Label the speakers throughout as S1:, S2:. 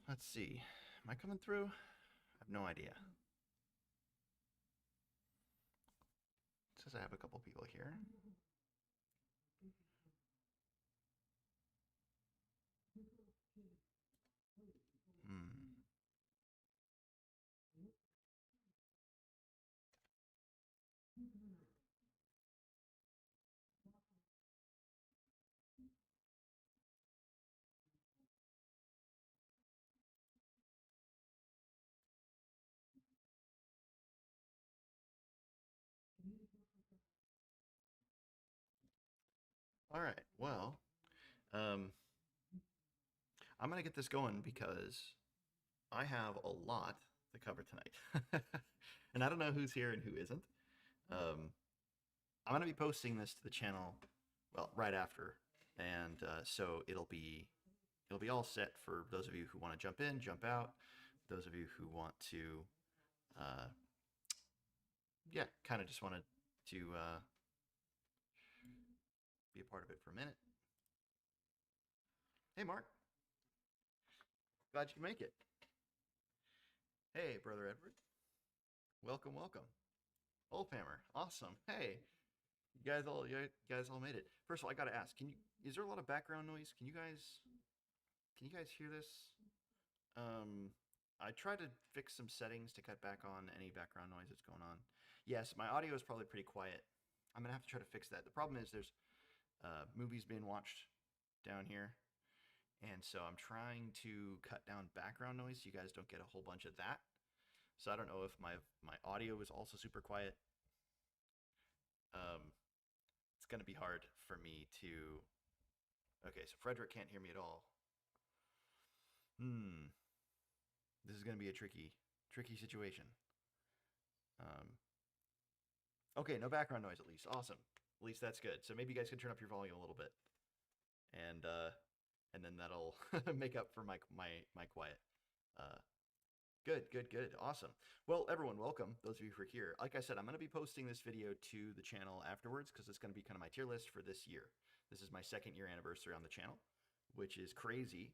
S1: Let's see. Am I coming through? I have no idea. It says I have a couple people here. All right. Well, I'm going to get this going because I have a lot to cover tonight. And I don't know who's here and who isn't. I'm going to be posting this to the channel, well, right after. And so it'll be all set for those of you who want to jump in, jump out. Those of you who want to, yeah, kind of just wanted to be a part of it for a minute. Hey, Mark. Glad you can make it. Hey, Brother Edward. Welcome, welcome. Oldhammer, awesome. Hey, you guys all made it. First of all, I gotta ask, is there a lot of background noise? Can you guys hear this? I tried to fix some settings to cut back on any background noise that's going on. Yes, my audio is probably pretty quiet. I'm gonna have to try to fix that. The problem is there's movies being watched down here, and so I'm trying to cut down background noise so you guys don't get a whole bunch of that. So I don't know if my audio is also super quiet. It's gonna be hard for me to. Okay, so Frederick can't hear me at all. This is gonna be a tricky situation. Okay, no background noise at least. Awesome. At least that's good. So maybe you guys can turn up your volume a little bit, and then that'll make up for my quiet. Good. Awesome. Well, everyone, welcome. Those of you who are here. Like I said, I'm going to be posting this video to the channel afterwards because it's going to be kind of my tier list for this year. This is my 2nd year anniversary on the channel, which is crazy.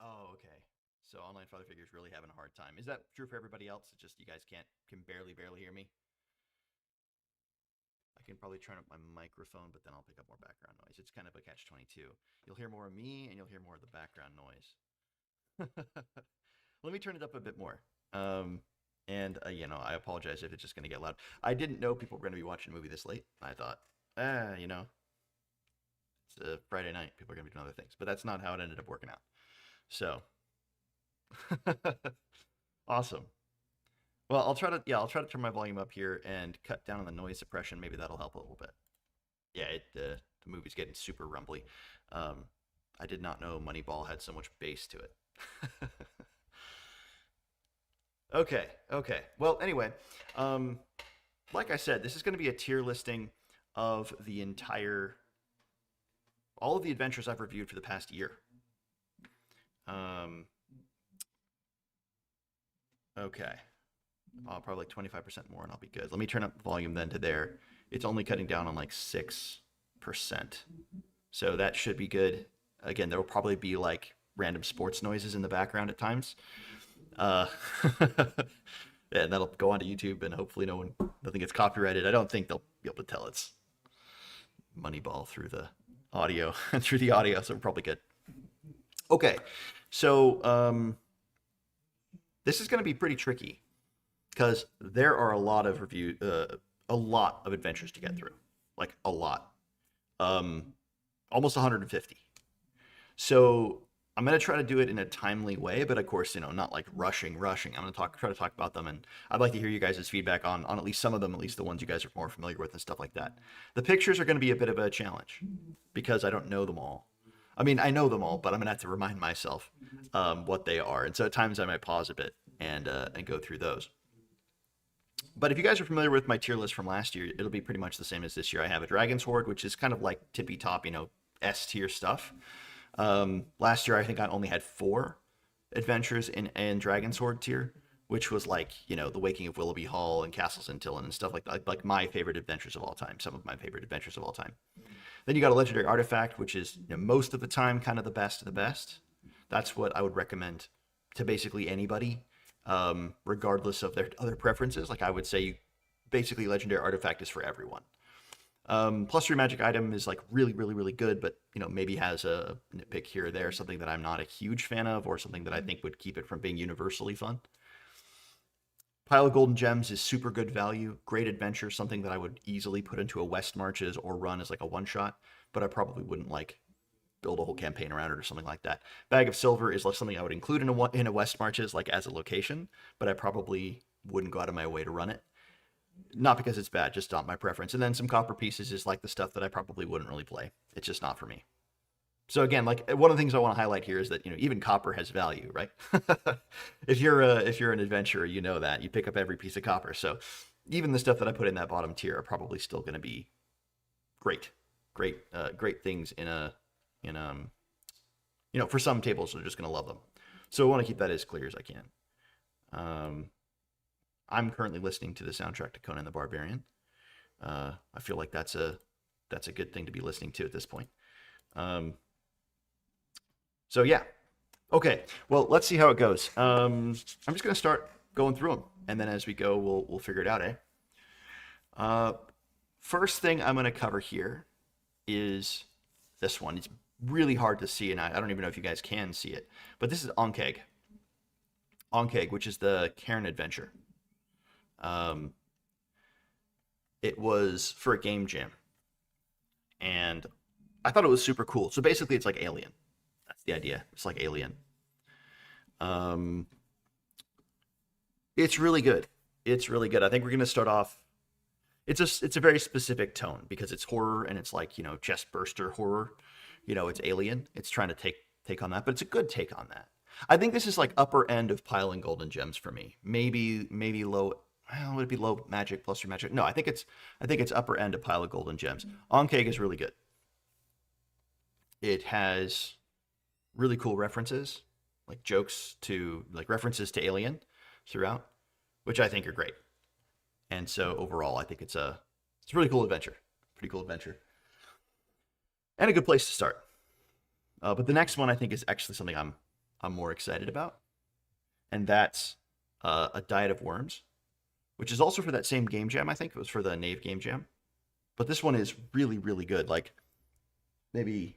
S1: Oh, okay. So Online Father Figure is really having a hard time. Is that true for everybody else? It's just you guys can barely hear me? I can probably turn up my microphone, but then I'll pick up more background noise. It's kind of a catch-22. You'll hear more of me, and you'll hear more of the background noise. Let me turn it up a bit more. You know, I apologize if it's just going to get loud. I didn't know people were going to be watching a movie this late. I thought, you know, it's a Friday night. People are going to be doing other things. But that's not how it ended up working out. So, awesome. Well, I'll try to turn my volume up here and cut down on the noise suppression. Maybe that'll help a little bit. Yeah, the movie's getting super rumbly. I did not know Moneyball had so much bass to it. Okay. Well, anyway, like I said, this is going to be a tier listing of all of the adventures I've reviewed for the past year. Okay. Probably like 25% more and I'll be good. Let me turn up the volume then to there. It's only cutting down on like 6%. So that should be good. Again, there will probably be like random sports noises in the background at times. And that'll go onto YouTube and hopefully nothing gets copyrighted. I don't think they'll be able to tell it's Moneyball through the audio, so we're probably good. Okay, so this is going to be pretty tricky because there are a lot of adventures to get through, like a lot, almost 150. So I'm going to try to do it in a timely way, but of course, you know, not like rushing. I'm going to try to talk about them, and I'd like to hear you guys' feedback on at least some of them, at least the ones you guys are more familiar with and stuff like that. The pictures are going to be a bit of a challenge because I don't know them all. I mean, I know them all, but I'm going to have to remind myself what they are. And so at times I might pause a bit and go through those. But if you guys are familiar with my tier list from last year, it'll be pretty much the same as this year. I have a Dragon's Hoard, which is kind of like tippy top, you know, S tier stuff. Last year, I think I only had 4 adventures in Dragon's Hoard tier, which was like, you know, the Waking of Willoughby Hall and Castles in Tillin and stuff like that, like my favorite adventures of all time, some of my favorite adventures of all time. Then you got a Legendary Artifact, which is, you know, most of the time kind of the best of the best. That's what I would recommend to basically anybody, regardless of their other preferences. Like I would say, basically Legendary Artifact is for everyone. +3 magic item is like really, really, really good, but maybe has a nitpick here or there, something that I'm not a huge fan of, or something that I think would keep it from being universally fun. Pile of Golden Gems is super good value, great adventure, something that I would easily put into a West Marches or run as like a one-shot, but I probably wouldn't like build a whole campaign around it or something like that. Bag of Silver is like something I would include in a West Marches like as a location, but I probably wouldn't go out of my way to run it. Not because it's bad, just not my preference. And then some Copper Pieces is like the stuff that I probably wouldn't really play. It's just not for me. So again, like one of the things I want to highlight here is that even copper has value, right? If you're an adventurer, you know that you pick up every piece of copper. So even the stuff that I put in that bottom tier are probably still going to be great things for some tables they're just going to love them. So I want to keep that as clear as I can. I'm currently listening to the soundtrack to Conan the Barbarian. I feel like that's a good thing to be listening to at this point. So yeah, okay. Well, let's see how it goes. I'm just gonna start going through them, and then as we go, we'll figure it out, First thing I'm gonna cover here is this one. It's really hard to see, and I don't even know if you guys can see it, but this is Ankheg. Ankheg, which is the Cairn adventure. It was for a game jam, and I thought it was super cool. So basically, it's like Alien. That's the idea. It's like Alien. It's really good. It's really good. I think we're gonna start off. It's a very specific tone because it's horror and it's like chest burster horror. It's Alien. It's trying to take on that, but it's a good take on that. I think this is like upper end of piling golden gems for me. Maybe low. Well, would it be low magic +3 magic? No, I think it's upper end of pile of golden gems. Ankheg is really good. It has really cool references, like jokes to like references to Alien throughout, which I think are great. And so overall, I think it's a really cool adventure. Pretty cool adventure. And a good place to start. But the next one I think is actually something I'm more excited about. And that's a Diet of Worms, which is also for that same game jam. I think it was for the Knave game jam. But this one is really, really good. Like maybe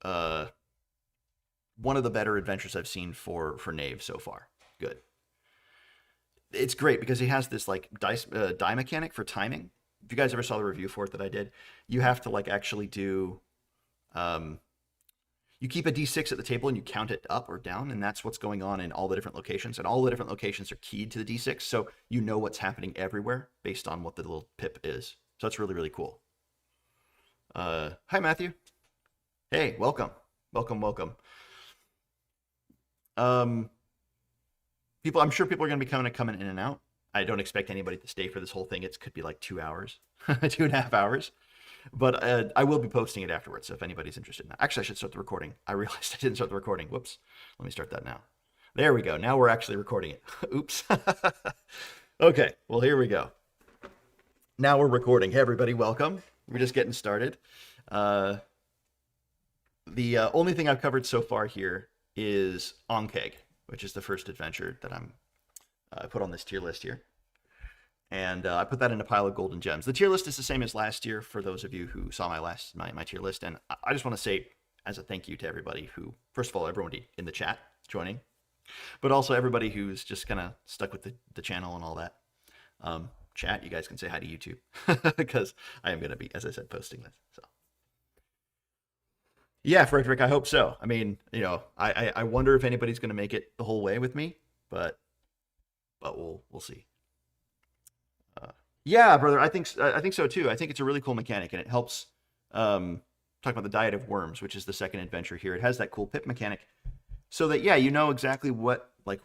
S1: one of the better adventures I've seen for Knave so far. Good. It's great because he has this like die mechanic for timing. If you guys ever saw the review for it that I did, you have to like actually do you keep a d6 at the table and you count it up or down, and that's what's going on in all the different locations, and all the different locations are keyed to the d6, so you know what's happening everywhere based on what the little pip is. So that's really, really cool. Hi Matthew. Hey, welcome. I'm sure people are going to be coming in and out. I don't expect anybody to stay for this whole thing. It could be like 2 hours, 2.5 hours. But I will be posting it afterwards, so if anybody's interested in that. Actually, I should start the recording. I realized I didn't start the recording. Whoops. Let me start that now. There we go. Now we're actually recording it. Oops. Okay, well, here we go. Now we're recording. Hey, everybody, welcome. We're just getting started. The only thing I've covered so far here is Ankheg, which is the first adventure that I put on this tier list here. And I put that in a pile of golden gems. The tier list is the same as last year for those of you who saw my tier list. And I just want to say as a thank you to everybody who, first of all, everybody in the chat joining, but also everybody who's just kind of stuck with the channel and all that. Chat, you guys can say hi to YouTube because I am going to be, as I said, posting this. So yeah, Frederick, I hope so. I mean, I wonder if anybody's going to make it the whole way with me, but we'll see. Yeah, brother, I think so too. I think it's a really cool mechanic, and it helps talk about the Diet of Worms, which is the second adventure here. It has that cool pip mechanic, so that you know exactly what like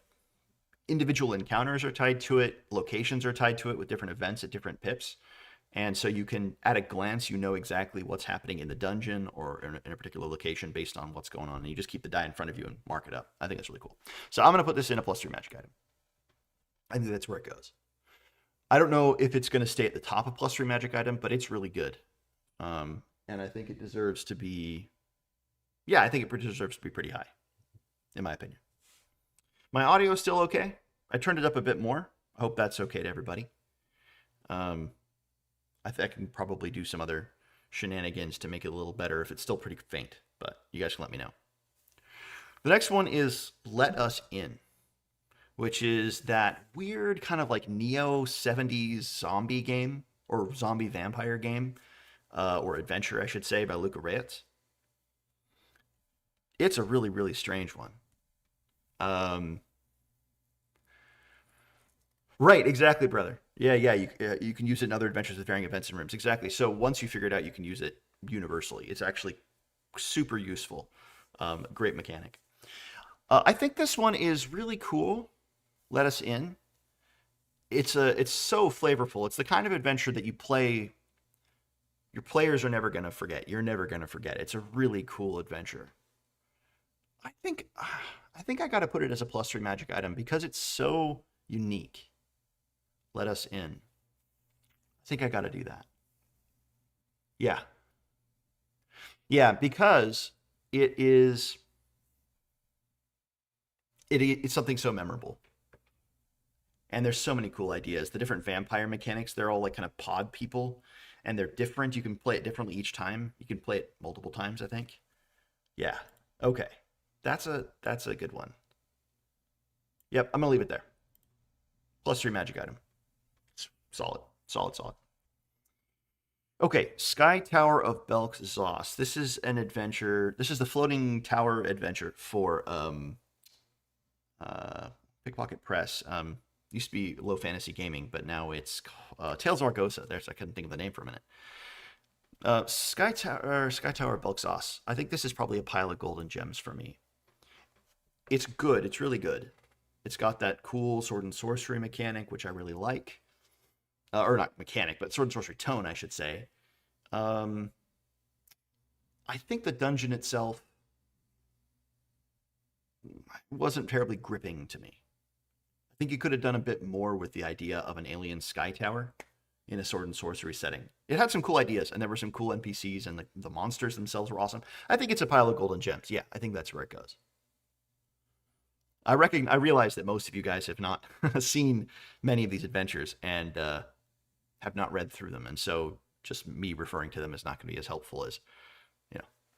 S1: individual encounters are tied to it, locations are tied to it with different events at different pips, and so you can at a glance know exactly what's happening in the dungeon or in a particular location based on what's going on, and you just keep the die in front of you and mark it up. I think that's really cool. So I'm gonna put this in a +3 magic item. I think that's where it goes. I don't know if it's going to stay at the top of +3 magic item, but it's really good. And I think it deserves to be, I think it deserves to be pretty high. in my opinion. My audio is still okay. I turned it up a bit more. I hope that's okay to everybody. I think I can probably do some other shenanigans to make it a little better if it's still pretty faint, but you guys can let me know. The next one is Let Us In, which is that weird kind of like neo 70s zombie game, or zombie vampire game, or adventure, I should say, by Luca Reyes. It's a really, really strange one. Right, exactly, brother. Yeah, you can use it in other adventures with varying events and rooms. Exactly. So once you figure it out, you can use it universally. It's actually super useful. Great mechanic. I think this one is really cool. Let Us In. It's so flavorful. It's the kind of adventure that you play. Your players are never gonna forget. You're never gonna forget. It's a really cool adventure. I think I got to put it as a +3 magic item because it's so unique. Let Us In. I think I got to do that. Yeah. Yeah, because it's something so memorable. And there's so many cool ideas. The different vampire mechanics, they're all like kind of pod people, and they're different. You can play it differently each time. You can play it multiple times, I think. Yeah. Okay. That's a good one. Yep, I'm gonna leave it there. +3 magic item. It's solid. Okay, Sky Tower of Belk's Zos. This is an adventure. This is the floating tower adventure for Pickpocket Press. Used to be Low Fantasy Gaming, but now it's Tales of Argosa. I couldn't think of the name for a minute. Sky Tower of Belk's Zos. I think this is probably a pile of golden gems for me. It's good. It's really good. It's got that cool sword and sorcery mechanic, which I really like. Or not mechanic, but sword and sorcery tone, I should say. I think the dungeon itself wasn't terribly gripping to me. I think you could have done a bit more with the idea of an alien sky tower in a sword and sorcery setting. It had some cool ideas, and there were some cool NPCs, and the monsters themselves were awesome. I think it's a pile of golden gems. Yeah, I think that's where it goes. I realize that most of you guys have not seen many of these adventures and have not read through them, and so just me referring to them is not going to be as helpful as,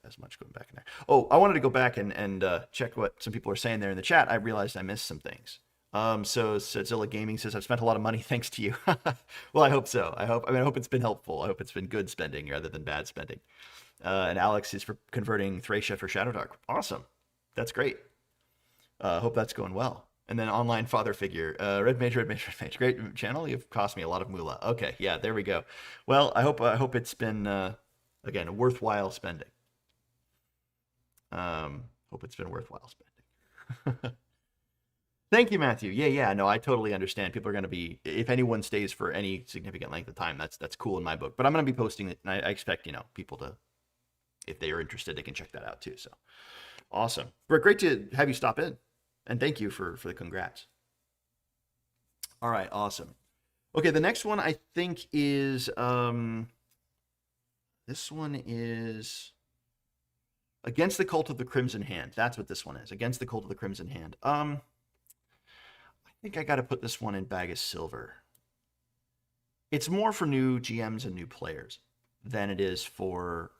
S1: as much going back in there. Oh, I wanted to go back and check what some people are saying there in the chat. I realized I missed some things. So Zilla Gaming says, I've spent a lot of money thanks to you. Well, I hope so. I hope it's been helpful. I hope it's been good spending rather than bad spending. And Alex is for converting Thracia for Shadowdark. Awesome. That's great. Hope that's going well. And then online father figure, RedMage. Great channel. You've cost me a lot of moolah. Okay, yeah, there we go. Well, I hope it's been again a worthwhile spending. Hope it's been worthwhile spending. Thank you, Matthew. Yeah. No, I totally understand. People are going to be, if anyone stays for any significant length of time, that's cool in my book. But I'm going to be posting it, and I expect people to, if they are interested, they can check that out too. So awesome. But great to have you stop in. And thank you for the congrats. All right, awesome. Okay, the next one I think is this one is Against the Cult of the Crimson Hand. That's what this one is. Against the Cult of the Crimson Hand. I think I got to put this one in Bag of Silver. It's more for new GMs and new players than it is for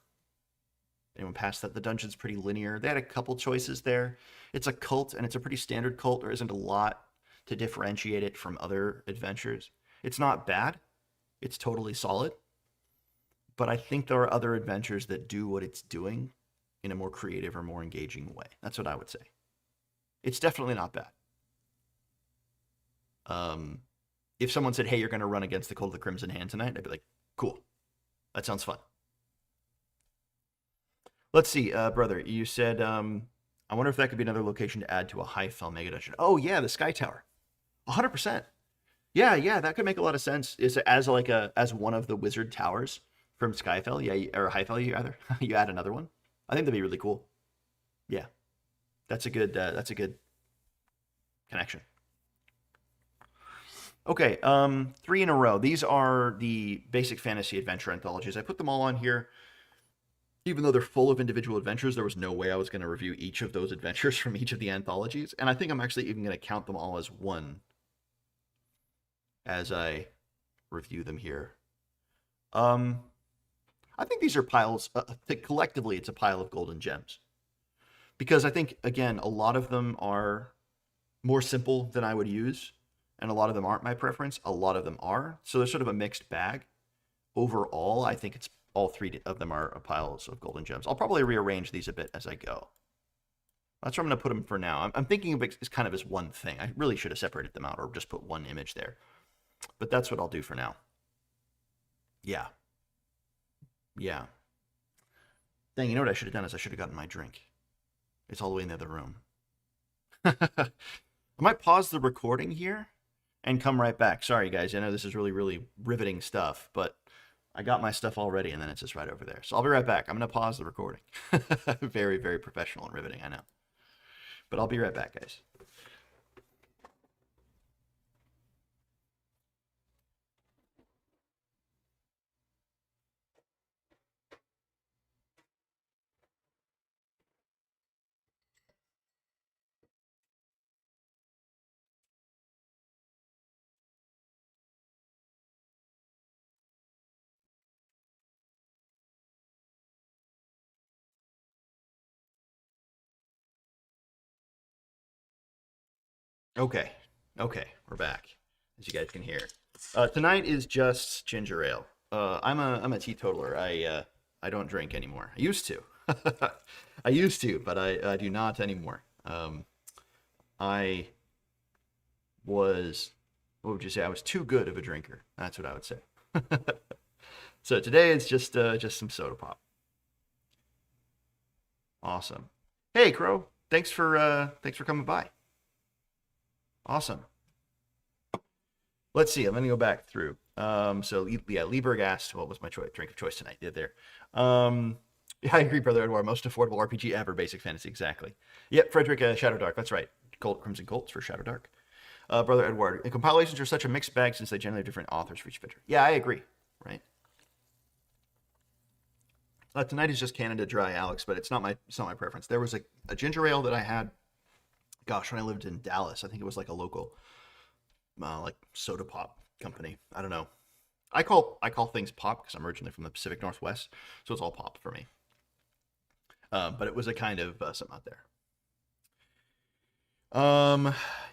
S1: anyone past that. The dungeon's pretty linear. They had a couple choices there. It's a cult, and it's a pretty standard cult. There isn't a lot to differentiate it from other adventures. It's not bad. It's totally solid. But I think there are other adventures that do what it's doing in a more creative or more engaging way. That's what I would say. It's definitely not bad. If someone said, hey, you're going to run against the Cult of the Crimson Hand tonight, I'd be like, cool. That sounds fun. Let's see, brother. You said, I wonder if that could be another location to add to a high-fell mega dungeon. Oh, yeah, the Sky Tower. 100%. Yeah, that could make a lot of sense. Is as one of the wizard towers from Skyfell, or Highfell, you add another one. I think that'd be really cool. Yeah, that's a good connection. Okay, 3 in a row. These are the basic fantasy adventure anthologies. I put them all on here. even though they're full of individual adventures, there was no way I was going to review each of those adventures from each of the anthologies. And I think I'm actually even going to count them all as one as I review them here. I think these are piles, collectively it's a pile of golden gems. Because I think, again, a lot of them are more simple than I would use, and a lot of them aren't my preference. A lot of them are. So there's sort of a mixed bag. Overall, I think it's all three of them are piles of golden gems. I'll probably rearrange these a bit as I go. That's where I'm going to put them for now. I'm thinking of it as kind of as one thing. I really should have separated them out or just put one image there. But that's what I'll do for now. Yeah. Yeah. Dang, you know what I should have done is I should have gotten my drink. It's all the way in the other room. I might pause the recording here and come right back. Sorry, guys. I know this is really, really riveting stuff, but I got my stuff already, and then it's just right over there. So I'll be right back. I'm going to pause the recording. Very, very professional and riveting, I know. But I'll be right back, guys. Okay, we're back, as you guys can hear. Tonight is just ginger ale. I'm a teetotaler. I don't drink anymore. I used to. I used to, but I do not anymore. I was, what would you say? I was too good of a drinker. That's what I would say. So today it's just some soda pop. Awesome. Hey, Crow. Thanks for coming by. Awesome. Let's see. I'm going to go back through. So yeah, Lieberg asked, what was my drink of choice tonight? Did there? Yeah, I agree, Brother Edward. Most affordable RPG ever, Basic Fantasy. Exactly. Yep, Frederick, Shadow Dark. That's right. Crimson Colts for Shadow Dark. Brother Edward. And compilations are such a mixed bag since they generally have different authors for each adventure. Yeah, I agree. Right. Tonight is just Canada Dry, Alex, but it's not my preference. There was a ginger ale that I had. Gosh, when I lived in Dallas, I think it was like a local, like soda pop company. I don't know. I call things pop because I'm originally from the Pacific Northwest, so it's all pop for me. But it was a kind of something out there.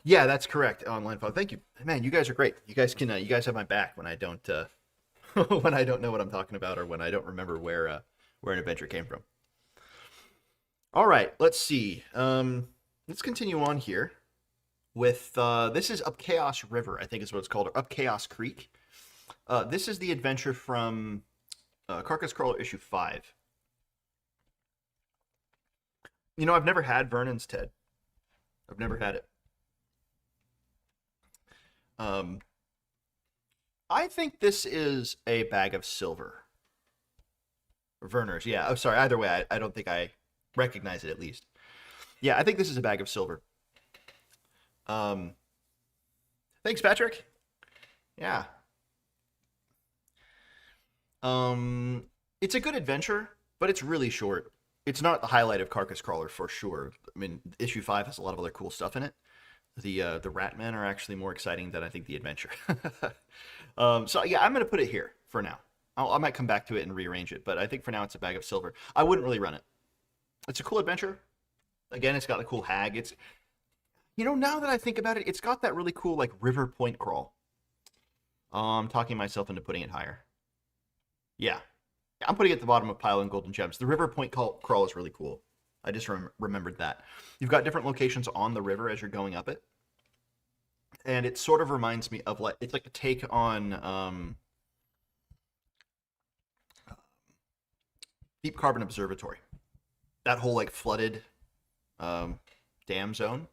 S1: Yeah, that's correct. Online fog. Thank you, man. You guys are great. You guys can. You guys have my back when I don't when I don't know what I'm talking about or when I don't remember where an adventure came from. All right, let's see. Let's continue on here with, this is Up Chaos River, I think is what it's called, or Up Chaos Creek. This is the adventure from Carcass Crawler issue 5. You know, I've never had Vernon's Ted. I've never had it. I think this is a bag of silver. Verner's, yeah. Oh, sorry, either way, I don't think I recognize it at least. Yeah, I think this is a bag of silver. Thanks, Patrick. Yeah. It's a good adventure, but it's really short. It's not the highlight of Carcass Crawler for sure. I mean, issue 5 has a lot of other cool stuff in it. The Ratmen are actually more exciting than I think the adventure. So yeah, I'm gonna put it here for now. I might come back to it and rearrange it, but I think for now it's a bag of silver. I wouldn't really run it. It's a cool adventure. Again, it's got a cool hag. It's, you know, now that I think about it, it's got that really cool, like, river point crawl. I'm talking myself into putting it higher. Yeah. I'm putting it at the bottom of pile and golden gems. The river point crawl is really cool. I just remembered that. You've got different locations on the river as you're going up it. And it sort of reminds me of, like, it's like a take on Deep Carbon Observatory. That whole, like, flooded dam zone.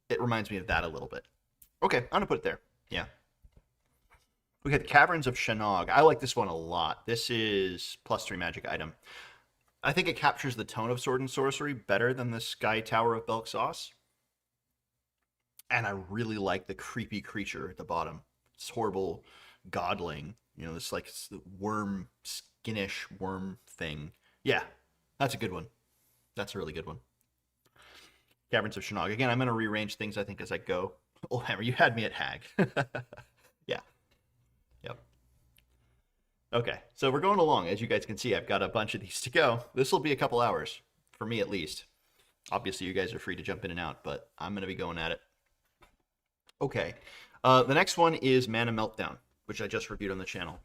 S1: It reminds me of that a little bit. Okay, I'm gonna put it there. Yeah. We got Caverns of Shennog. I like this one a lot. This is +3 magic item. I think it captures the tone of Sword and Sorcery better than the Sky Tower of Belk Sauce. And I really like the creepy creature at the bottom. This horrible godling. You know, this like worm, skinish worm thing Yeah, that's a good one. That's a really good one. Caverns of Shennog. Again, I'm going to rearrange things, I think, as I go. Oh, Hammer, you had me at Hag. Yeah. Yep. Okay, so we're going along. As you guys can see, I've got a bunch of these to go. This will be a couple hours, for me at least. Obviously, you guys are free to jump in and out, but I'm going to be going at it. Okay. The next one is Mana Meltdown, which I just reviewed on the channel.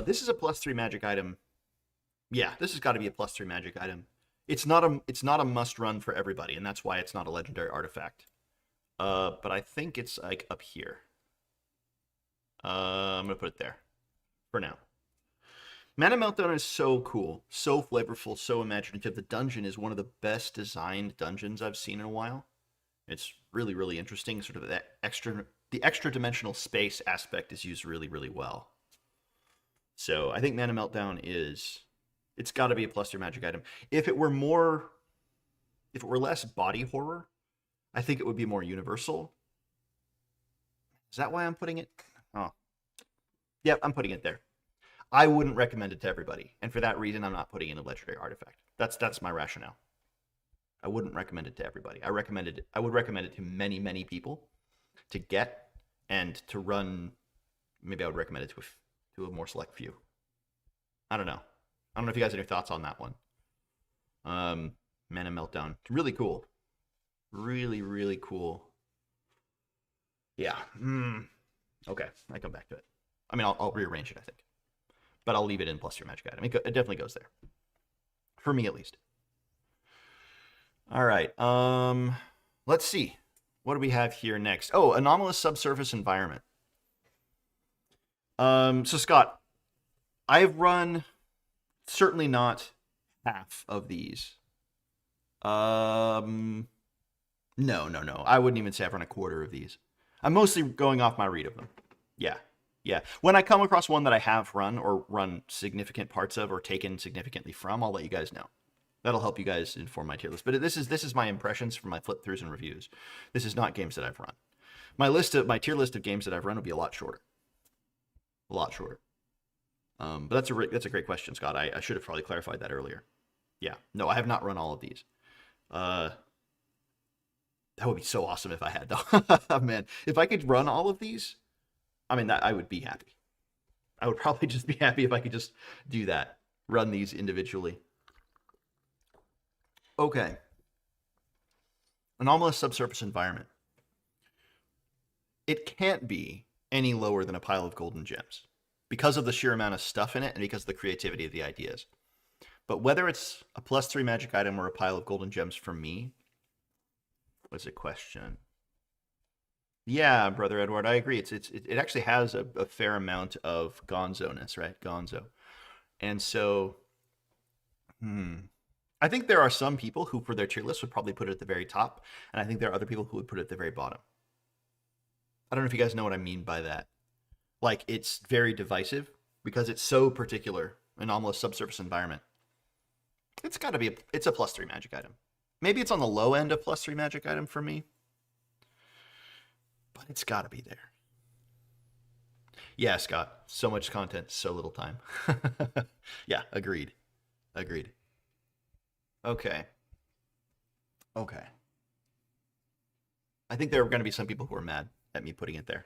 S1: This is a +3 magic item. Yeah, this has got to be a +3 magic item. It's not a must run for everybody, and that's why it's not a legendary artifact. But I think it's like up here. I'm gonna put it there for now. Mana Meltdown is so cool, so flavorful, so imaginative. The dungeon is one of the best designed dungeons I've seen in a while. It's really, really interesting. Sort of the extra dimensional space aspect is used really, really well. So I think Mana Meltdown it's got to be a +3 magic item. If it were less body horror, I think it would be more universal. Is that why I'm putting it? Oh, yep, I'm putting it there. I wouldn't recommend it to everybody, and for that reason, I'm not putting in a legendary artifact. That's my rationale. I wouldn't recommend it to everybody. I would recommend it to many, many people to get and to run. Maybe I would recommend it to a more select few. I don't know. I don't know if you guys have any thoughts on that one. Mana Meltdown. Really cool. Really, really cool. Yeah. Okay, I come back to it. I mean, I'll rearrange it, I think. But I'll leave it in +3 magic item. It definitely goes there. For me, at least. All right. Let's see. What do we have here next? Oh, Anomalous Subsurface Environment. So, Scott, I've run certainly not half of these. No. I wouldn't even say I've run a quarter of these. I'm mostly going off my read of them. Yeah. When I come across one that I have run or run significant parts of or taken significantly from, I'll let you guys know. That'll help you guys inform my tier list. But this is my impressions from my flip throughs and reviews. This is not games that I've run. My tier list of games that I've run will be a lot shorter. A lot shorter. But that's a great question, Scott. I should have probably clarified that earlier. Yeah. No, I have not run all of these. That would be so awesome if I had, though. Man, if I could run all of these, I mean, I would be happy. I would probably just be happy if I could just do that. Run these individually. Okay. Anomalous Subsurface Environment. It can't be any lower than a pile of golden gems because of the sheer amount of stuff in it and because of the creativity of the ideas. But whether it's a +3 magic item or a pile of golden gems for me, what's a question? Yeah, Brother Edward, I agree. It actually has a fair amount of gonzo-ness, right? Gonzo. And so, I think there are some people who, for their tier list, would probably put it at the very top, and I think there are other people who would put it at the very bottom. I don't know if you guys know what I mean by that. Like, it's very divisive because it's so particular. Anomalous Subsurface Environment. It's got to be it's a +3 magic item. Maybe it's on the low end of +3 magic item for me. But it's got to be there. Yeah, Scott. So much content, so little time. Yeah, agreed. Okay. I think there are going to be some people who are mad at me putting it there.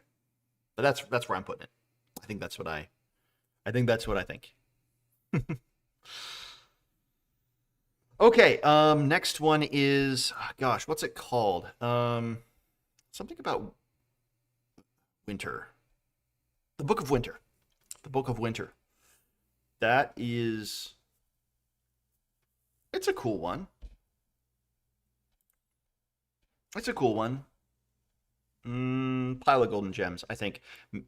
S1: But that's where I'm putting it. I think that's what I think. Okay, next one is gosh, what's it called? Something about winter. The Book of Winter. The Book of Winter. That is it's a cool one. It's a cool one. Pile of golden gems, I think. I'm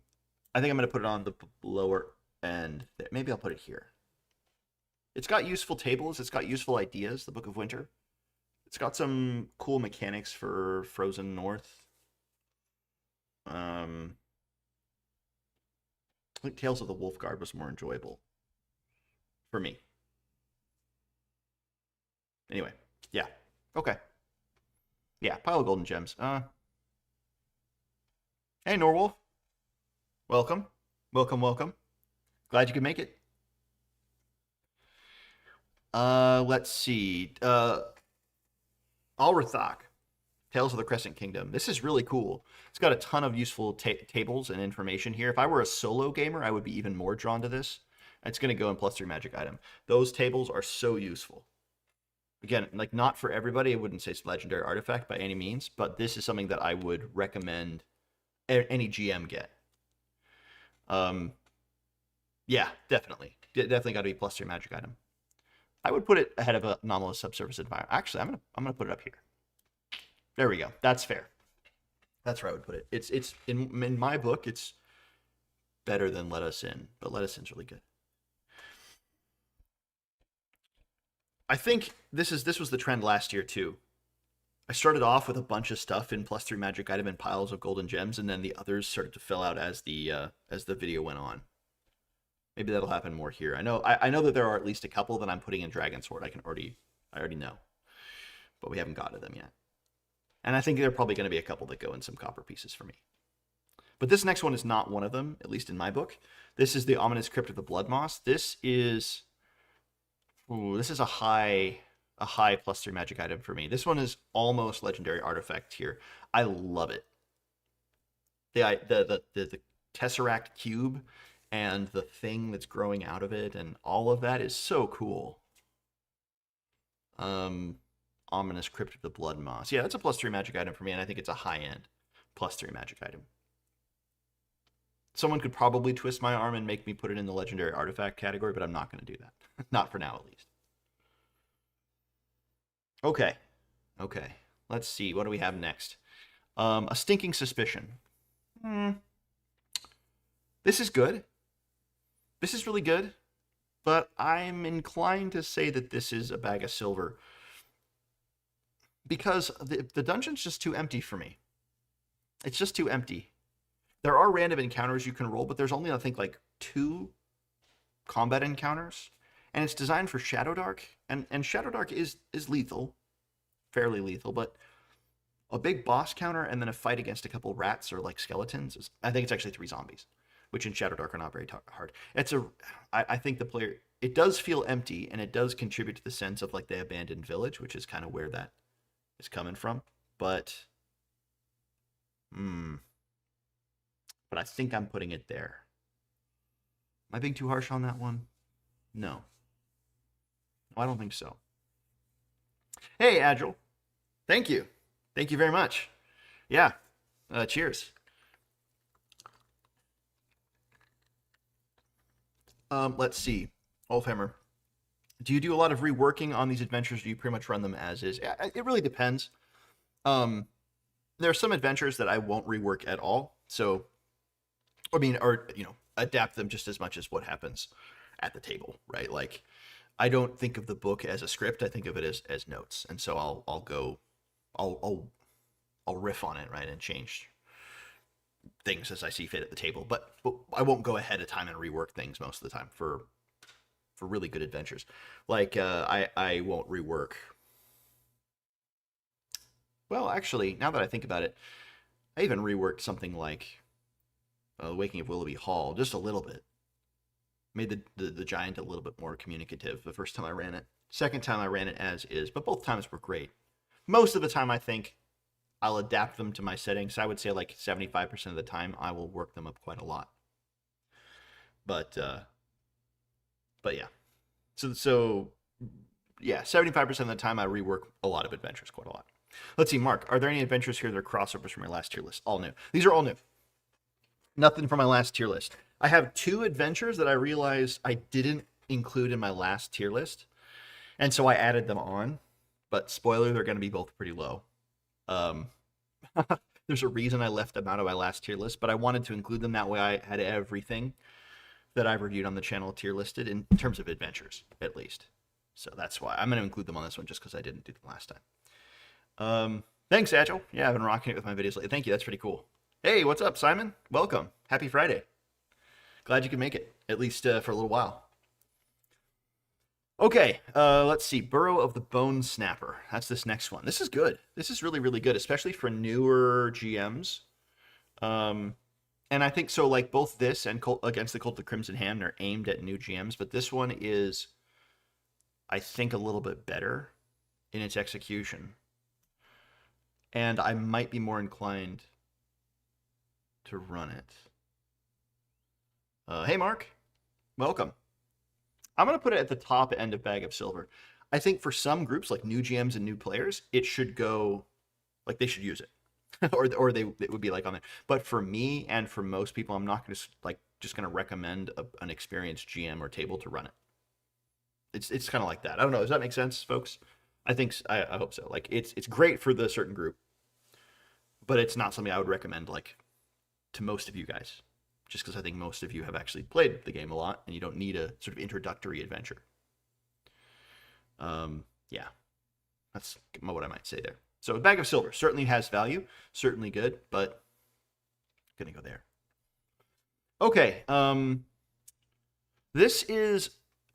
S1: going to put it on the lower end. Maybe I'll put it here. It's got useful tables. It's got useful ideas, the Book of Winter. It's got some cool mechanics for Frozen North. I think Tales of the Wolfguard was more enjoyable for me. Anyway, yeah. Okay. Yeah, pile of golden gems. Hey, Norwolf. Welcome. Glad you could make it. Let's see. Rathak, Tales of the Crescent Kingdom. This is really cool. It's got a ton of useful tables and information here. If I were a solo gamer, I would be even more drawn to this. It's going to go in +3 magic item. Those tables are so useful. Again, like not for everybody. I wouldn't say it's a legendary artifact by any means, but this is something that I would recommend any GM get. Yeah, definitely. Definitely got to be +3 magic item. I would put it ahead of a Anomalous Subsurface environment. Actually, I'm gonna put it up here. There we go. That's fair. That's where I would put it. It's in my book. It's better than Let Us In, but Let Us In's really good. I think this was the trend last year too. I started off with a bunch of stuff in +3 magic item and piles of golden gems, and then the others started to fill out as the video went on. Maybe that'll happen more here. I know that there are at least a couple that I'm putting in Dragon Sword. I already know, but we haven't got to them yet. And I think there are probably going to be a couple that go in some copper pieces for me. But this next one is not one of them, at least in my book. This is the Ominous Crypt of the Blood Moss. This is a high +3 magic item for me. This one is almost legendary artifact here. I love it. The Tesseract cube and the thing that's growing out of it and all of that is so cool. Ominous Crypt of the Blood Moss. Yeah, that's a +3 magic item for me, and I think it's a high-end +3 magic item. Someone could probably twist my arm and make me put it in the legendary artifact category, but I'm not going to do that. Not for now, at least. Okay. Let's see. What do we have next? A Stinking Suspicion. This is good. This is really good, but I'm inclined to say that this is a bag of silver because the dungeon's just too empty for me. It's just too empty. There are random encounters you can roll, but there's only, I think, like 2 combat encounters, and it's designed for Shadowdark, and Shadowdark is lethal, fairly lethal, but a big boss counter and then a fight against a couple rats or like skeletons. I think it's actually 3 zombies, which in Shadowdark are not very hard. I think the player, it does feel empty, and it does contribute to the sense of like the abandoned village, which is kind of where that is coming from. But I think I'm putting it there. Am I being too harsh on that one? No, I don't think so. Hey, Agile. Thank you very much. Yeah, cheers. Let's see. Wolfhammer, do you do a lot of reworking on these adventures? Or do you pretty much run them as is? It really depends. There are some adventures that I won't rework at all. So, adapt them just as much as what happens at the table, right? Like, I don't think of the book as a script. I think of it as notes. And so I'll riff on it, right, and change things as I see fit at the table. But I won't go ahead of time and rework things most of the time for really good adventures. Like I won't rework. Well, actually, now that I think about it, I even reworked something like Waking of Willoughby Hall just a little bit. Made the giant a little bit more communicative the first time I ran it. Second time I ran it as is, but both times were great. Most of the time, I think I'll adapt them to my settings. I would say like 75% of the time I will work them up quite a lot. But yeah. So yeah, 75% of the time I rework a lot of adventures quite a lot. Let's see, Mark, are there any adventures here that are crossovers from your last tier list? All new. These are all new. Nothing from my last tier list. I have 2 adventures that I realized I didn't include in my last tier list, and so I added them on. But spoiler, they're going to be both pretty low. There's a reason I left them out of my last tier list, but I wanted to include them. That way I had everything that I've reviewed on the channel tier listed in terms of adventures, at least. So that's why I'm going to include them on this one, just because I didn't do them last time. Thanks, Agile. Yeah, I've been rocking it with my videos lately. Thank you. That's pretty cool. Hey, what's up, Simon? Welcome. Happy Friday. Glad you could make it, at least for a little while. Okay, let's see. Burrow of the Bone Snapper. That's this next one. This is good. This is really, really good, especially for newer GMs. And I think so, like, both this and Against the Cult of Crimson Hand are aimed at new GMs, but this one is I think, a little bit better in its execution. And I might be more inclined to run it. Hey, Mark. Welcome. I'm going to put it at the top end of Bag of Silver. I think for some groups, like new GMs and new players, it should go, like, they should use it. or it would be like on there. But for me and for most people, I'm not going to, like, just going to recommend an experienced GM or table to run it. It's kind of like that. I don't know. Does that make sense, folks? I hope so. Like, it's great for the certain group, but it's not something I would recommend, like, to most of you guys, just because I think most of you have actually played the game a lot and you don't need a sort of introductory adventure. Yeah, that's what I might say there. So a Bag of Silver certainly has value, certainly good, but I'm gonna go there. Okay, this is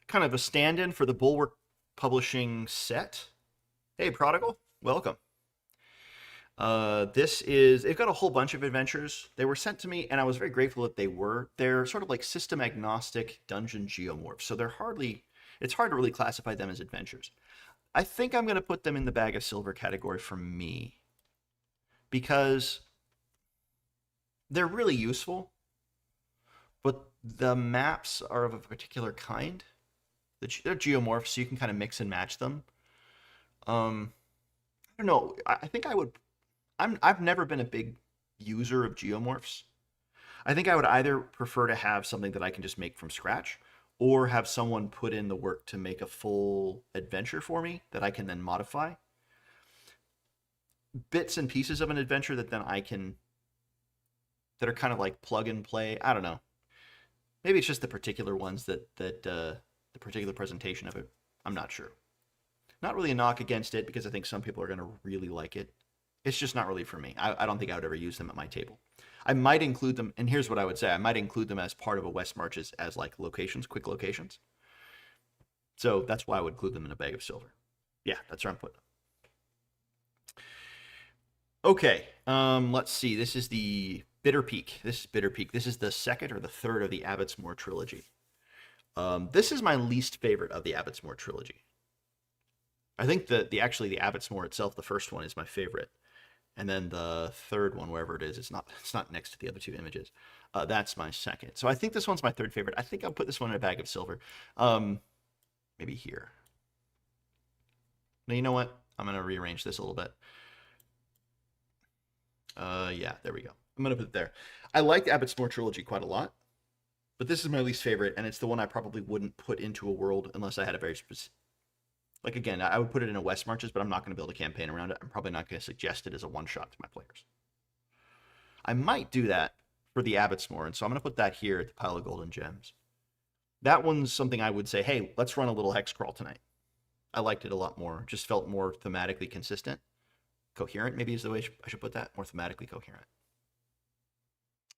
S1: kind of a stand-in for the Bulwark Publishing set. Hey, Prodigal, welcome. They've got a whole bunch of adventures. They were sent to me, and I was very grateful that they were. They're sort of like system-agnostic dungeon geomorphs, so it's hard to really classify them as adventures. I think I'm going to put them in the Bag of Silver category for me, because they're really useful, but the maps are of a particular kind. They're geomorphs, so you can kind of mix and match them. I don't know. I think I would... I've never been a big user of geomorphs. I think I would either prefer to have something that I can just make from scratch, or have someone put in the work to make a full adventure for me that I can then modify. Bits and pieces of an adventure that are kind of like plug and play. I don't know. Maybe it's just the particular ones that the particular presentation of it. I'm not sure. Not really a knock against it, because I think some people are going to really like it. It's just not really for me. I don't think I would ever use them at my table. I might include them, and here's what I would say. I might include them as part of a West Marches as like locations, quick locations. So that's why I would include them in a Bag of Silver. Yeah, that's where I'm putting them. Okay, let's see. This is the Bitter Peak. This is Bitter Peak. This is the second or the third of the Abbott's Moor trilogy. This is my least favorite of the Abbott's Moor trilogy. I think the Abbott's Moor itself, the first one, is my favorite. And then the third one, wherever it is, it's not next to the other two images. That's my second. So I think this one's my third favorite. I think I'll put this one in a Bag of Silver. Maybe here. Now, you know what? I'm going to rearrange this a little bit. Yeah, there we go. I'm going to put it there. I like the Abbott's Moor trilogy quite a lot, but this is my least favorite, and it's the one I probably wouldn't put into a world unless I had a very specific... Like, again, I would put it in a West Marches, but I'm not going to build a campaign around it. I'm probably not going to suggest it as a one-shot to my players. I might do that for the Abbott's Moor, and so I'm going to put that here at the pile of golden gems. That one's something I would say, hey, let's run a little hex crawl tonight. I liked it a lot more. Just felt more thematically consistent. Coherent, maybe, is the way I should put that. More thematically coherent.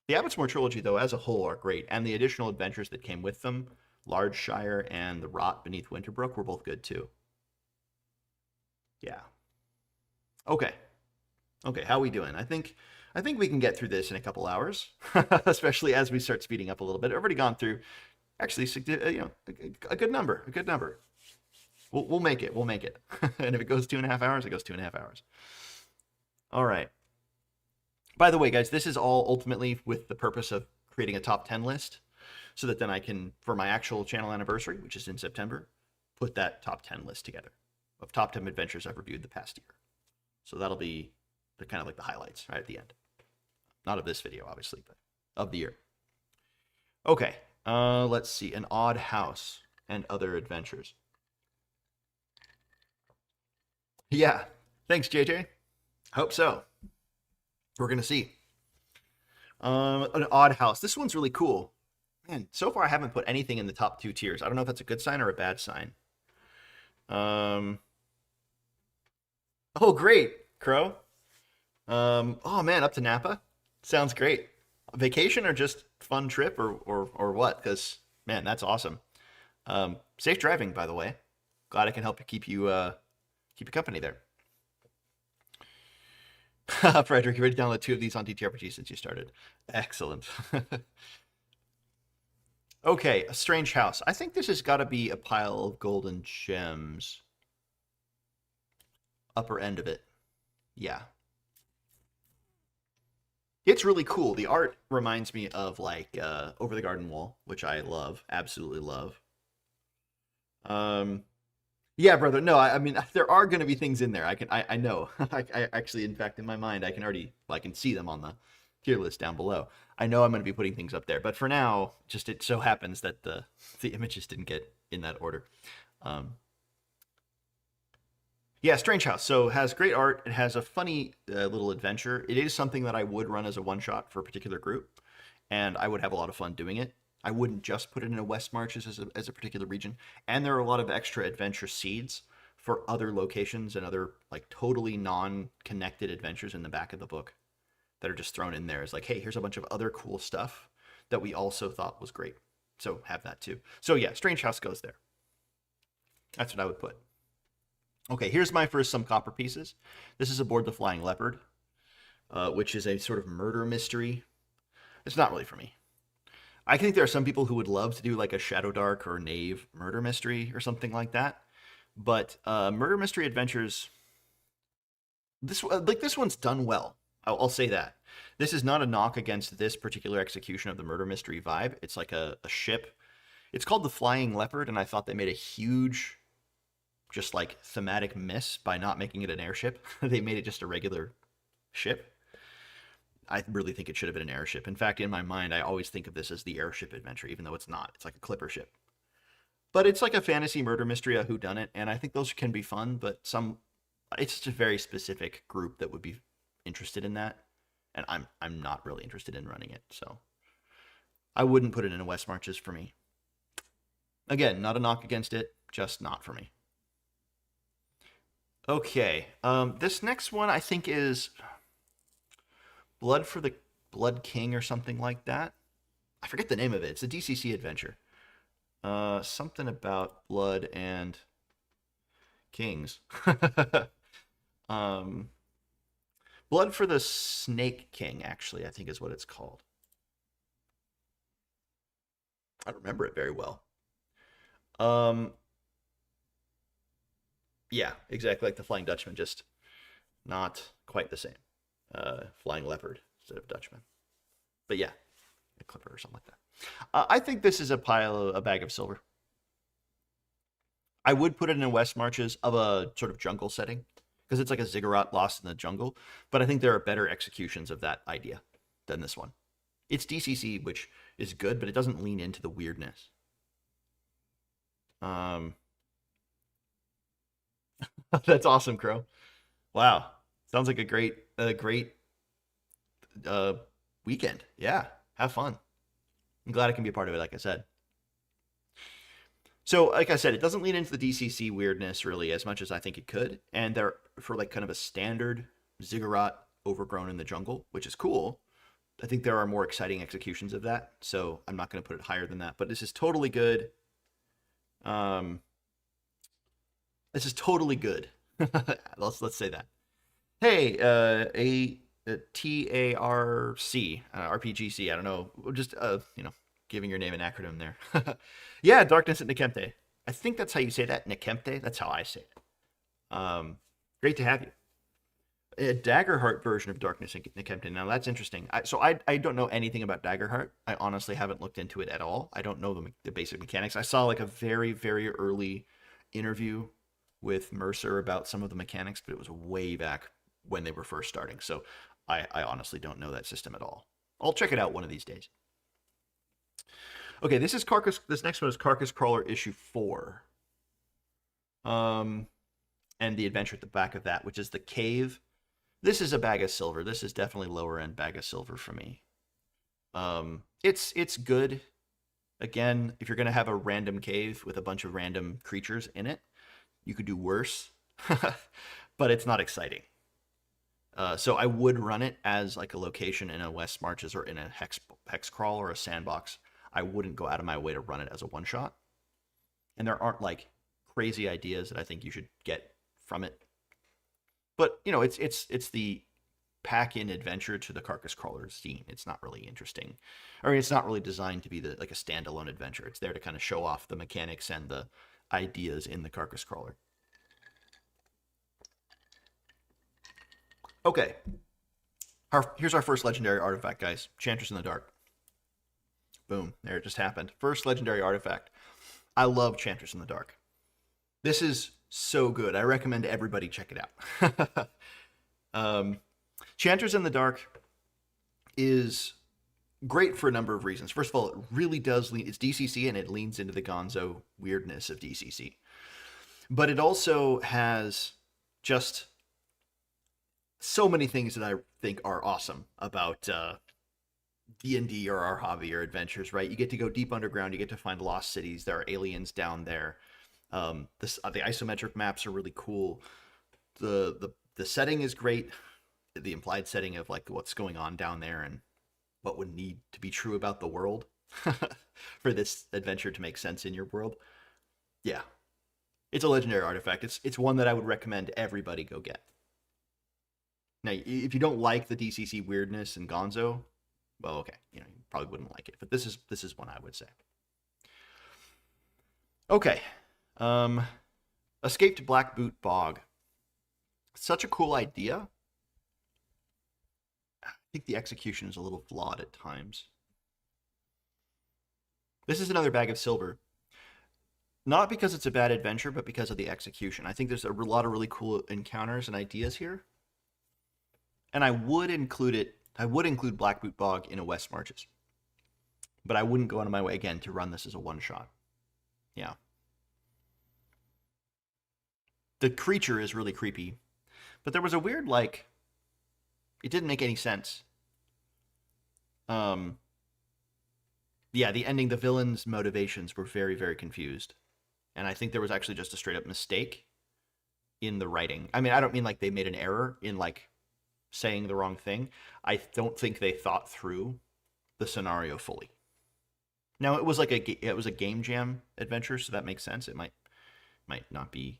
S1: The Abbott's Moor trilogy, though, as a whole, are great, and the additional adventures that came with them, Large Shire and the Rot Beneath Winterbrook, were both good, too. Yeah. Okay, how are we doing? I think we can get through this in a couple hours, especially as we start speeding up a little bit. I've already gone through, actually, a good number. We'll make it. And if it goes 2.5 hours, it goes 2.5 hours. All right. By the way, guys, this is all ultimately with the purpose of creating a top 10 list, so that then I can, for my actual channel anniversary, which is in September, put that top 10 list together of top 10 adventures I've reviewed the past year. So that'll be kind of like the highlights right at the end. Not of this video, obviously, but of the year. Okay, let's see. An Odd House and Other Adventures. Yeah, thanks, JJ. Hope so. We're going to see. An Odd House. This one's really cool. Man, so far I haven't put anything in the top 2 tiers. I don't know if that's a good sign or a bad sign. Oh, great, Crow. Oh man, up to Napa? Sounds great. A vacation or just fun trip or what? Because man, that's awesome. Safe driving, by the way. Glad I can help keep you company there. Frederick, you ready to download 2 of these on DTRPG since you started? Excellent. Okay, a strange house. I think this has got to be a pile of golden gems. Upper end of it. Yeah. It's really cool. The art reminds me of like Over the Garden Wall, which I love, absolutely love. Um, yeah, brother. No, I mean there are going to be things in there. I know. I actually, in fact, in my mind, I can see them on the tier list down below. I know I'm going to be putting things up there, but for now, just it so happens that the images didn't get in that order. Um, Yeah, Strange House. So has great art. It has a funny little adventure. It is something that I would run as a one shot for a particular group, and I would have a lot of fun doing it. I wouldn't just put it in a West Marches as a particular region. And there are a lot of extra adventure seeds for other locations and other like totally non-connected adventures in the back of the book that are just thrown in there. It's like, hey, here's a bunch of other cool stuff that we also thought was great. So have that too. So yeah, Strange House goes there. That's what I would put. Okay, here's my first Some Copper Pieces. This is aboard the Flying Leopard, which is a sort of murder mystery. It's not really for me. I think there are some people who would love to do like a Shadow Dark or Knave murder mystery or something like that. But murder mystery adventures, this one's done well. I'll say that. This is not a knock against this particular execution of the murder mystery vibe. It's like a ship. It's called the Flying Leopard, and I thought they made a huge, just like thematic miss by not making it an airship. They made it just a regular ship. I really think it should have been an airship. In fact, in my mind, I always think of this as the airship adventure, even though it's not. It's like a clipper ship. But it's like a fantasy murder mystery, a whodunit, and I think those can be fun, but it's just a very specific group that would be interested in that, and I'm not really interested in running it, so I wouldn't put it in a West Marches for me. Again, not a knock against it, just not for me. Okay, this next one I think is Blood for the Blood King or something like that. I forget the name of it. It's a DCC adventure. Something about blood and kings. Blood for the Snake King, actually, I think is what it's called. I don't remember it very well. Yeah, exactly like the Flying Dutchman, just not quite the same. Flying Leopard instead of Dutchman. But yeah, a Clipper or something like that. I think this is a bag of silver. I would put it in a West Marches of a sort of jungle setting, because it's like a ziggurat lost in the jungle. But I think there are better executions of that idea than this one. It's DCC, which is good, but it doesn't lean into the weirdness. That's awesome, Crow. Wow, sounds like a great weekend. Yeah, have fun. I'm glad I can be a part of it, like I said. So, like I said, it doesn't lean into the DCC weirdness really as much as I think it could. And they're for like kind of a standard ziggurat overgrown in the jungle, which is cool. I think there are more exciting executions of that. So I'm not going to put it higher than that. But this is totally good. This is totally good. let's say that. Hey, a TARC, RPGC. I don't know. Just giving your name an acronym there. Yeah, Darkness at Nekemte. I think that's how you say that. Nekemte. That's how I say it. Great to have you. A Daggerheart version of Darkness at Nekemte. Now that's interesting. I don't know anything about Daggerheart. I honestly haven't looked into it at all. I don't know the basic mechanics. I saw like a very, very early interview with Mercer about some of the mechanics, but it was way back when they were first starting. So I honestly don't know that system at all. I'll check it out one of these days. Okay, this next one is Carcass Crawler issue 4. And the adventure at the back of that, which is the cave. This is a bag of silver. This is definitely lower end bag of silver for me. It's good. Again, if you're gonna have a random cave with a bunch of random creatures in it, you could do worse. But it's not exciting. So I would run it as like a location in a West Marches or in a hex crawl or a sandbox. I wouldn't go out of my way to run it as a one-shot. And there aren't like crazy ideas that I think you should get from it. But, it's pack in adventure to the Carcass Crawler scene. It's not really interesting. I mean, it's not really designed to be like a standalone adventure. It's there to kind of show off the mechanics and the ideas in the Carcass Crawler. Okay. Here's our first legendary artifact, guys. Chantress in the Dark. Boom. There, it just happened. First legendary artifact. I love Chantress in the Dark. This is so good. I recommend everybody check it out. Chantress in the Dark is great for a number of reasons. First of all, it really does lean, it's DCC and it leans into the gonzo weirdness of DCC. But it also has just so many things that I think are awesome about D&D or our hobby or adventures, right? You get to go deep underground. You get to find lost cities. There are aliens down there. The isometric maps are really cool. The setting is great. The implied setting of like what's going on down there and what would need to be true about the world for this adventure to make sense in your world. Yeah, it's a legendary artifact. It's one that I would recommend everybody go get. Now, if you don't like the DCC weirdness and gonzo, well, okay, you probably wouldn't like it. But this is one I would say. Okay, Escaped Blackboot Bog. Such a cool idea. I think the execution is a little flawed at times. This is another bag of silver. Not because it's a bad adventure, but because of the execution. I think there's a lot of really cool encounters and ideas here. And I would include Blackboot Bog in a West Marches. But I wouldn't go out of my way, again, to run this as a one-shot. Yeah. The creature is really creepy. But there was a weird, like... It didn't make any sense. Yeah, the ending, the villain's motivations were very, very confused. And I think there was actually just a straight-up mistake in the writing. I mean, I don't mean like they made an error in, like, saying the wrong thing. I don't think they thought through the scenario fully. Now, it was like it was a game jam adventure, so that makes sense. It might not be,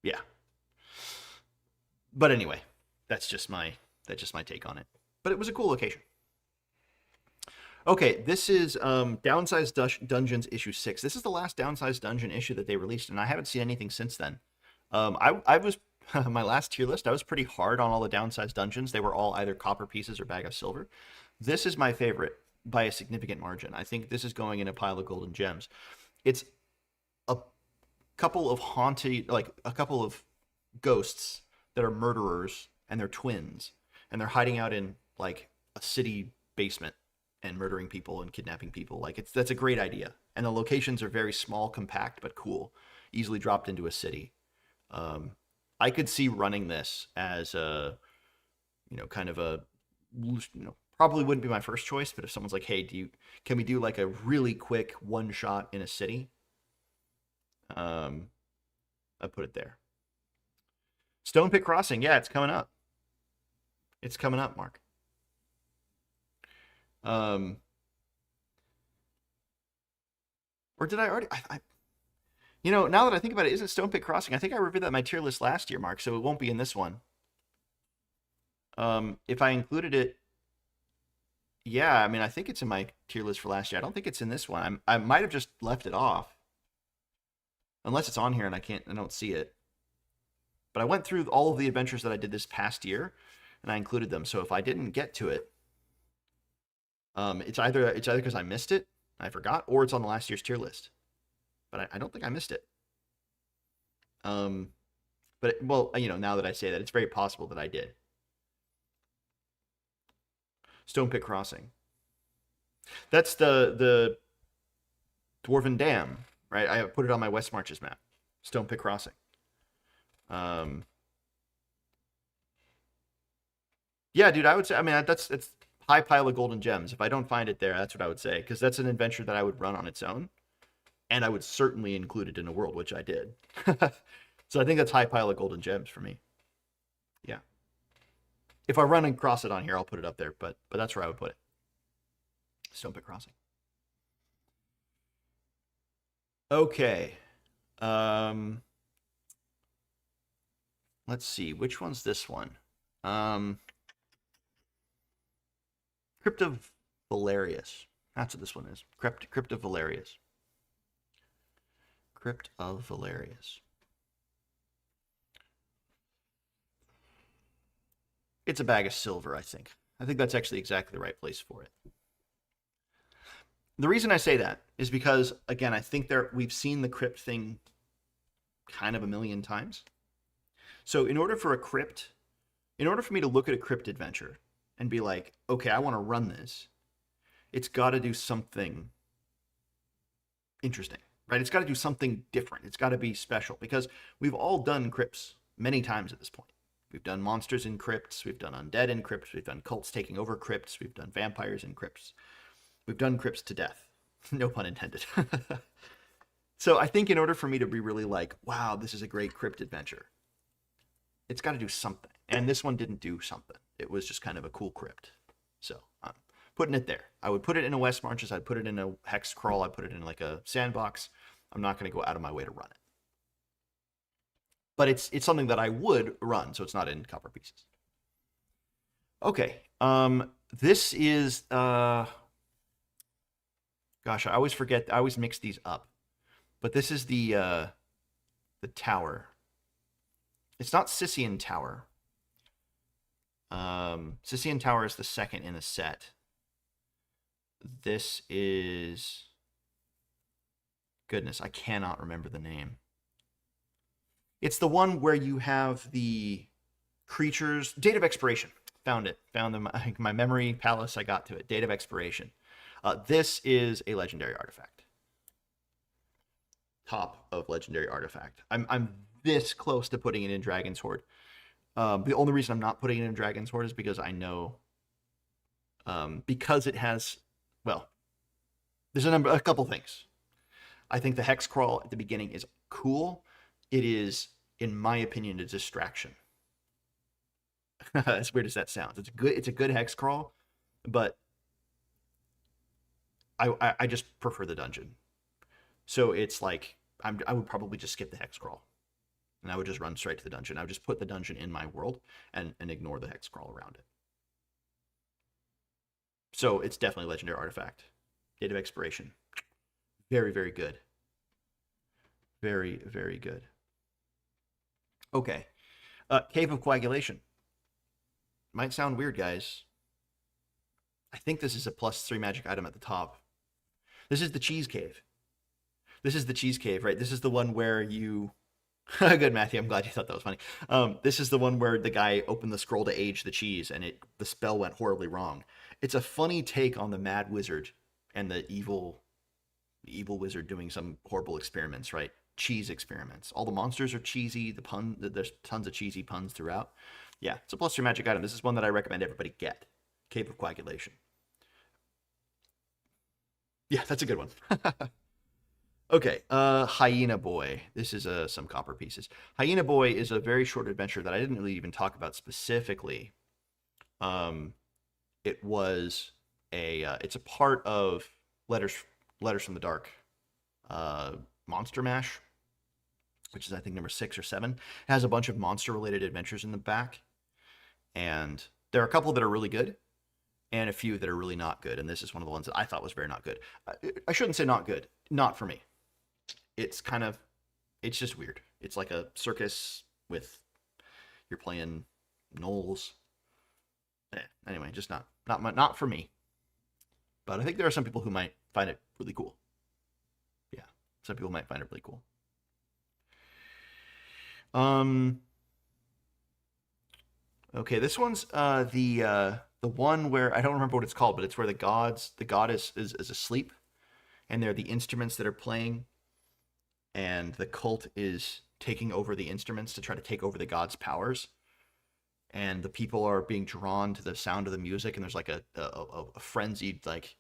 S1: yeah. But anyway, that's just my take on it. But it was a cool location. Okay, this is Downsized Dungeons issue 6. This is the last Downsized Dungeon issue that they released, and I haven't seen anything since then. I was my last tier list. I was pretty hard on all the Downsized Dungeons. They were all either copper pieces or bag of silver. This is my favorite by a significant margin. I think this is going in a pile of golden gems. It's a couple of a couple of ghosts that are murderers, and they're twins, and they're hiding out in like a city basement and murdering people and kidnapping people. Like that's a great idea. And the locations are very small, compact, but cool. Easily dropped into a city. I could see running this as a, kind of a, probably wouldn't be my first choice, but if someone's like, hey, can we do like a really quick one shot in a city? I'd put it there. Stone Pit Crossing. Yeah, it's coming up. It's coming up, Mark. Or did I already? Now that I think about it, isn't Stone Pit Crossing? I think I reviewed that in my tier list last year, Mark, so it won't be in this one. If I included it, yeah, I mean, I think it's in my tier list for last year. I don't think it's in this one. I might have just left it off, unless it's on here and I don't see it. But I went through all of the adventures that I did this past year, and I included them. So if I didn't get to it, it's either because I missed it, I forgot, or it's on the last year's tier list. But I don't think I missed it. Now that I say that, it's very possible that I did. Stone Pit Crossing. That's the Dwarven Dam, right? I put it on my West Marches map. Stone Pit Crossing. Yeah, dude, I would say, I mean, it's high pile of golden gems. If I don't find it there, that's what I would say, because that's an adventure that I would run on its own, and I would certainly include it in a world, which I did. So I think that's high pile of golden gems for me. Yeah. If I run and cross it on here, I'll put it up there, but that's where I would put it. Stone Pit Crossing. Okay. let's see, which one's this one? Crypt of Valerius. That's what this one is. Crypt of Valerius. Crypt of Valerius. It's a bag of silver, I think. I think that's actually exactly the right place for it. The reason I say that is because, again, I think we've seen the crypt thing kind of a million times. So in order for me to look at a crypt adventure and be like, okay, I want to run this, it's got to do something interesting, right? It's got to do something different. It's got to be special, because we've all done crypts many times at this point. We've done monsters in crypts. We've done undead in crypts. We've done cults taking over crypts. We've done vampires in crypts. We've done crypts to death. No pun intended. So I think in order for me to be really like, wow, this is a great crypt adventure, it's got to do something. And this one didn't do something. It was just kind of a cool crypt. So I'm putting it there. I would put it in a West Marches. I'd put it in a hex crawl. I'd put it in like a sandbox. I'm not going to go out of my way to run it. But it's something that I would run, so it's not in copper pieces. Okay. This is gosh, I always forget. I always mix these up. But this is the tower. It's not Scythian Tower. Scythian Tower is the second in the set. This is, goodness, I cannot remember the name. It's the one where you have the creatures. Date of Expiration. Found it. Found them. My memory palace. I got to it. Date of Expiration. This is a legendary artifact. Top of legendary artifact. I'm this close to putting it in Dragon's Hoard. The only reason I'm not putting it in Dragon's Hoard is because I know, because it has, well, there's a couple things. I think the hex crawl at the beginning is cool. It is, in my opinion, a distraction. As weird as that sounds, it's a good hex crawl, but I just prefer the dungeon. So it's like I would probably just skip the hex crawl, and I would just run straight to the dungeon. I would just put the dungeon in my world and ignore the hex crawl around it. So it's definitely a legendary artifact. Date of Expiration. Very, very good. Very, very good. Okay. Cave of Coagulation. Might sound weird, guys. I think this is a +3 magic item at the top. This is the Cheese Cave. This is the Cheese Cave, right? This is the one where you... Good, Matthew. I'm glad you thought that was funny. This is the one where the guy opened the scroll to age the cheese, and the spell went horribly wrong. It's a funny take on the mad wizard and the evil wizard doing some horrible experiments, right? Cheese experiments. All the monsters are cheesy. There's tons of cheesy puns throughout. Yeah, it's a +3 magic item. This is one that I recommend everybody get. Cave of Coagulation. Yeah, that's a good one. Okay, Hyena Boy. This is some copper pieces. Hyena Boy is a very short adventure that I didn't really even talk about specifically. It was it's a part of Letters from the Dark, Monster Mash, which is I think number 6 or 7. It has a bunch of monster-related adventures in the back, and there are a couple that are really good, and a few that are really not good. And this is one of the ones that I thought was very not good. I shouldn't say not good. Not for me. It's just weird. It's like a circus with, you're playing gnolls. Anyway, just not for me. But I think there are some people who might find it really cool. Yeah, some people might find it really cool. Okay, this one's the one where I don't remember what it's called, but it's where the god is asleep, and they're the instruments that are playing, and the cult is taking over the instruments to try to take over the god's powers, and the people are being drawn to the sound of the music, and there's like a frenzied like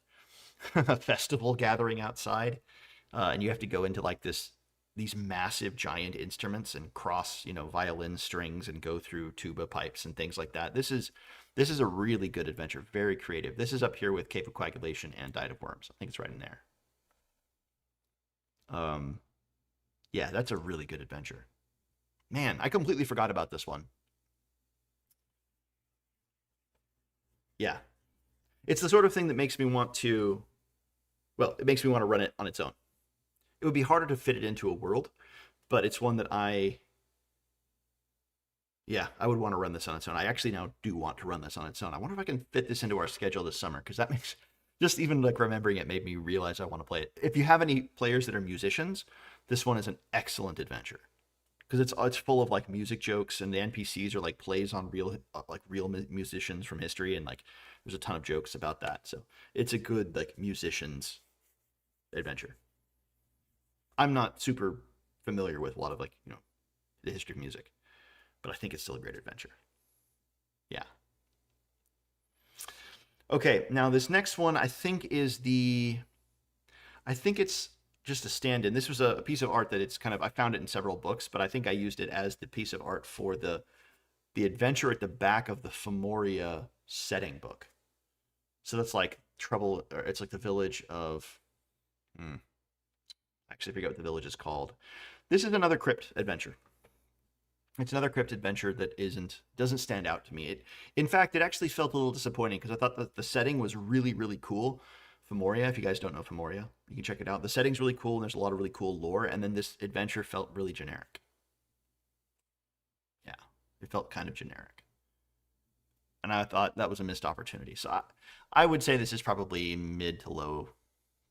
S1: festival gathering outside, and you have to go into like these massive giant instruments and cross, violin strings and go through tuba pipes and things like that. This is a really good adventure, very creative. This is up here with Cave of Coagulation and Diet of Worms. I think it's right in there. Yeah, that's a really good adventure. Man, I completely forgot about this one. Yeah. It's the sort of thing that makes me want to, well, it makes me want to run it on its own. It would be harder to fit it into a world, but it's one that yeah, I would want to run this on its own. I actually now do want to run this on its own. I wonder if I can fit this into our schedule this summer, because that makes, just even like remembering it made me realize I want to play it. If you have any players that are musicians, this one is an excellent adventure, because it's full of like music jokes, and the NPCs are like plays on real musicians from history, and like there's a ton of jokes about that. So it's a good like musicians adventure. I'm not super familiar with a lot of like, the history of music, but I think it's still a great adventure. Yeah. Okay, now this next one I think it's just a stand-in. This was a piece of art that it's kind of, I found it in several books, but I think I used it as the piece of art for the adventure at the back of the Femoria setting book. So that's like it's like the village of, actually I forget what the village is called. This is another crypt adventure. It's another crypt adventure that doesn't stand out to me. In fact, it actually felt a little disappointing, because I thought that the setting was really, really cool. Femoria, if you guys don't know Femoria, you can check it out. The setting's really cool, and there's a lot of really cool lore, and then this adventure felt really generic. Yeah, it felt kind of generic. And I thought that was a missed opportunity. So I would say this is probably mid to low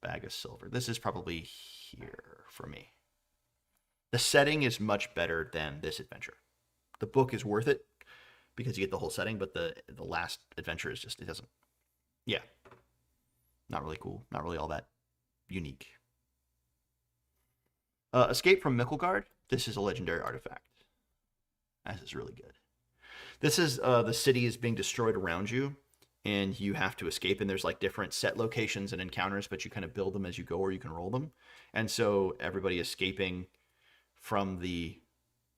S1: bag of silver. This is probably here for me. The setting is much better than this adventure. The book is worth it because you get the whole setting, but the last adventure is just, it doesn't. Yeah. Not really cool. Not really all that unique. Escape from Micklegard. This is a legendary artifact. This is really good. This is the city is being destroyed around you, and you have to escape, and there's like different set locations and encounters, but you kind of build them as you go, or you can roll them. And so everybody escaping from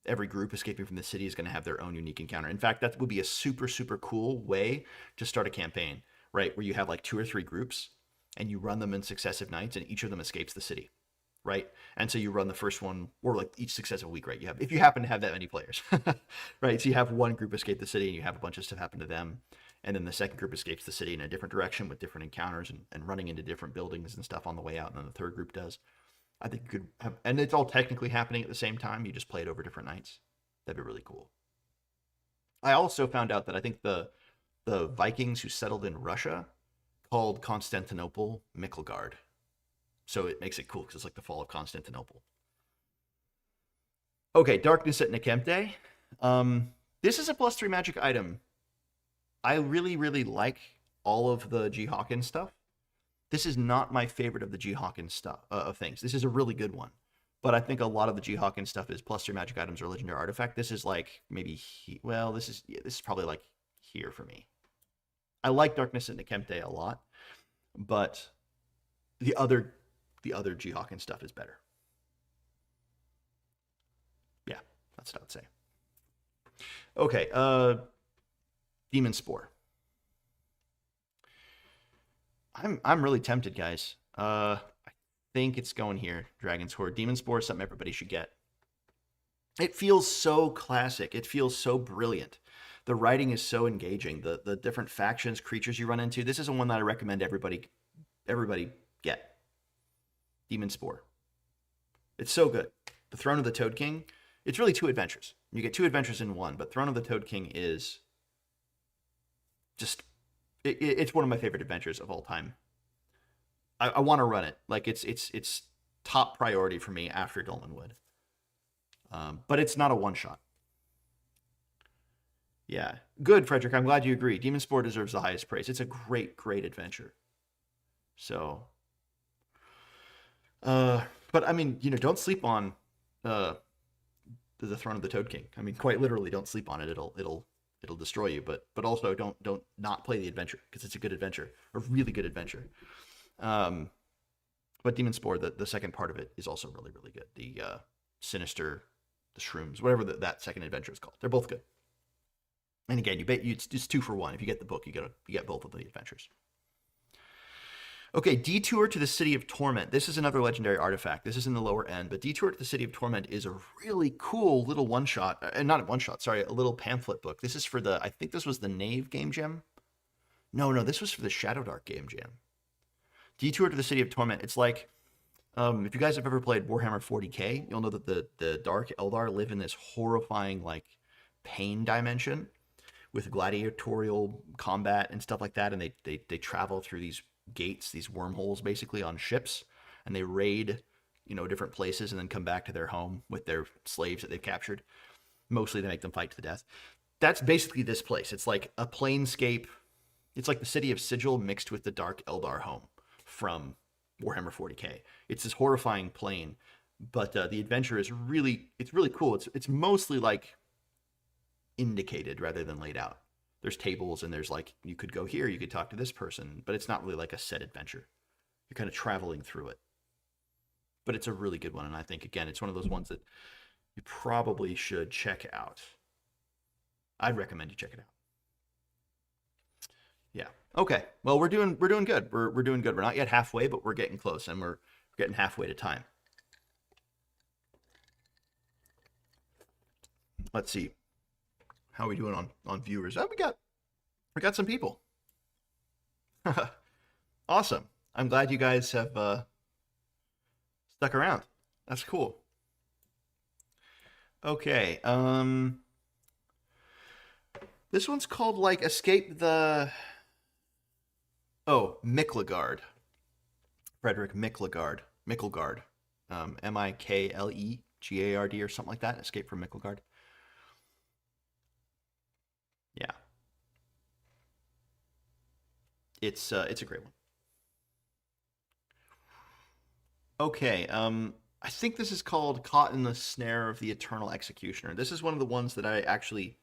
S1: every group escaping from the city is going to have their own unique encounter. In fact, that would be a super, super cool way to start a campaign, right? Where you have like 2 or 3 groups and you run them in successive nights, and each of them escapes the city, right? And so you run the first one, or like each successive week, right? If you happen to have that many players, right? So you have one group escape the city, and you have a bunch of stuff happen to them. And then the second group escapes the city in a different direction with different encounters and running into different buildings and stuff on the way out. And then the third group does. I think you could have, and it's all technically happening at the same time. You just play it over different nights. That'd be really cool. I also found out that I think the Vikings who settled in Russia called Constantinople Micklegard. So it makes it cool because it's like the fall of Constantinople. Okay, Darkness at Nekemte. This is a +3 magic item. I really, really like all of the G. Hawkins stuff. This is not my favorite of the G. Hawkins stuff of things. This is a really good one, but I think a lot of the G. Hawkins stuff is +3 magic items or legendary artifact. This is like maybe this is probably like here for me. I like Darkness at Nekemte a lot, but the other G. Hawkins stuff is better. Yeah, that's what I would say. Okay, Demon Spore. I'm really tempted, guys. I think it's going here. Dragon's Hoard. Demon Spore is something everybody should get. It feels so classic. It feels so brilliant. The writing is so engaging. The different factions, creatures you run into. This is one that I recommend everybody get. Demon Spore. It's so good. The Throne of the Toad King. It's really 2 adventures. You get 2 adventures in one, but Throne of the Toad King is just... It's one of my favorite adventures of all time. I want to run it. Like it's top priority for me after Dolmenwood. But it's not a one-shot. Yeah, good, Frederick. I'm glad you agree. Demon Spore deserves the highest praise. It's a great, great adventure. So, but I mean, don't sleep on the Throne of the Toad King. I mean, quite literally, don't sleep on it. It'll destroy you, but also don't not play the adventure, because it's a good adventure, a really good adventure. But Demon Spore, the second part of it is also really, really good. The Sinister, the Shrooms, whatever that second adventure is called, they're both good. And again, it's 2 for 1. If you get the book, you get both of the adventures. Okay, Detour to the City of Torment. This is another legendary artifact. This is in the lower end, but Detour to the City of Torment is a really cool little one-shot, not a one-shot, sorry, a little pamphlet book. This is for the, I think this was the Knave Game Jam. No, this was for the Shadow Dark Game Jam. Detour to the City of Torment. It's like, if you guys have ever played Warhammer 40k, you'll know that the Dark Eldar live in this horrifying, like, pain dimension with gladiatorial combat and stuff like that, and they travel through these gates, these wormholes, basically on ships, and they raid, different places and then come back to their home with their slaves that they've captured. Mostly they make them fight to the death. That's basically this place. It's like a planescape. It's like the City of Sigil mixed with the Dark Eldar home from Warhammer 40k. It's this horrifying plane, but the adventure is really cool. It's mostly like indicated rather than laid out. There's tables and there's like, you could go here, you could talk to this person, but it's not really like a set adventure. You're kind of traveling through it. But it's a really good one, and I think, again, it's one of those ones that you probably should check out. I'd recommend you check it out. Yeah. Okay. Well, we're doing good. We're doing good. We're not yet halfway, but we're getting close, and we're getting halfway to time. Let's see. How are we doing on viewers? Oh, we got some people. Awesome. I'm glad you guys have stuck around. That's cool. Okay. This one's called like Escape the Miklagard. Frederick Miklagard. Miklegard. Miklegard or something like that. Escape from Miklagard. Yeah. It's a great one. Okay, I think this is called Caught in the Snare of the Eternal Executioner. This is one of the ones that I actually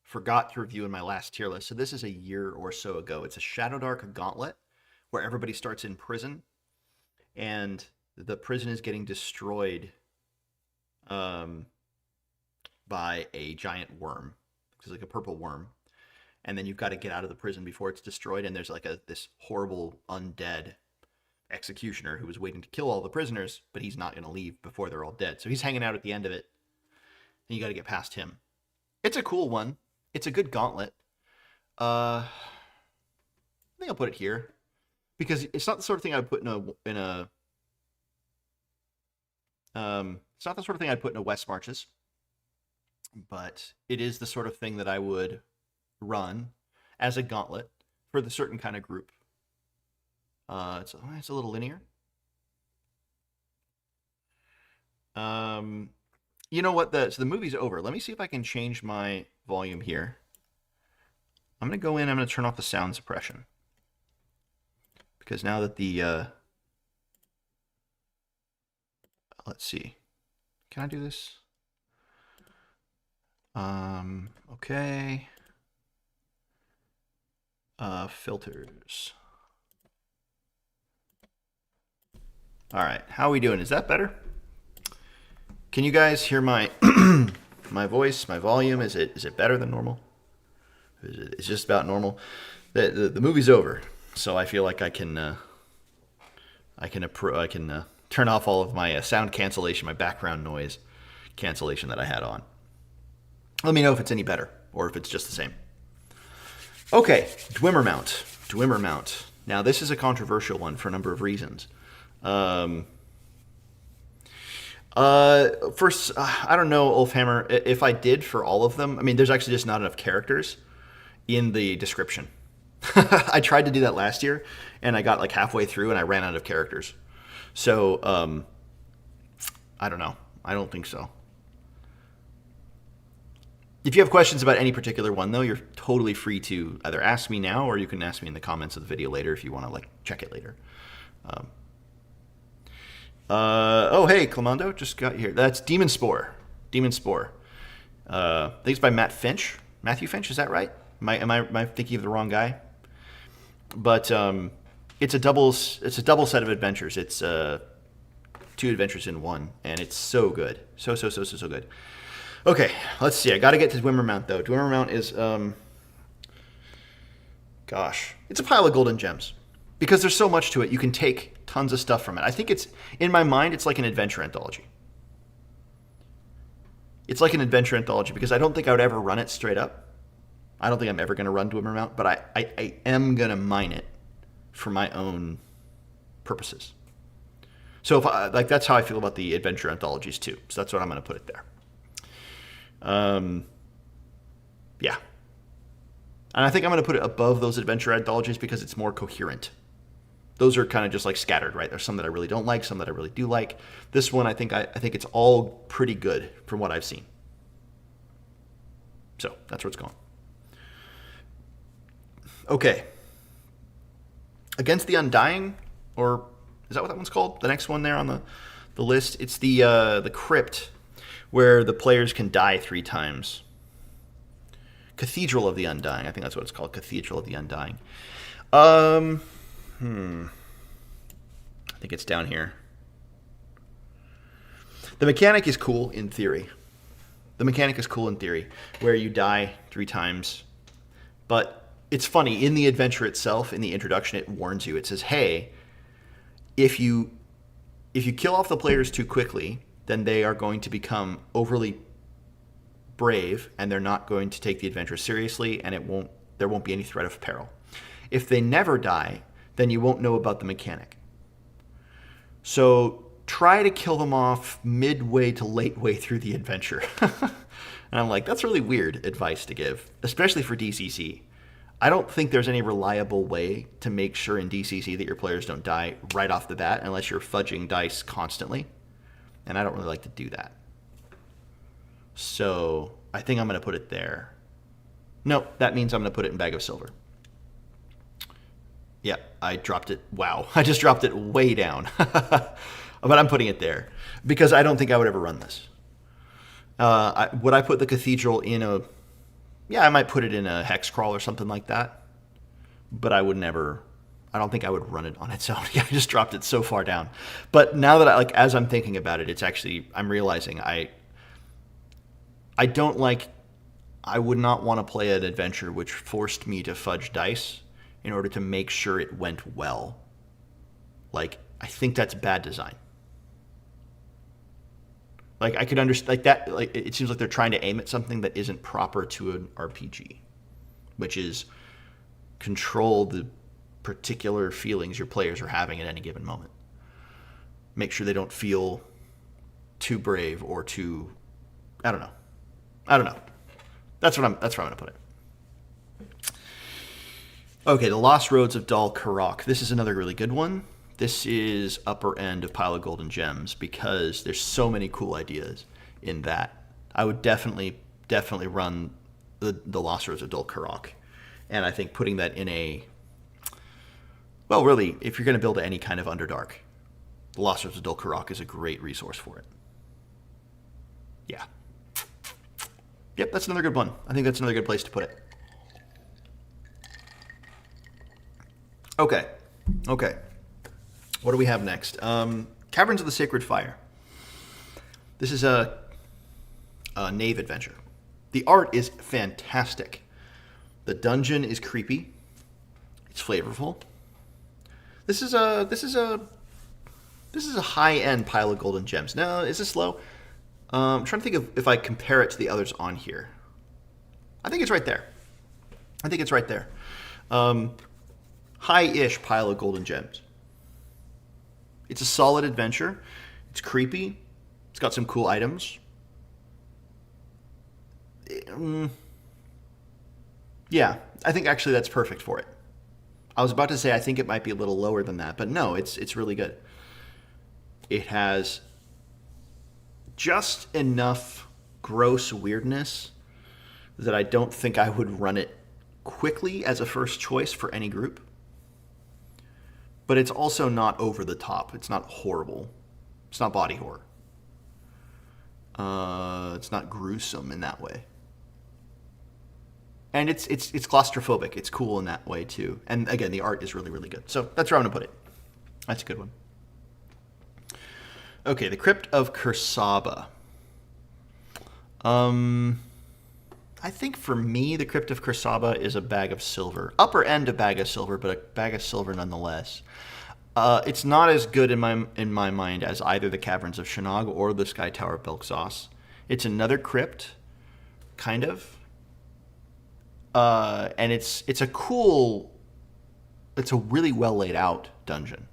S1: forgot to review in my last tier list. So this is a year or so ago. It's a Shadow Dark Gauntlet where everybody starts in prison, and the prison is getting destroyed by a giant worm. It's like a purple worm. And then you've got to get out of the prison before it's destroyed, and there's like this horrible undead executioner who was waiting to kill all the prisoners, but he's not going to leave before they're all dead. So he's hanging out at the end of it, and you got to get past him. It's a cool one. It's a good gauntlet. I think I'll put it here because it's not the sort of thing I'd put in a it's not the sort of thing I'd put in a West Marches, but it is the sort of thing that I would run as a gauntlet for the certain kind of group. It's a little linear. You know what? So the movie's over. Let me see if I can change my volume here. I'm going to go in. I'm going to turn off the sound suppression. Because now that the... let's see. Can I do this? Okay. Filters. All right. How are we doing? Is that better? Can you guys hear my my voice, my volume? Is it better than normal? It's just about normal. The movie's over, so I feel like I can turn off all of my sound cancellation, my background noise cancellation that I had on. Let me know if it's any better or if it's just the same. Okay, Dwemer Mount. Now this is a controversial one for a number of reasons. First, I don't know, Ulfhammer, if I did for all of them. I mean, there's actually just not enough characters in the description. I tried to do that last year, and I got like halfway through, and I ran out of characters. So, I don't know. I don't think so. If you have questions about any particular one, though, you're totally free to either ask me now, or you can ask me in the comments of the video later if you want to like check it later. Oh, hey, Clamando, just got here. That's Demon Spore. I think it's by Matthew Finch, is that right? Am I thinking of the wrong guy? But it's a double set of adventures. It's 2 adventures in one, and it's so good. So good. Okay, let's see. I got to get to Dwemer Mount, though. Dwemer Mount is, gosh, it's a pile of golden gems. because there's so much to it. You can take tons of stuff from it. I think it's, in my mind, it's like an adventure anthology. It's like an adventure anthology because I don't think I would ever run it straight up. I don't think I'm ever going to run Dwemer Mount, but I am going to mine it for my own purposes. So if that's how I feel about the adventure anthologies too. So that's what I'm going to put it there. Yeah. And I think I'm going to put it above those adventure anthologies because it's more coherent. Those are kind of just like scattered, right? There's some that I really don't like, some that I really do like. This one, I think it's all pretty good from what I've seen. So that's where it's going. Okay. Against the Undying, or is that what that one's called? The next one there on the list. It's the Crypt, where the players can die 3 times. Cathedral of the Undying. I think that's what it's called. Cathedral of the Undying. I think it's down here. The mechanic is cool in theory. Where you die 3 times. But it's funny, in the adventure itself, in the introduction, it warns you. It says, hey, if you kill off the players too quickly, then they are going to become overly brave, and they're not going to take the adventure seriously, and there won't be any threat of peril. If they never die, then you won't know about the mechanic. So try to kill them off midway to late way through the adventure. And I'm like, that's really weird advice to give, especially for DCC. I don't think there's any reliable way to make sure in DCC that your players don't die right off the bat unless you're fudging dice constantly. And I don't really like to do that. So I think I'm going to put it there. No, that means I'm going to put it in Bag of Silver. Yeah, I dropped it. Wow, I just dropped it way down. But I'm putting it there because I don't think I would ever run this. Would I put the Cathedral in a... Yeah, I might put it in a hex crawl or something like that. But I would never... I don't think I would run it on its own. Yeah, I just dropped it so far down. But now that as I'm thinking about it, it's actually... I'm realizing I don't like... I would not want to play an adventure which forced me to fudge dice in order to make sure it went well. Like, I think that's bad design. Like, I could understand, like that, like, it seems like they're trying to aim at something that isn't proper to an RPG, which is control the particular feelings your players are having at any given moment. Make sure they don't feel too brave or too, I don't know. That's where I'm going to put it. Okay, The Lost Roads of Dol Karok. This is another really good one. This is upper end of Pile of Golden Gems because there's so many cool ideas in that. I would definitely run the Lost Roads of Dol Karok. And I think putting that in a... Well, really, if you're going to build any kind of Underdark, the Lost Roads of Dol Karok is a great resource for it. Yeah. Yep, that's another good one. I think that's another good place to put it. Okay. What do we have next? Caverns of the Sacred Fire. This is a Knave adventure. The art is fantastic. The dungeon is creepy. It's flavorful. This is a high-end Pile of Golden Gems. Now, is this low? I'm trying to think of if I compare it to the others on here. I think it's right there. High-ish Pile of Golden Gems. It's a solid adventure. It's creepy. It's got some cool items. Yeah, I think actually that's perfect for it. I was about to say I think it might be a little lower than that, but no, it's really good. It has just enough gross weirdness that I don't think I would run it quickly as a first choice for any group. But it's also not over the top. It's not horrible. It's not body horror. It's not gruesome in that way. And it's claustrophobic. It's cool in that way too. And again, the art is really, really good. So that's where I'm going to put it. That's a good one. Okay, the Crypt of Kursaba. I think for me, the Crypt of Kersaba is a bag of silver. Upper end a bag of silver, but a bag of silver nonetheless. It's not as good in my mind as either the Caverns of Shennog or the Sky Tower of Belksos. It's another crypt, kind of. And it's a cool... It's a really well laid out dungeon.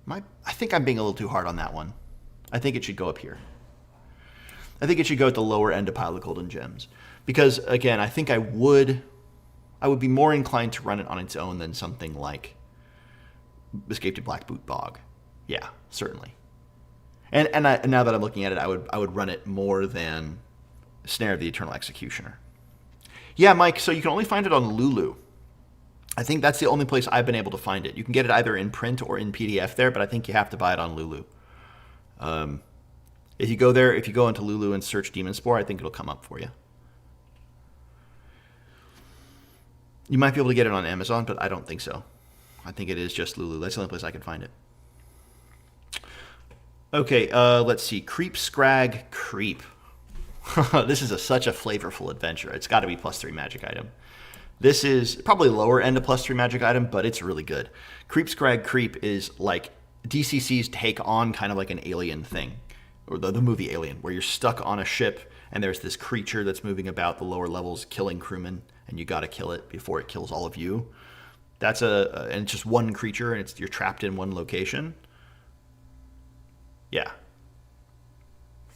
S1: I think I'm being a little too hard on that one. I think it should go up here. I think it should go at the lower end of Pile of Golden Gems. Because, again, I think I would be more inclined to run it on its own than something like Escape to Blackboot Bog. Yeah, certainly. And now that I'm looking at it, I would run it more than Snare of the Eternal Executioner. Yeah, Mike, so you can only find it on Lulu. I think that's the only place I've been able to find it. You can get it either in print or in PDF there, but I think you have to buy it on Lulu. If you go there, if you go into Lulu and search Demon Spore, I think it'll come up for you. You might be able to get it on Amazon, but I don't think so. I think it is just Lulu. That's the only place I can find it. Okay, let's see. Creep, Scrag, Creep. This is such a flavorful adventure. It's got to be +3 magic item. This is probably lower end of +3 magic item, but it's really good. Creep, Scrag, Creep is like DCC's take on kind of like an Alien thing, or the movie Alien, where you're stuck on a ship and there's this creature that's moving about the lower levels, killing crewmen, and you got to kill it before it kills all of you. That's and it's just one creature, and you're trapped in one location. Yeah,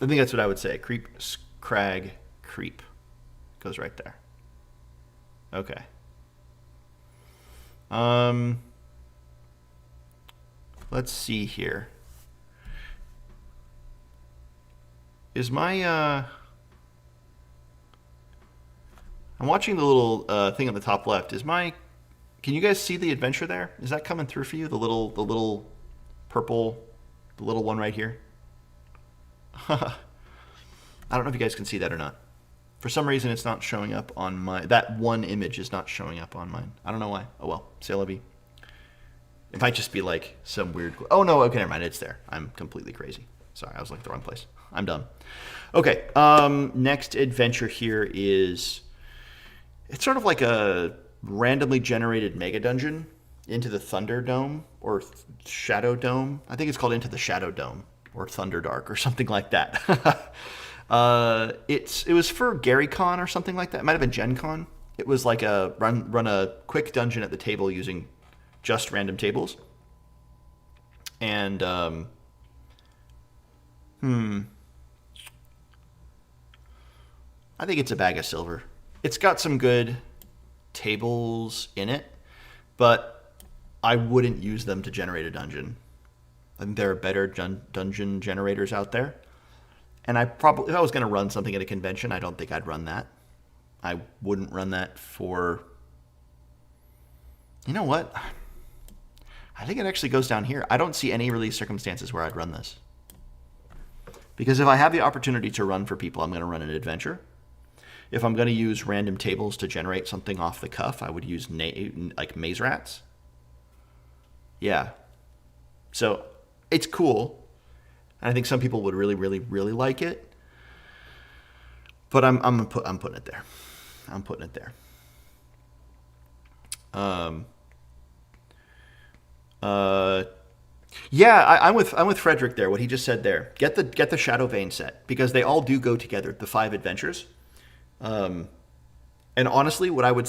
S1: I think that's what I would say. Creep, Scrag, Creep goes right there. Okay. Let's see here. Is my I'm watching the little thing on the top left. Can you guys see the adventure there? Is that coming through for you? The little purple, the little one right here? I don't know if you guys can see that or not. For some reason, it's not showing up on that one image is not showing up on mine. I don't know why. Oh well, c'est la vie. It might just be like some weird... Oh no, okay, never mind. It's there. I'm completely crazy. Sorry, I was like the wrong place. I'm done. Okay, next adventure here is... It's sort of like a randomly generated mega dungeon into the Thunderdome or Shadow Dome. I think it's called Into the Shadow Dome or Thunderdark or something like that. It was for GaryCon or something like that. It might have been Gen Con. It was like a run a quick dungeon at the table using just random tables. And I think it's a bag of silver. It's got some good tables in it, but I wouldn't use them to generate a dungeon. I think there are better dungeon generators out there. And if I was going to run something at a convention, I don't think I'd run that. I wouldn't run that for... You know what? I think it actually goes down here. I don't see any really circumstances where I'd run this. Because if I have the opportunity to run for people, I'm going to run an adventure. If I'm going to use random tables to generate something off the cuff, I would use like maze rats. Yeah. So it's cool. And I think some people would really, really, really like it. But I'm putting it there. I'm putting it there. Yeah, I'm with Frederick there. What he just said there. Get the Shadow Vein set because they all do go together. The 5 adventures. And honestly, what I would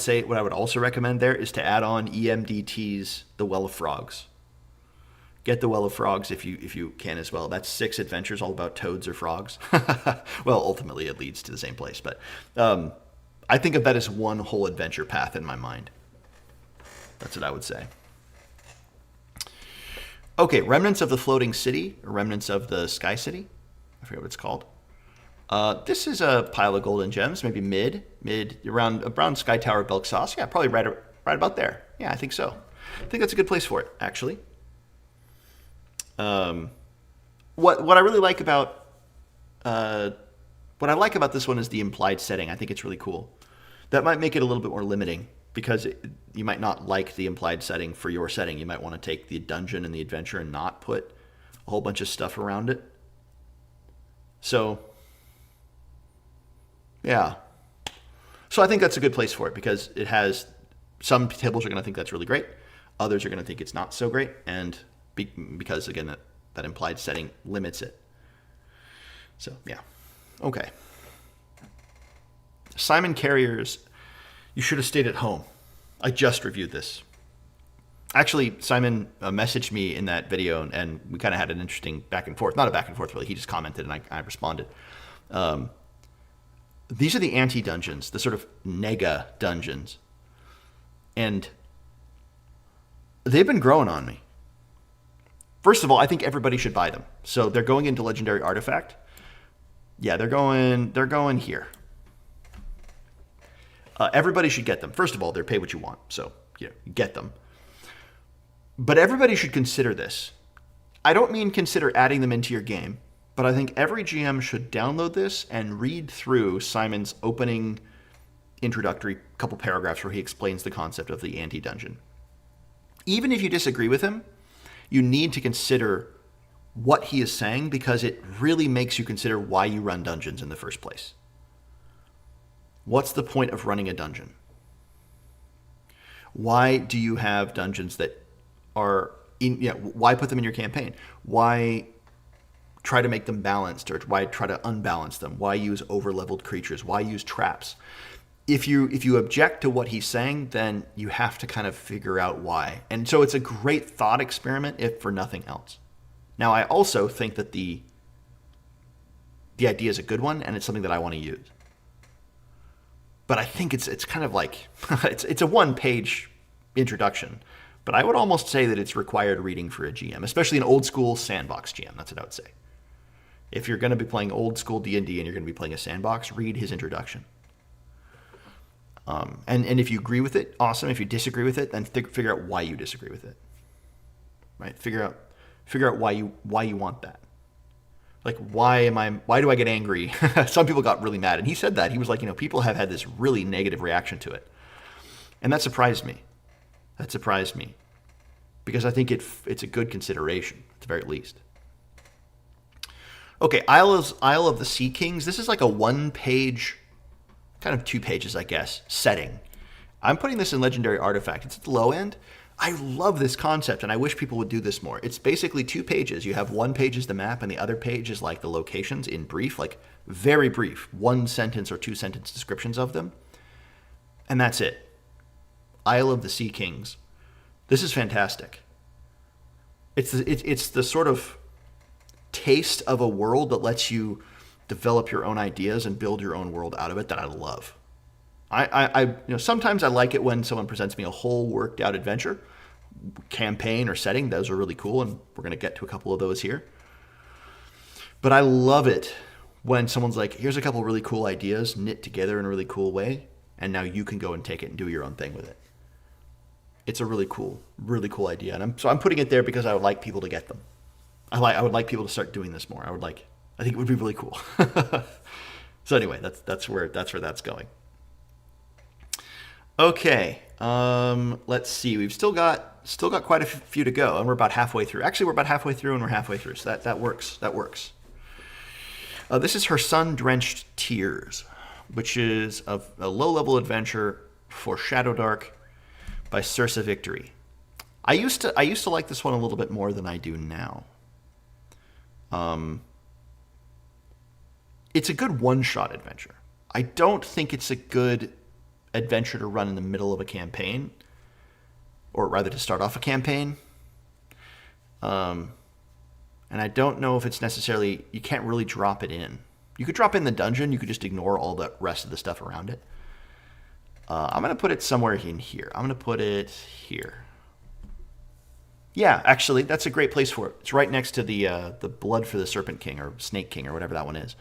S1: also recommend there is to add on EMDT's The Well of Frogs. Get the Well of Frogs if you can as well. That's 6 adventures all about toads or frogs. Well, ultimately it leads to the same place, but I think of that as one whole adventure path in my mind. That's what I would say. Okay, Remnants of the Floating City, or Remnants of the Sky City. I forget what it's called. This is a pile of golden gems, maybe mid around Sky Tower Belksos. Yeah, probably right about there. Yeah, I think so. I think that's a good place for it, actually. What I really like about this one is the implied setting. I think it's really cool. That might make it a little bit more limiting because you might not like the implied setting for your setting. You might want to take the dungeon and the adventure and not put a whole bunch of stuff around it. So Yeah. So I think that's a good place for it because it has some tables are going to think that's really great. Others are going to think it's not so great. And because, again, that implied setting limits it. So, yeah. Okay. Simon Carrier's You Should Have Stayed at Home. I just reviewed this. Actually, Simon messaged me in that video, and we kind of had an interesting back and forth. Not a back and forth, really. He just commented, and I responded. These are the anti-dungeons, the sort of nega dungeons. And they've been growing on me. First of all, I think everybody should buy them. So they're going into Legendary Artifact. Yeah, they're going here. Everybody should get them. First of all, they're pay what you want. So, yeah, get them. But everybody should consider this. I don't mean consider adding them into your game, but I think every GM should download this and read through Simon's opening introductory couple paragraphs where he explains the concept of the anti-dungeon. Even if you disagree with him, you need to consider what he is saying because it really makes you consider why you run dungeons in the first place. What's the point of running a dungeon? Why do you have dungeons that are why put them in your campaign? Why try to make them balanced, or why try to unbalance them? Why use over-leveled creatures? Why use traps? If you object to what he's saying, then you have to kind of figure out why. And so it's a great thought experiment, if for nothing else. Now, I also think that the idea is a good one, and it's something that I want to use. But I think it's kind of like it's a one-page introduction. But I would almost say that it's required reading for a GM, especially an old-school sandbox GM. That's what I would say. If you're going to be playing old-school D&D and you're going to be playing a sandbox, read his introduction. And if you agree with it, awesome. If you disagree with it, then figure out why you disagree with it. Right? Figure out why you want that. Like, why do I get angry? Some people got really mad, and he said that. He was like, people have had this really negative reaction to it. And that surprised me. Because I think it's a good consideration, at the very least. Okay, Isle of the Sea Kings. This is like a one-page, kind of 2 pages, I guess, setting. I'm putting this in Legendary Artifact. It's at the low end. I love this concept, and I wish people would do this more. It's basically 2 pages. You have one page is the map, and the other page is like the locations in brief, like very brief, 1-sentence or 2-sentence descriptions of them. And that's it. Isle of the Sea Kings. This is fantastic. It's the sort of taste of a world that lets you develop your own ideas and build your own world out of it that I love. I sometimes I like it when someone presents me a whole worked out adventure, campaign or setting. Those are really cool, and we're going to get to a couple of those here. But I love it when someone's like, here's a couple of really cool ideas knit together in a really cool way, and now you can go and take it and do your own thing with it. It's a really cool idea. And I'm putting it there because I would like people to get them. I would like people to start doing this more. I think it would be really cool. So anyway, that's where that's going. Okay, let's see. We've still got quite a few to go, and we're about halfway through. Actually, we're about halfway through, and we're halfway through. So that works. This is Her Sun-Drenched Tears, which is a low-level adventure for Shadowdark by Circe Victory. I used to like this one a little bit more than I do now. It's a good one-shot adventure. I don't think it's a good adventure to run in the middle of a campaign, or rather to start off a campaign. And I don't know if it's necessarily, you can't really drop it in. You could drop in the dungeon, you could just ignore all the rest of the stuff around it. I'm going to put it somewhere in here. I'm going to put it here. Yeah, actually, that's a great place for it. It's right next to the Blood for the Serpent King, or Snake King, or whatever that one is.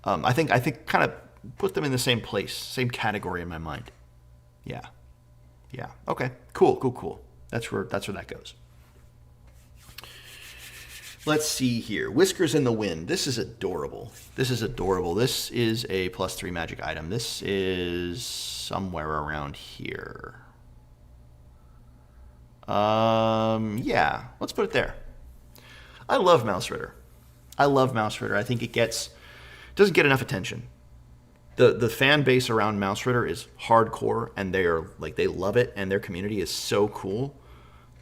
S1: I think kind of put them in the same place, same category in my mind. Yeah. Okay. Cool. That's where that goes. Let's see here. Whiskers in the Wind. This is adorable. This is a +3 magic item. This is somewhere around here. Yeah, let's put it there. I love Mouse Ritter. I think it doesn't get enough attention. the fan base around Mouse Ritter is hardcore, and they love it, and their community is so cool.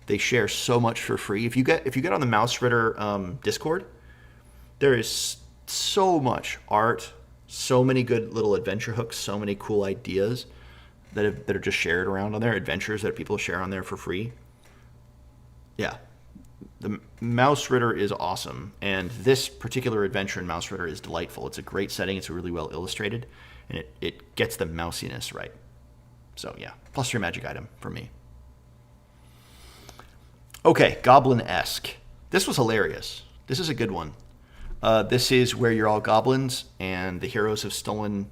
S1: They share so much for free. If you get on the Mouse Ritter Discord, there is so much art, so many good little adventure hooks, so many cool ideas that are just shared around on there, adventures that people share on there for free. Yeah, the Mouse Ritter is awesome, and this particular adventure in Mouse Ritter is delightful. It's a great setting. It's really well illustrated, and it gets the mousiness right. So yeah, +3 magic item for me. Okay, Goblinesque. This was hilarious. This is a good one. This is where you're all goblins, and the heroes have stolen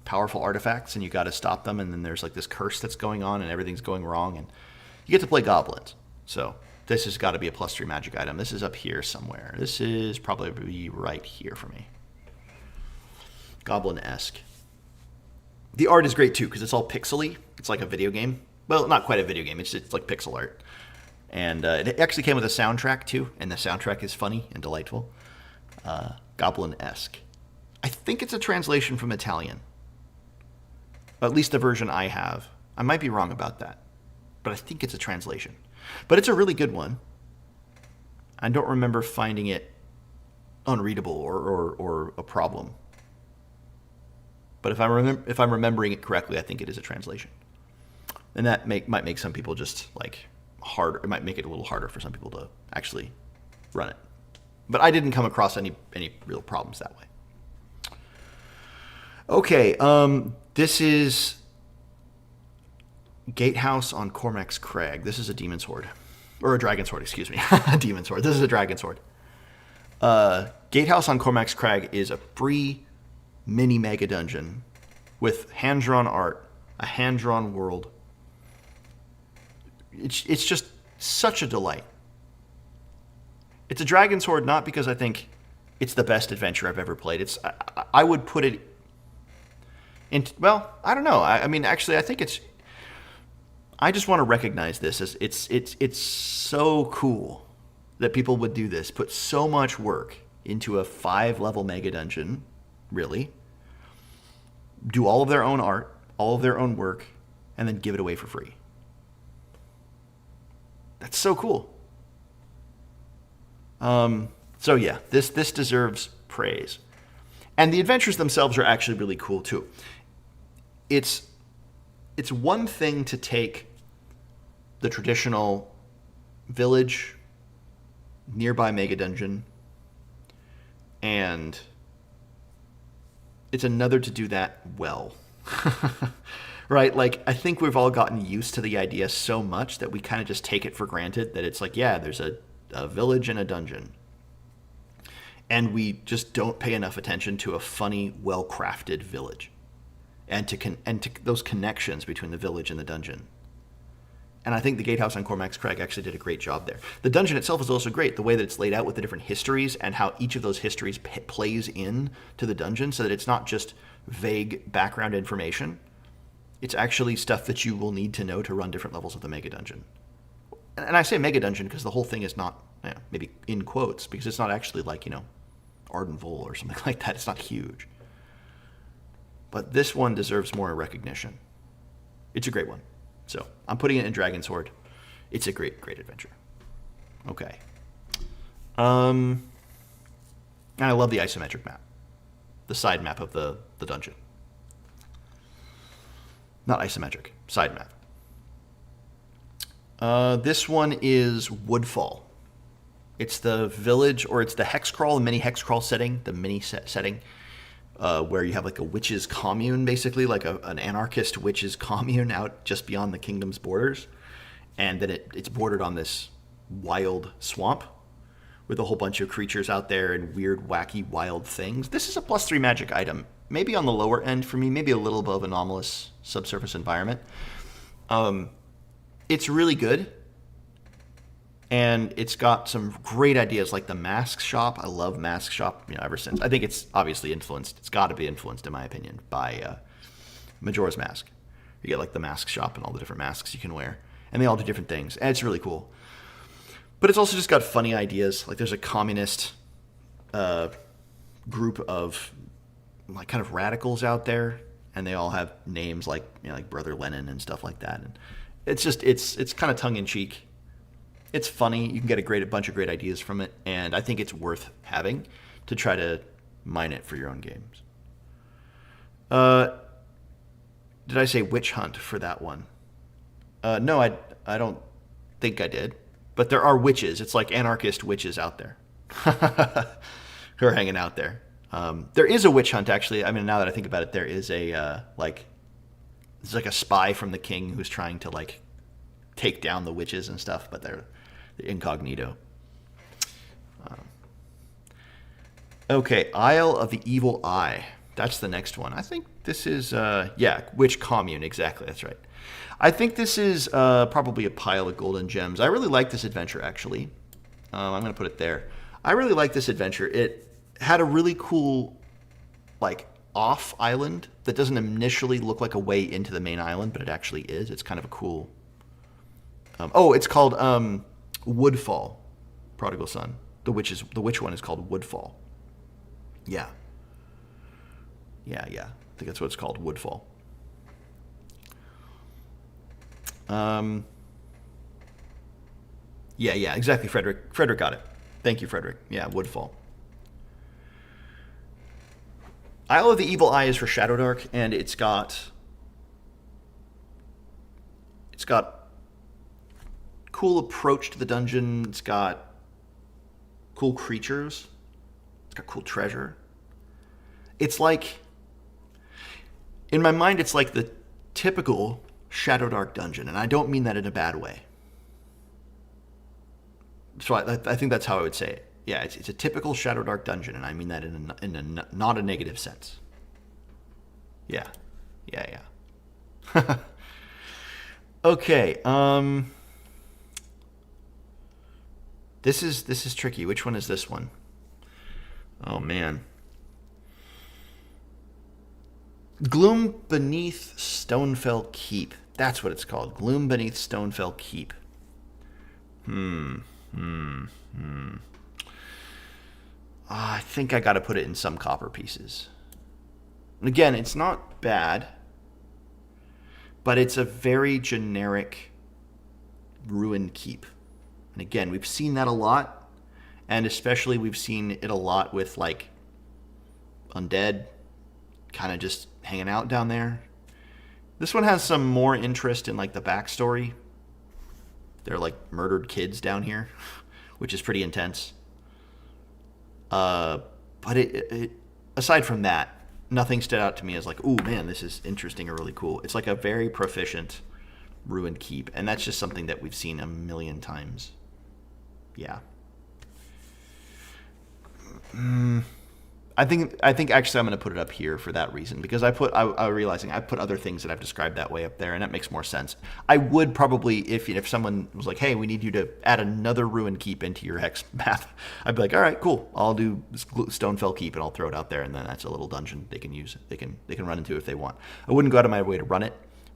S1: powerful artifacts, and you got to stop them, and then there's like this curse that's going on, and everything's going wrong, and you get to play goblins. So this has got to be a +3 magic item. This is up here somewhere. This is probably right here for me. Goblinesque. The art is great too, because it's all pixely. It's like a video game. Well, not quite a video game. It's like pixel art. And it actually came with a soundtrack too, and the soundtrack is funny and delightful. Goblinesque. I think it's a translation from Italian. At least the version I have. I might be wrong about that, but I think it's a translation. But it's a really good one. I don't remember finding it unreadable or a problem. But if I'm remembering it correctly, I think it is a translation. And that might make some people just like harder. It might make it a little harder for some people to actually run it. But I didn't come across any real problems that way. Okay, this is Gatehouse on Cormac's Crag. This is a demon sword. Or a dragon sword, excuse me. A demon sword. This is a dragon sword. Gatehouse on Cormac's Crag is a free mini mega dungeon with hand-drawn art, a hand-drawn world. It's just such a delight. It's a dragon sword not because I think it's the best adventure I've ever played. I would put it in, well, I don't know. I mean, actually, I think it's, I just want to recognize this as it's so cool that people would do this, put so much work into a 5-level mega dungeon, really, do all of their own art, all of their own work, and then give it away for free. That's so cool. So yeah, this deserves praise. And the adventures themselves are actually really cool too. It's one thing to take the traditional village, nearby mega dungeon, and it's another to do that well. Right? Like, I think we've all gotten used to the idea so much that we kind of just take it for granted that it's like, yeah, there's a village and a dungeon. And we just don't pay enough attention to a funny, well-crafted village. And to those connections between the village and the dungeon. And I think the Gatehouse on Cormac's Crag actually did a great job there. The dungeon itself is also great, the way that it's laid out with the different histories and how each of those histories plays in to the dungeon so that it's not just vague background information. It's actually stuff that you will need to know to run different levels of the mega dungeon. And I say mega dungeon because the whole thing is not, maybe in quotes, because it's not actually like, Ardenvol or something like that. It's not huge. But this one deserves more recognition. It's a great one. So I'm putting it in Dragon Sword. It's a great, great adventure. Okay. And I love the isometric map. The side map of the dungeon. Not isometric, side map. This one is Woodfall. It's the village, or it's the hexcrawl, the mini hexcrawl setting, the mini setting, where you have like a witches' commune, basically, like an anarchist witches' commune out just beyond the kingdom's borders. And then it's bordered on this wild swamp with a whole bunch of creatures out there and weird, wacky, wild things. This is a +3 magic item. Maybe on the lower end for me, maybe a little above Anomalous Subsurface environment. It's really good. And it's got some great ideas like the Mask Shop. I love Mask Shop, ever since. I think it's obviously influenced. It's got to be influenced, in my opinion, by Majora's Mask. You get like the Mask Shop and all the different masks you can wear. And they all do different things. And it's really cool. But it's also just got funny ideas. Like there's a communist group of like kind of radicals out there, and they all have names like like Brother Lenin and stuff like that. And it's just it's kind of tongue in cheek. It's funny. You can get a bunch of great ideas from it, and I think it's worth having to try to mine it for your own games. Did I say witch hunt for that one? No, I don't think I did. But there are witches. It's like anarchist witches out there who are hanging out there. There is a witch hunt, actually. I mean, now that I think about it, there is a it's like a spy from the king who's trying to like take down the witches and stuff, but they're incognito. Okay, Isle of the Evil Eye. That's the next one. I think this is, Witch Commune, exactly, that's right. I think this is probably a pile of golden gems. I really like this adventure, actually. I'm going to put it there. I really like this adventure. It had a really cool, like, off island that doesn't initially look like a way into the main island, but it actually is. It's kind of a cool... it's called Woodfall, Prodigal Son. The witch one is called Woodfall. Yeah. I think that's what it's called, Woodfall. Exactly, Frederick. Frederick got it. Thank you, Frederick. Yeah, Woodfall. Isle of the Evil Eye is for Shadowdark, and it's got cool approach to the dungeon. It's got cool creatures. It's got cool treasure. It's like, in my mind, it's like the typical Shadowdark dungeon, and I don't mean that in a bad way. So I think that's how I would say it. Yeah, it's a typical Shadowdark dungeon, and I mean that in a not a negative sense. Yeah. Okay. This is tricky. Which one is this one? Oh man. Gloom Beneath Stonefell Keep. That's what it's called. Gloom Beneath Stonefell Keep. I think I got to put it in some copper pieces. And again, it's not bad, but it's a very generic ruined keep. And again, we've seen that a lot, and especially we've seen it a lot with like undead kind of just hanging out down there. This one has some more interest in like the backstory. They're like murdered kids down here, which is pretty intense. But it aside from that, nothing stood out to me as like, ooh man, this is interesting or really cool. It's like a very proficient ruined keep, and that's just something that we've seen a million times. Yeah. I think actually I'm going to put it up here for that reason, because I'm realizing I put other things that I've described that way up there, and that makes more sense. I would probably, if someone was like, hey, we need you to add another ruined keep into your hex map, I'd be like, all right, cool, I'll do Stonefell Keep and I'll throw it out there, and then that's a little dungeon they can use. They can run into if they want. I wouldn't go out of my way to run it,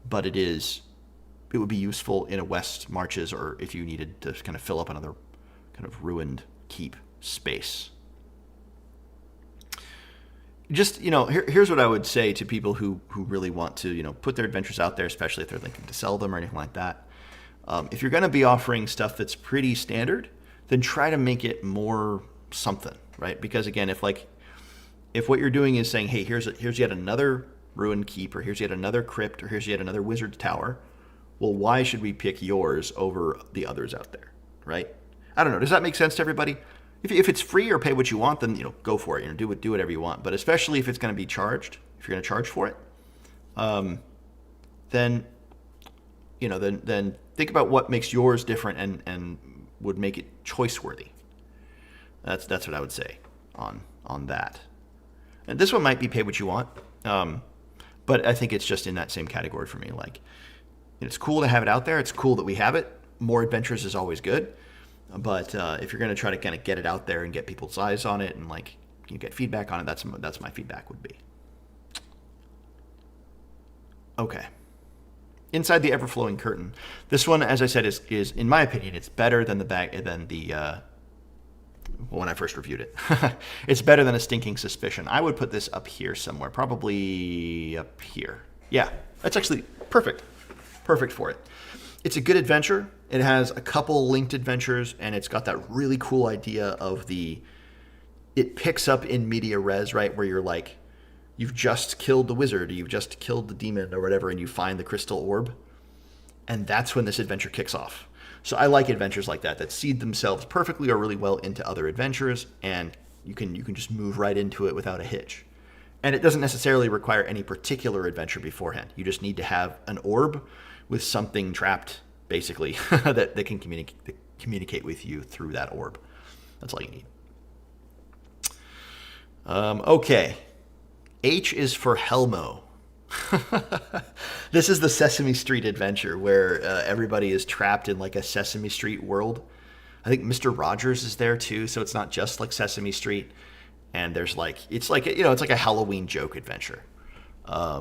S1: but it would be useful in a west marches, or if you needed to kind of fill up another kind of ruined keep space. Just, here's what I would say to people who really want to, put their adventures out there, especially if they're thinking to sell them or anything like that. If you're going to be offering stuff that's pretty standard, then try to make it more something, right? Because again, if what you're doing is saying, hey, here's yet another ruined keep, or here's yet another crypt, or here's yet another wizard's tower, well, why should we pick yours over the others out there, right? I don't know. Does that make sense to everybody? If it's free or pay what you want, then go for it. Do whatever you want. But especially if it's going to be charged, if you're going to charge for it, then think about what makes yours different and would make it choice worthy. That's what I would say on that. And this one might be pay what you want, but I think it's just in that same category for me. Like, it's cool to have it out there. It's cool that we have it. More adventures is always good. But if you're going to try to kind of get it out there and get people's eyes on it and like you get feedback on it, that's my feedback would be. Okay. Inside the Everflowing Curtain. This one, as I said, is in my opinion, it's better than the when I first reviewed it. It's better than a Stinking Suspicion. I would put this up here somewhere, probably up here. Yeah, that's actually perfect. Perfect for it. It's a good adventure. It has a couple linked adventures, and it's got that really cool idea of it picks up in media res, right, where you're like, you've just killed the wizard, or you've just killed the demon, or whatever, and you find the crystal orb. And that's when this adventure kicks off. So I like adventures like that seed themselves perfectly or really well into other adventures, and you can just move right into it without a hitch. And it doesn't necessarily require any particular adventure beforehand. You just need to have an orb with something trapped, basically, that can communicate with you through that orb. That's all you need. Okay. H is for Helmo. This is the Sesame Street adventure where everybody is trapped in like a Sesame Street world. I think Mr. Rogers is there too, so it's not just like Sesame Street. And there's it's like a Halloween joke adventure. I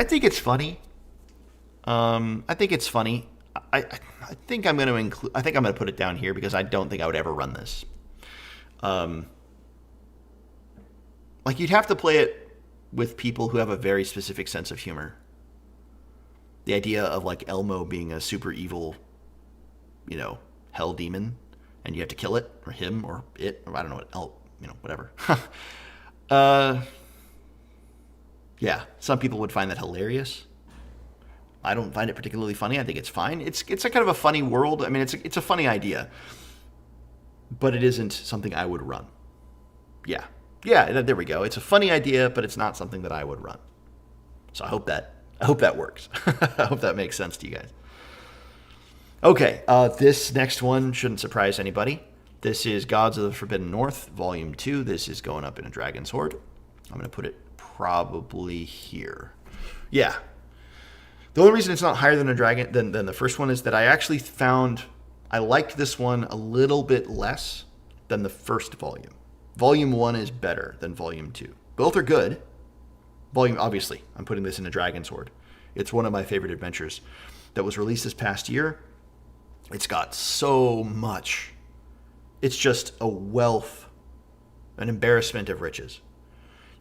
S1: think it's funny. I think I'm going to put it down here because I don't think I would ever run this. You'd have to play it with people who have a very specific sense of humor. The idea of Elmo being a super evil, hell demon, and you have to kill it, or him, or it, or I don't know what, whatever. Yeah, some people would find that hilarious. I don't find it particularly funny. I think it's fine. It's a kind of a funny world. I mean, it's a funny idea, but it isn't something I would run. Yeah, there we go. It's a funny idea, but it's not something that I would run. So I hope that works. I hope that makes sense to you guys. Okay, this next one shouldn't surprise anybody. This is Gods of the Forbidden North, Volume 2. This is going up in a Dragon's Hoard. I'm going to put it probably here. Yeah. The only reason it's not higher than than the first one is that I actually found I liked this one a little bit less than the first volume. Volume 1 is better than Volume 2. Both are good. Obviously, I'm putting this in a Dragon's Hoard. It's one of my favorite adventures that was released this past year. It's got so much. It's just a wealth, an embarrassment of riches.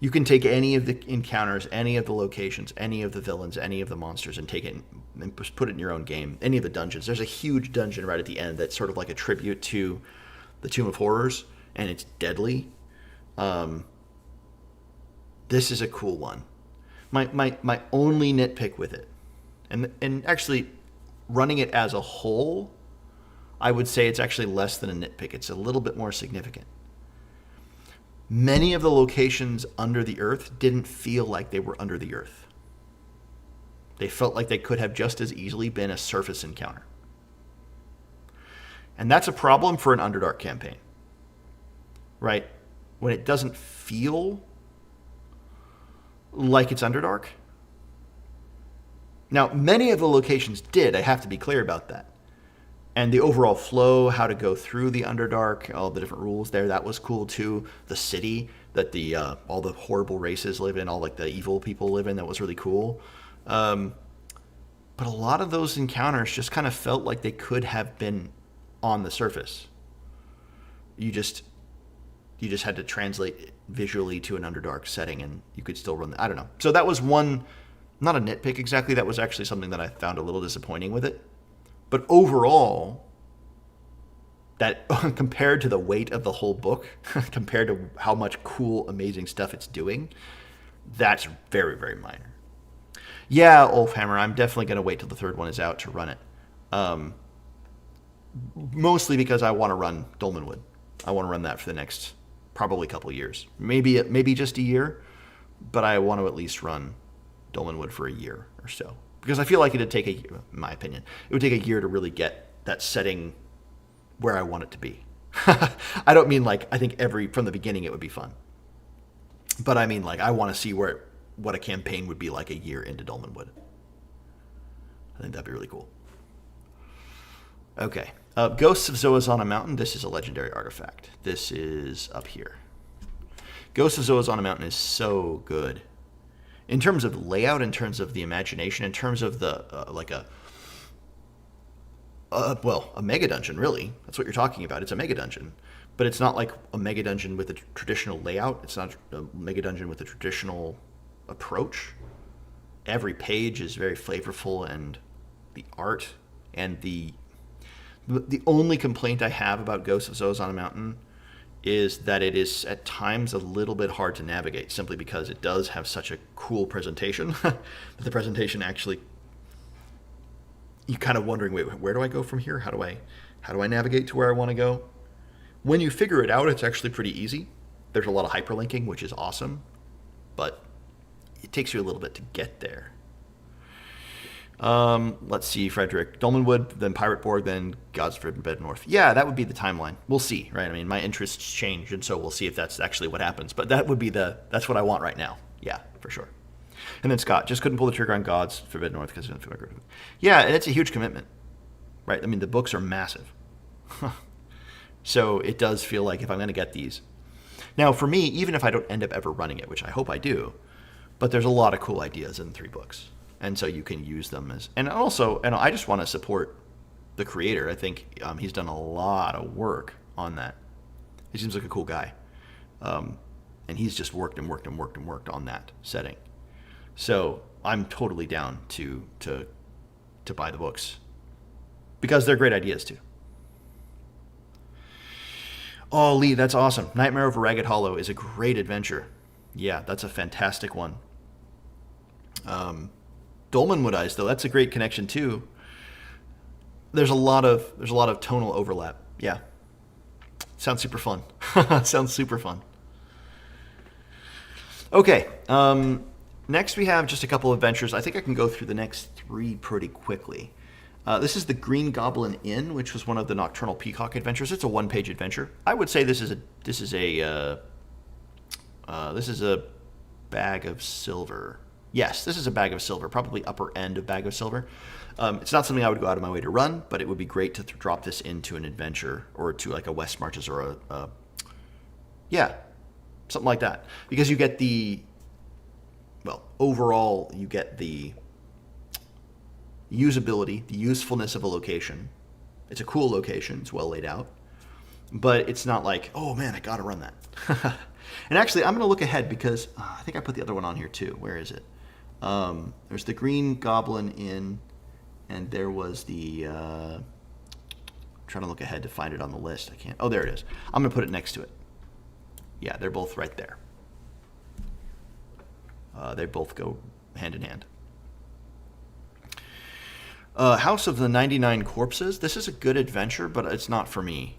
S1: You can take any of the encounters, any of the locations, any of the villains, any of the monsters, and take it and put it in your own game. Any of the dungeons. There's a huge dungeon right at the end that's sort of like a tribute to the Tomb of Horrors, and it's deadly. This is a cool one. My only nitpick with it, and actually running it as a whole, I would say it's actually less than a nitpick. It's a little bit more significant. Many of the locations under the earth didn't feel like they were under the earth. They felt like they could have just as easily been a surface encounter. And that's a problem for an Underdark campaign. Right? When it doesn't feel like it's Underdark. Now, many of the locations did. I have to be clear about that. And the overall flow, how to go through the Underdark, all the different rules there, that was cool too. The city that all the horrible races live in, all the evil people live in, that was really cool. But a lot of those encounters just kind of felt like they could have been on the surface. You just had to translate it visually to an Underdark setting, and you could still run. I don't know. So that was one, not a nitpick exactly. That was actually something that I found a little disappointing with it. But overall, that compared to the weight of the whole book, compared to how much cool, amazing stuff it's doing, that's very, very minor. Yeah, Ulfhammer, I'm definitely going to wait till the third one is out to run it. Mostly because I want to run Dolmenwood. I want to run that for the next probably couple years. Maybe just a year, but I want to at least run Dolmenwood for a year or so. Because I feel like it'd take in my opinion, it would take a year to really get that setting where I want it to be. I don't mean I think from the beginning it would be fun. But I mean I want to see what a campaign would be like a year into Dolmenwood. I think that'd be really cool. Okay. Ghosts of Zoazana Mountain. This is a legendary artifact. This is up here. Ghosts of Zoazana Mountain is so good. In terms of layout, in terms of the imagination, in terms of the Well, a mega dungeon, really. That's what you're talking about. It's a mega dungeon. But it's not like a mega dungeon with a traditional layout. It's not a mega dungeon with a traditional approach. Every page is very flavorful, and the art and the only complaint I have about Ghosts of Zoes on a Mountain is that it is at times a little bit hard to navigate, simply because it does have such a cool presentation. That the presentation actually, you're kind of wondering, wait, where do I go from here? How do I navigate to where I want to go? When you figure it out, it's actually pretty easy. There's a lot of hyperlinking, which is awesome, but it takes you a little bit to get there. Let's see, Frederick. Dolmenwood, then Pirateborg, then Gods of Forbidden North. Yeah, that would be the timeline. We'll see, right? I mean, my interests change, and so we'll see if that's actually what happens. But that would be that's what I want right now. Yeah, for sure. And then Scott, just couldn't pull the trigger on Gods of Forbidden North because it didn't feel like it. Yeah, and it's a huge commitment, right? I mean, the books are massive. So it does feel like if I'm going to get these. Now, for me, even if I don't end up ever running it, which I hope I do, but there's a lot of cool ideas in the 3 books. And so you can use them as, and also, and I just want to support the creator. I think he's done a lot of work on that. He seems like a cool guy. And he's just worked on that setting. So I'm totally down to buy the books because they're great ideas too. Oh, Lee, that's awesome. Nightmare Over Ragged Hollow is a great adventure. Yeah, that's a fantastic one. Dolmenwood Eyes, though, that's a great connection too. There's a lot of tonal overlap. Yeah, sounds super fun. Sounds super fun. Okay, next we have just a couple of adventures. I think I can go through the next 3 pretty quickly. This is the Green Goblin Inn, which was one of the Nocturnal Peacock adventures. It's a 1-page adventure. I would say this is a bag of silver. Yes, this is a bag of silver, probably upper end of bag of silver. It's not something I would go out of my way to run, but it would be great to drop this into an adventure or to like a West Marches or something like that. Because you get overall you get the usability, the usefulness of a location. It's a cool location. It's well laid out. But it's not like, oh man, I gotta run that. And actually, I'm going to look ahead because I think I put the other one on here too. Where is it? There's the Green Goblin Inn, and there was the... I'm trying to look ahead to find it on the list. I can't. Oh, there it is. I'm going to put it next to it. Yeah, they're both right there. They both go hand in hand. House of the 99 Corpses. This is a good adventure, but it's not for me.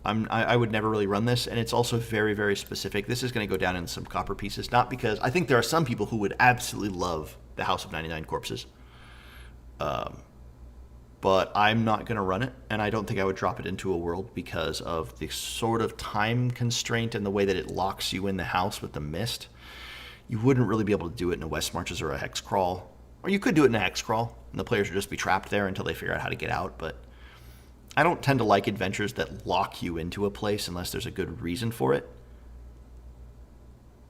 S1: I would never really run this, and it's also very, very specific. This is going to go down in some copper pieces, not because I think there are some people who would absolutely love the House of 99 Corpses, but I'm not going to run it, and I don't think I would drop it into a world because of the sort of time constraint and the way that it locks you in the house with the mist. You wouldn't really be able to do it in a West Marches or a Hex Crawl, or you could do it in a Hex Crawl, and the players would just be trapped there until they figure out how to get out, but I don't tend to like adventures that lock you into a place unless there's a good reason for it.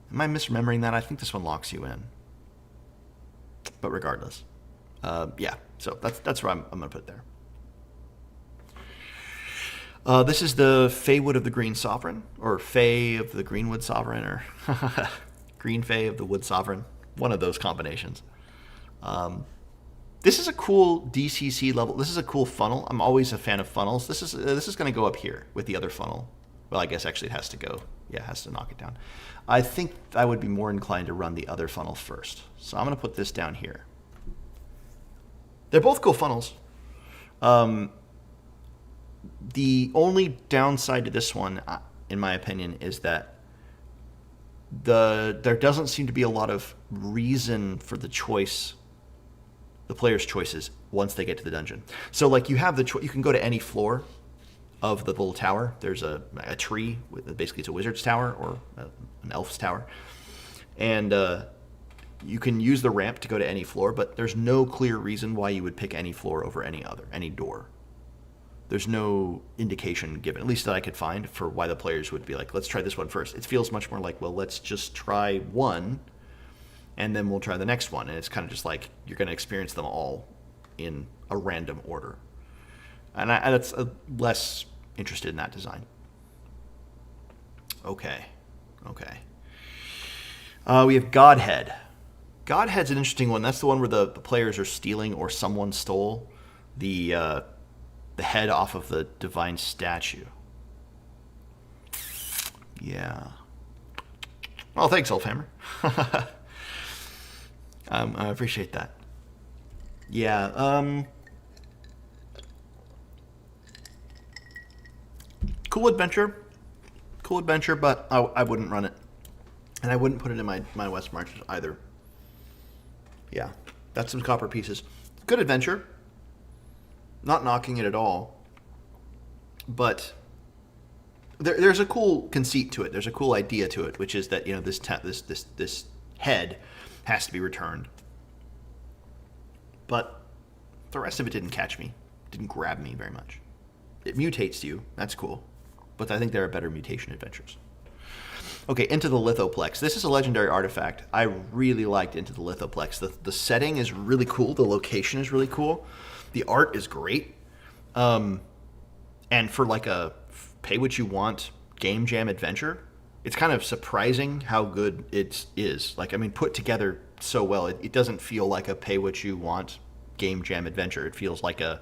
S1: Am I misremembering that? I think this one locks you in. But regardless. Yeah, so that's where I'm going to put it there. This is the Feywood of the Green Sovereign, or Fey of the Greenwood Sovereign, or Green Fey of the Wood Sovereign. One of those combinations. This is a cool DCC level. This is a cool funnel. I'm always a fan of funnels. This is going to go up here with the other funnel. Well, I guess actually it has to go. Yeah, it has to knock it down. I think I would be more inclined to run the other funnel first. So I'm going to put this down here. They're both cool funnels. The only downside to this one, in my opinion, is that there doesn't seem to be a lot of reason for the choice. The player's choices once they get to the dungeon. So like you have you can go to any floor of the little tower. There's a tree, basically it's a wizard's tower or an elf's tower. And you can use the ramp to go to any floor, but there's no clear reason why you would pick any floor over any door. There's no indication given, at least that I could find, for why the players would be like, let's try this one first. It feels much more like, well, let's just try one and then we'll try the next one. And it's kind of just like you're going to experience them all in a random order. And that's less interested in that design. Okay. We have Godhead. Godhead's an interesting one. That's the one where the players are stealing, or someone stole, the head off of the divine statue. Yeah. Oh, thanks, Elfhammer. I appreciate that. Yeah. Cool adventure, but I wouldn't run it, and I wouldn't put it in my West Marches either. Yeah, that's some copper pieces. Good adventure. Not knocking it at all, but there's a cool conceit to it. There's a cool idea to it, which is that this head has to be returned. But the rest of it didn't catch me. Didn't grab me very much. It mutates you. That's cool. But I think there are better mutation adventures. Okay, Into the Lithoplex. This is a legendary artifact. I really liked Into the Lithoplex. The setting is really cool. The location is really cool. The art is great. And for like a pay what you want game jam adventure, it's kind of surprising how good it is. Like, I mean, put together so well. It doesn't feel like a pay what you want game jam adventure. It feels like a,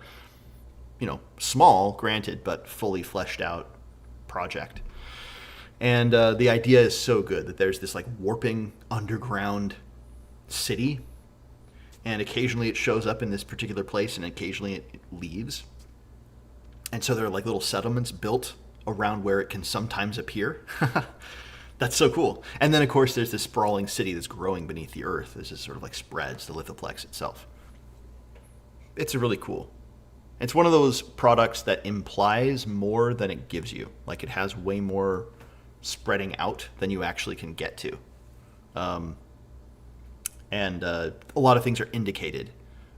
S1: small, granted, but fully fleshed out project. And the idea is so good that there's this like warping underground city, and occasionally it shows up in this particular place, and occasionally it leaves. And so there are like little settlements built around where it can sometimes appear. That's so cool. And then of course there's this sprawling city that's growing beneath the earth. This is sort of like spreads the lithoplex itself. It's really cool. It's one of those products that implies more than it gives you. Like, it has way more spreading out than you actually can get to. And a lot of things are indicated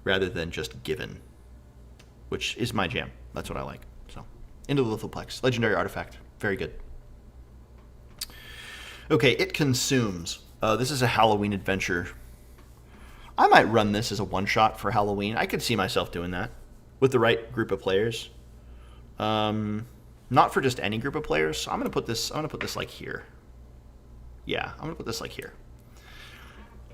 S1: rather than just given, which is my jam. That's what I like. So, Into the Lithoplex. Legendary artifact. Very good. Okay, It Consumes. This is a Halloween adventure. I might run this as a one-shot for Halloween. I could see myself doing that with the right group of players. Not for just any group of players. So I'm gonna put this like here. Yeah, I'm gonna put this like here.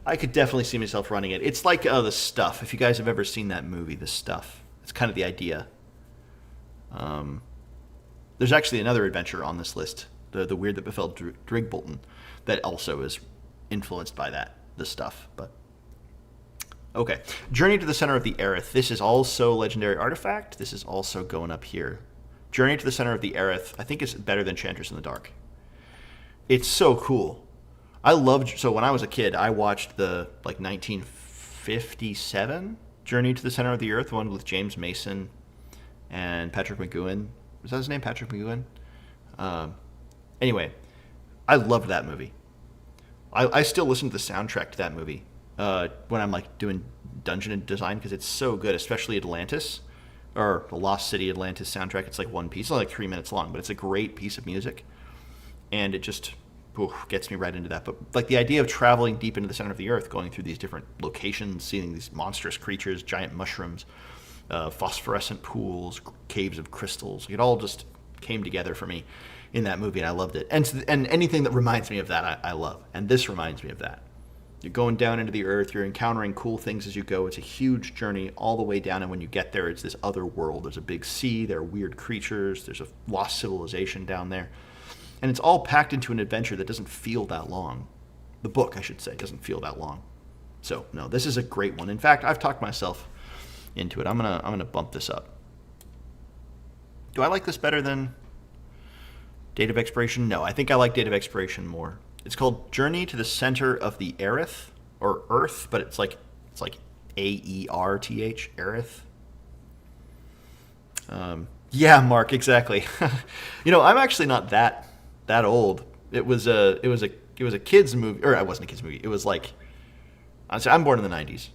S1: I could definitely see myself running it. It's like The Stuff. If you guys have ever seen that movie, The Stuff, it's kind of the idea. There's actually another adventure on this list, the Weird That Befell Drigbolton, that also is influenced by that, The Stuff. But okay, Journey to the Center of the Aerith. This is also Legendary Artifact. This is also going up here. Journey to the Center of the Aerith, I think, is better than Chanters in the Dark. It's so cool. So when I was a kid, I watched the 1957 Journey to the Center of the Earth, one with James Mason and Patrick McGoohan. Was that his name, Patrick McGoohan? Anyway, I loved that movie. I still listen to the soundtrack to that movie when I'm doing dungeon design, because it's so good, especially Atlantis, or the Lost City Atlantis soundtrack. It's like one piece. It's only 3 minutes long, but it's a great piece of music, and it just gets me right into that. But the idea of traveling deep into the center of the earth, going through these different locations, seeing these monstrous creatures, giant mushrooms, phosphorescent pools, caves of crystals, it all just came together for me in that movie, and I loved it. And anything that reminds me of that, I love. And this reminds me of that. You're going down into the earth, you're encountering cool things as you go. It's a huge journey all the way down, and when you get there, it's this other world. There's a big sea, there are weird creatures, there's a lost civilization down there. And it's all packed into an adventure that doesn't feel that long. The book, I should say, doesn't feel that long. So, no, this is a great one. In fact, I've talked myself into it. I'm gonna bump this up. Do I like this better than Date of Expiration? No, I think I like Date of Expiration more. It's called Journey to the Center of the Aerith, or Earth, but it's like A-E-R-T-H, Aerith. Yeah, Mark, exactly. I'm actually not that old. It was a kids movie, or it wasn't a kids movie. It was I'm born in the 90s,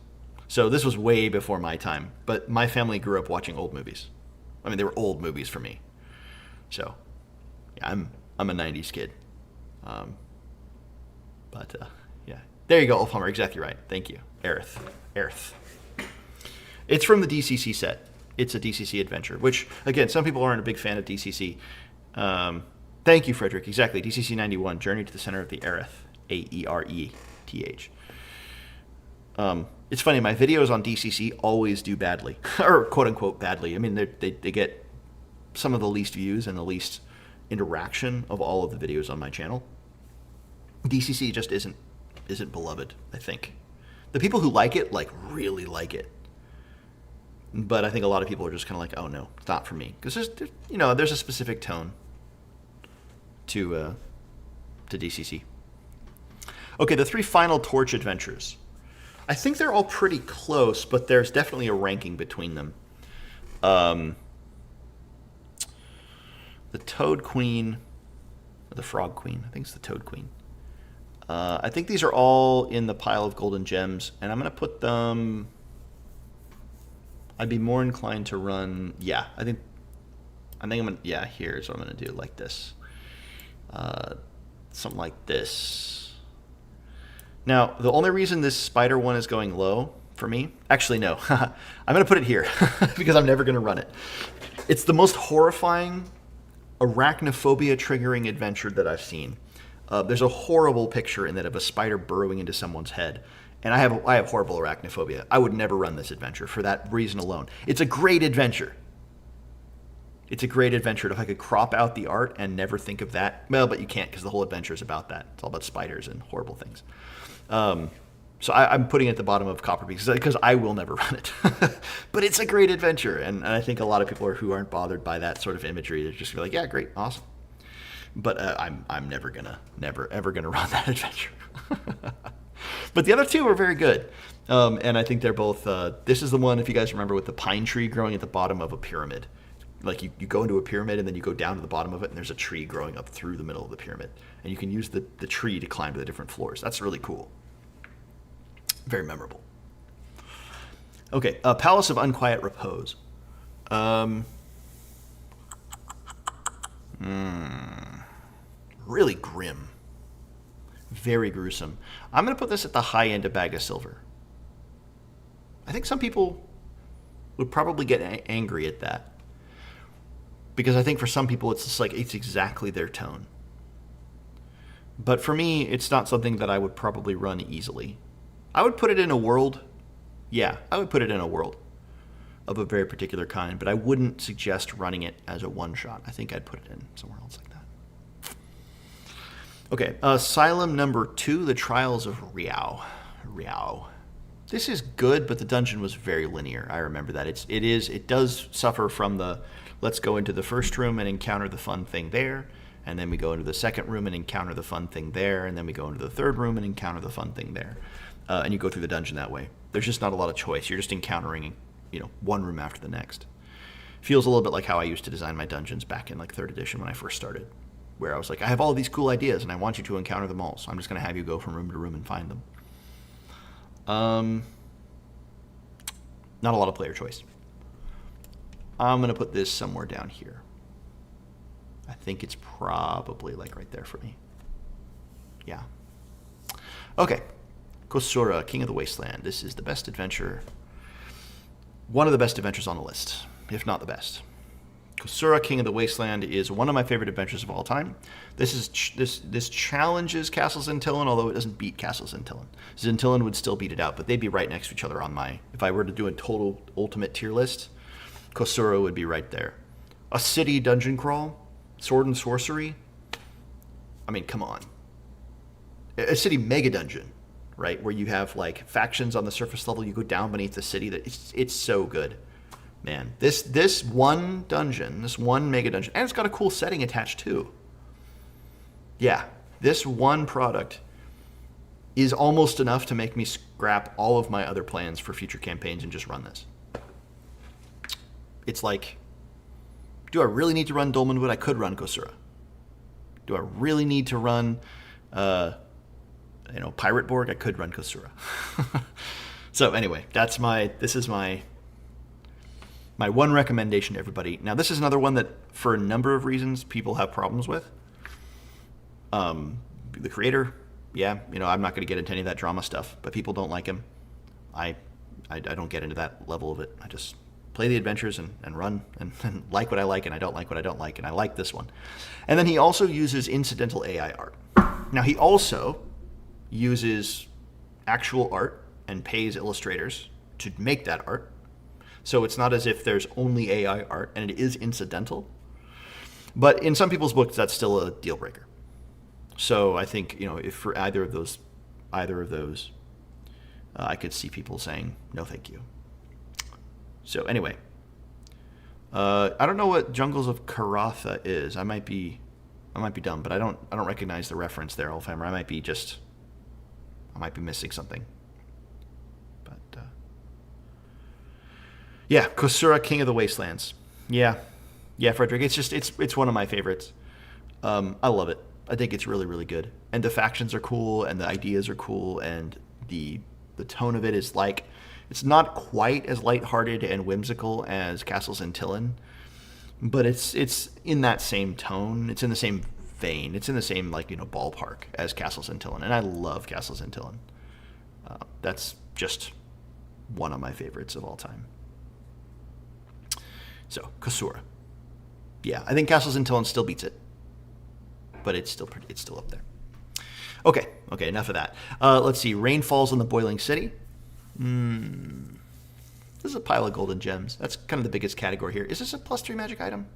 S1: so this was way before my time. But my family grew up watching old movies. I mean, they were old movies for me. So, yeah, I'm a 90s kid. Yeah, there you go, Ulfhammer, exactly right. Thank you. Aerith. It's from the DCC set. it's a DCC adventure, which, again, some people aren't a big fan of DCC. Thank you, Frederick. Exactly. DCC 91, Journey to the Center of the Aerith. Aereth. It's funny, my videos on DCC always do badly, or quote-unquote badly. I mean, they get some of the least views and the least interaction of all of the videos on my channel. DCC just isn't beloved, I think. The people who like it, like, really like it. But I think a lot of people are just kind of like, oh no, it's not for me. Because there's a specific tone to DCC. Okay, the 3 final Torch adventures. I think they're all pretty close, but there's definitely a ranking between them. The Toad Queen, or the Frog Queen, I think it's the Toad Queen. I think these are all in the pile of golden gems, and I'm going to put them... I'd be more inclined to run... Yeah, I think I'm going to... Yeah, here's what I'm going to do, like this. Something like this. Now, the only reason this spider one is going low for me... Actually, no. I'm going to put it here, because I'm never going to run it. It's the most horrifying arachnophobia-triggering adventure that I've seen. There's a horrible picture in that of a spider burrowing into someone's head. And I have horrible arachnophobia. I would never run this adventure for that reason alone. It's a great adventure. It's a great adventure. If I could crop out the art and never think of that, well, but you can't because the whole adventure is about that. It's all about spiders and horrible things. So I'm putting it at the bottom of Copper because I will never run it. But it's a great adventure, and I think a lot of people who aren't bothered by that sort of imagery, they're just like, yeah, great, awesome. But I'm never ever gonna run that adventure. But the other 2 are very good. And I think they're both, this is the one, if you guys remember, with the pine tree growing at the bottom of a pyramid. Like you go into a pyramid and then you go down to the bottom of it and there's a tree growing up through the middle of the pyramid. And you can use the tree to climb to the different floors. That's really cool. Very memorable. Okay, Palace of Unquiet Repose. Really grim. Very gruesome. I'm going to put this at the high end of Bag of Silver. I think some people would probably get angry at that. Because I think for some people it's just like, it's exactly their tone. But for me, it's not something that I would probably run easily. I would put it in a world. Yeah, I would put it in a world of a very particular kind, but I wouldn't suggest running it as a one-shot. I think I'd put it in somewhere else like that. Okay, Asylum number 2, The Trials of Riao. This is good, but the dungeon was very linear. I remember that. It does suffer from the, let's go into the first room and encounter the fun thing there, and then we go into the second room and encounter the fun thing there, and then we go into the third room and encounter the fun thing there. And you go through the dungeon that way. There's just not a lot of choice. You're just encountering, one room after the next. Feels a little bit like how I used to design my dungeons back in like 3rd edition when I first started, where I was like, I have all these cool ideas and I want you to encounter them all, so I'm just going to have you go from room to room and find them. Not a lot of player choice. I'm going to put this somewhere down here. I think it's probably like right there for me. Yeah. Okay. Kosura, King of the Wasteland. This is the best adventure. One of the best adventures on the list, if not the best. Kosura, King of the Wasteland is one of my favorite adventures of all time. This challenges Castles Zentillon, although it doesn't beat Castles Zentillon. Zentillon would still beat it out, but they'd be right next to each other on my... If I were to do a total ultimate tier list, Kosura would be right there. A city dungeon crawl, sword and sorcery. I mean, come on. A city mega dungeon, right? Where you have like factions on the surface level, you go down beneath the city. It's so good. Man, this one dungeon, this one mega dungeon, and it's got a cool setting attached too. Yeah, this one product is almost enough to make me scrap all of my other plans for future campaigns and just run this. It's like, do I really need to run Dolmenwood? I could run Kosura. Do I really need to run, Pirate Borg? I could run Kosura. So anyway, this is my one recommendation to everybody. Now, this is another one that, for a number of reasons, people have problems with. The creator, yeah, I'm not going to get into any of that drama stuff, but people don't like him. I don't get into that level of it. play the adventures and run and like what I like and I don't like what I don't like, and I like this one. And then he also uses incidental AI art. Now he also uses actual art and pays illustrators to make that art. So it's not as if there's only AI art, and it is incidental. But in some people's books, that's still a deal breaker. So I think, if for either of those, I could see people saying no, thank you. So anyway, I don't know what Jungles of Karatha is. I might be dumb, but I don't recognize the reference there, Ulfhammer. I might be missing something. But yeah, Kosura, King of the Wastelands. Yeah, Frederick. It's one of my favorites. I love it. I think it's really, really good. And the factions are cool, and the ideas are cool, and the tone of it is like, it's not quite as lighthearted and whimsical as Castles in Tillin, but it's in that same tone. It's in the same vein. It's in the same ballpark as Castles in Tillin, and I love Castles in Tillin. That's just one of my favorites of all time. So Kosura, yeah, I think Castles in Tillin still beats it, but it's still up there. Okay, enough of that. Let's see. Rain falls on the boiling city. This is a pile of golden gems. That's kind of the biggest category here. Is this a +3 magic item?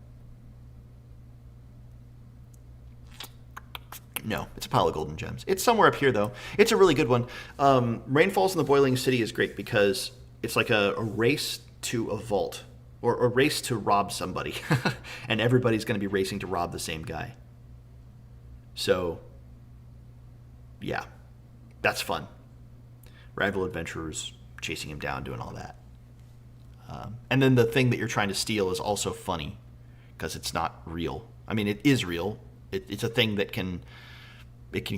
S1: No, it's a pile of golden gems. It's somewhere up here, though. It's a really good one. Rain falls in the boiling city is great because it's like a race to a vault, or a race to rob somebody. And everybody's going to be racing to rob the same guy. So, yeah, that's fun. Rival adventurers chasing him down, doing all that. And then the thing that you're trying to steal is also funny because it's not real. I mean, it is real. It's a thing that can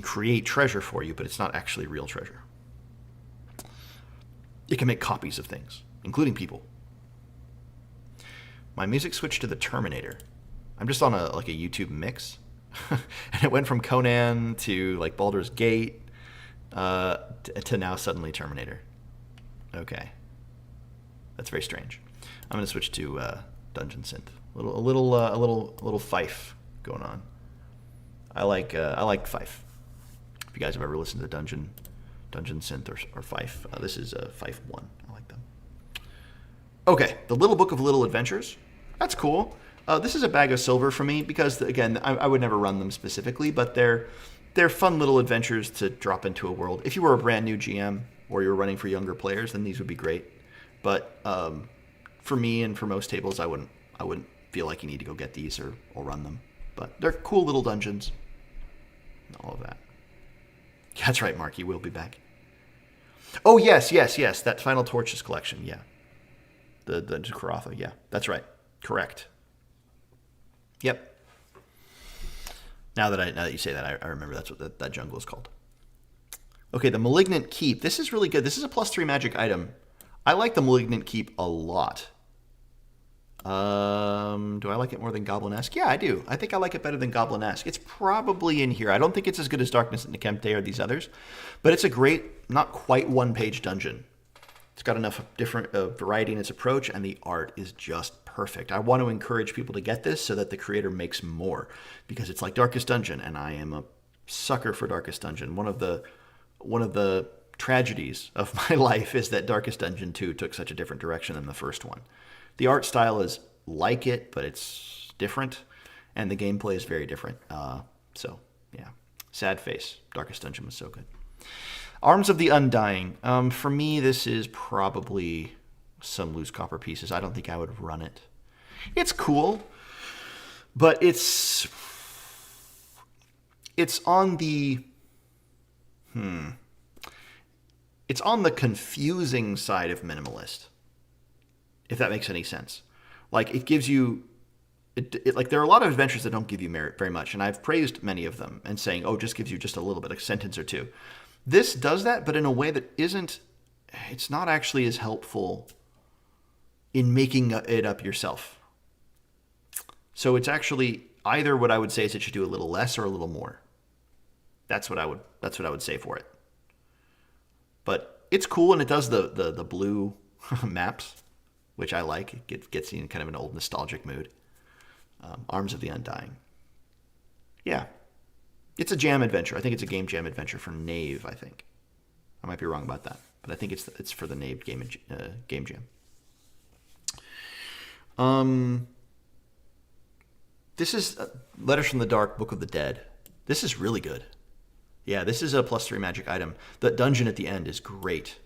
S1: create treasure for you, but it's not actually real treasure. It can make copies of things, including people. My music switched to the Terminator. I'm just on a YouTube mix. And it went from Conan to Baldur's Gate to now suddenly Terminator. Okay, that's very strange. I'm gonna switch to Dungeon Synth. A little fife going on. I like fife. If you guys have ever listened to Dungeon Synth or fife, this is Fife 1. I like them. Okay, the Little Book of Little Adventures. That's cool. This is a bag of silver for me because, again, I would never run them specifically, but they're fun little adventures to drop into a world. If you were a brand new GM or you're running for younger players, then these would be great. But for me and for most tables, I wouldn't feel like you need to go get these or run them. But they're cool little dungeons. And all of that. That's right, Mark. You will be back. Oh, yes. That Final Torches collection. Yeah. The Karatha. Yeah, that's right. Correct. Yep. Now that you say that, I remember that's what that jungle is called. Okay, the Malign Keep. This is really good. This is a +3 magic item. I like the Malign Keep a lot. Do I like it more than Goblinesque? Yeah, I do. I think I like it better than Goblinesque. It's probably in here. I don't think it's as good as Darkness at Nekemte or these others, but it's a great, not quite one-page dungeon. It's got enough different variety in its approach, and the art is just perfect. I want to encourage people to get this so that the creator makes more, because it's like Darkest Dungeon, and I am a sucker for Darkest Dungeon. One of the tragedies of my life is that Darkest Dungeon 2 took such a different direction than the first one. The art style is like it, but it's different, and the gameplay is very different. So, yeah. Sad face. Darkest Dungeon was so good. Arms of the Undying. For me, this is probably some loose copper pieces. I don't think I would run it. It's cool, but it's on the it's on the confusing side of minimalist, if that makes any sense. Like, it gives you like, there are a lot of adventures that don't give you merit very much, and I've praised many of them and saying, oh, just gives you just a little bit, a sentence or two. This does that, but in a way that it's not actually as helpful in making it up yourself. So it's actually either what I would say is it should do a little less or a little more. That's what I would say for it. But it's cool, and it does the blue maps. which I like. It gets you in kind of an old nostalgic mood. Arms of the Undying. Yeah. It's a jam adventure. I think it's a game jam adventure for Knave, I think. I might be wrong about that, but I think it's for the Knave game jam. This is Letters from the Dark, Book of the Dead. This is really good. Yeah, this is a +3 magic item. The dungeon at the end is great.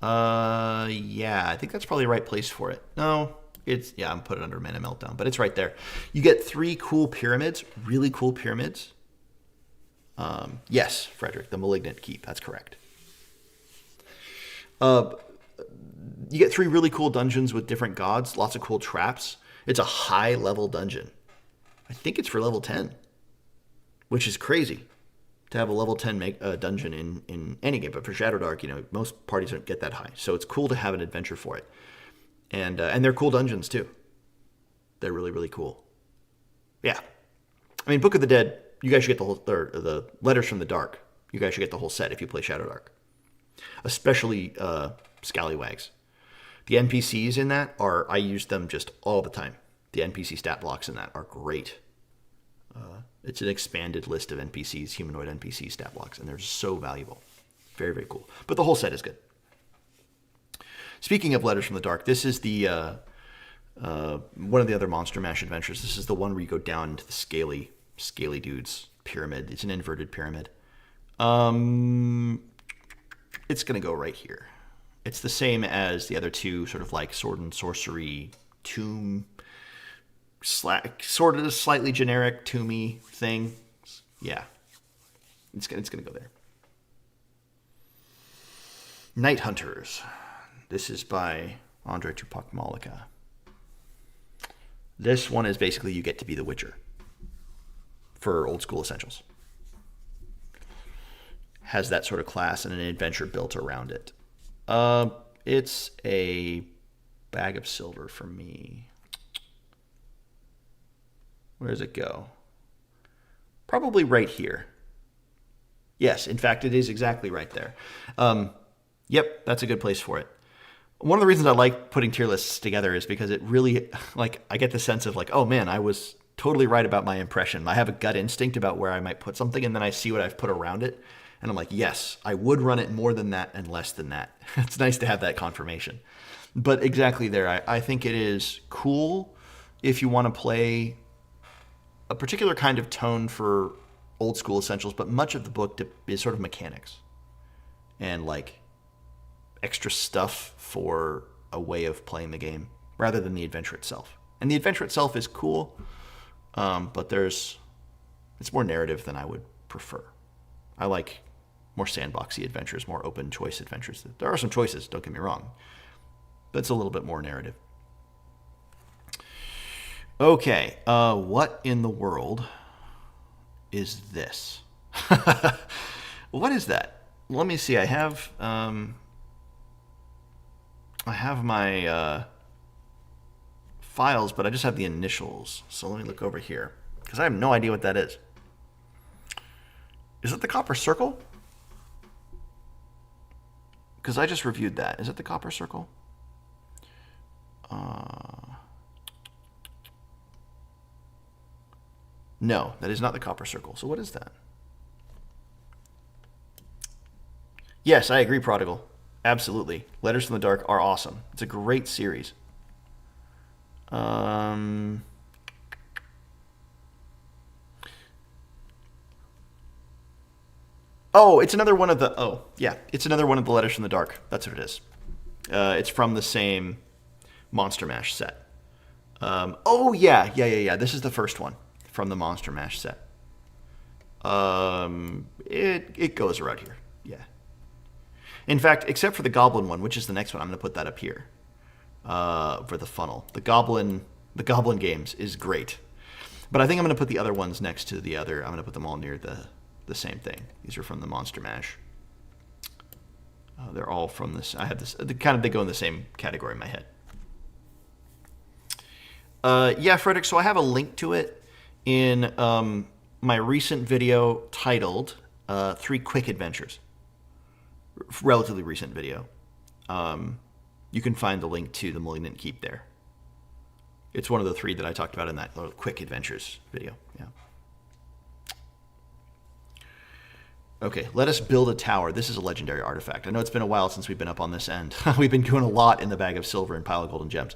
S1: Yeah, I think that's probably the right place for it. No, I'm put it under Mana Meltdown, but it's right there. You get 3 cool pyramids, really cool pyramids. Yes, Frederick, the Malign Keep, that's correct. You get 3 really cool dungeons with different gods, lots of cool traps. It's a high level dungeon. I think it's for level 10, which is crazy to have a level 10 dungeon in any game. But for Shadowdark, most parties don't get that high. So it's cool to have an adventure for it. And they're cool dungeons too. They're really, really cool. Yeah. I mean, Book of the Dead, you guys should get the whole, or the Letters from the Dark. You guys should get the whole set if you play Shadowdark. Especially Scallywags. The NPCs in that I use them just all the time. The NPC stat blocks in that are great. It's an expanded list of NPCs, humanoid NPC stat blocks, and they're so valuable. Very, very cool. But the whole set is good. Speaking of Letters from the Dark, this is the one of the other Monster Mash adventures. This is the one where you go down into the scaly dude's pyramid. It's an inverted pyramid. It's going to go right here. It's the same as the other two, sort of like sword and sorcery tomb, sort of slightly generic tomby thing. Yeah, it's going to go there. Night Hunters. This is by Andrei Tupac Malika. This one is basically you get to be the Witcher for old school essentials. Has that sort of class and an adventure built around it. It's a bag of silver for me. Where does it go? Probably right here. Yes, in fact, it is exactly right there. Yep, that's a good place for it. One of the reasons I like putting tier lists together is because it really, I get the sense of oh man, I was totally right about my impression. I have a gut instinct about where I might put something, and then I see what I've put around it. And I'm like, yes, I would run it more than that and less than that. It's nice to have that confirmation. But exactly there, I think it is cool if you want to play a particular kind of tone for old school essentials, but much of the book is sort of mechanics and extra stuff for a way of playing the game rather than the adventure itself. And the adventure itself is cool, but it's more narrative than I would prefer. I like more sandboxy adventures, more open choice adventures. There are some choices, don't get me wrong, but it's a little bit more narrative. Okay, what in the world is this? What is that? Let me see. I have my files, but I just have the initials. So let me look over here because I have no idea what that is. Is it the Copper Circle? Because I just reviewed that. Is it the Copper Circle? No, that is not the Copper Circle. So what is that? Yes, I agree, Prodigal. Absolutely. Letters from the Dark are awesome. It's a great series. Oh, it's another one of the... Oh, yeah. It's another one of the Letters from the Dark. That's what it is. It's from the same Monster Mash set. Oh, yeah. This is the first one from the Monster Mash set. It goes around here. Yeah. In fact, except for the Goblin one, which is the next one, I'm going to put that up here for the funnel. The Goblin games is great. But I think I'm going to put the other ones next to the other. I'm going to put them all near the same thing. These are from the Monster Mash. They're all from this. I have this. They go in the same category in my head. Yeah, Frederick. So I have a link to it in my recent video titled 3 Quick Adventures. Relatively recent video. You can find the link to the Malignant Keep there. It's one of the 3 that I talked about in that little quick adventures video. Yeah. Okay, let us build a tower. This is a legendary artifact. I know it's been a while since we've been up on this end. We've been doing a lot in the Bag of Silver and Pile of Golden Gems.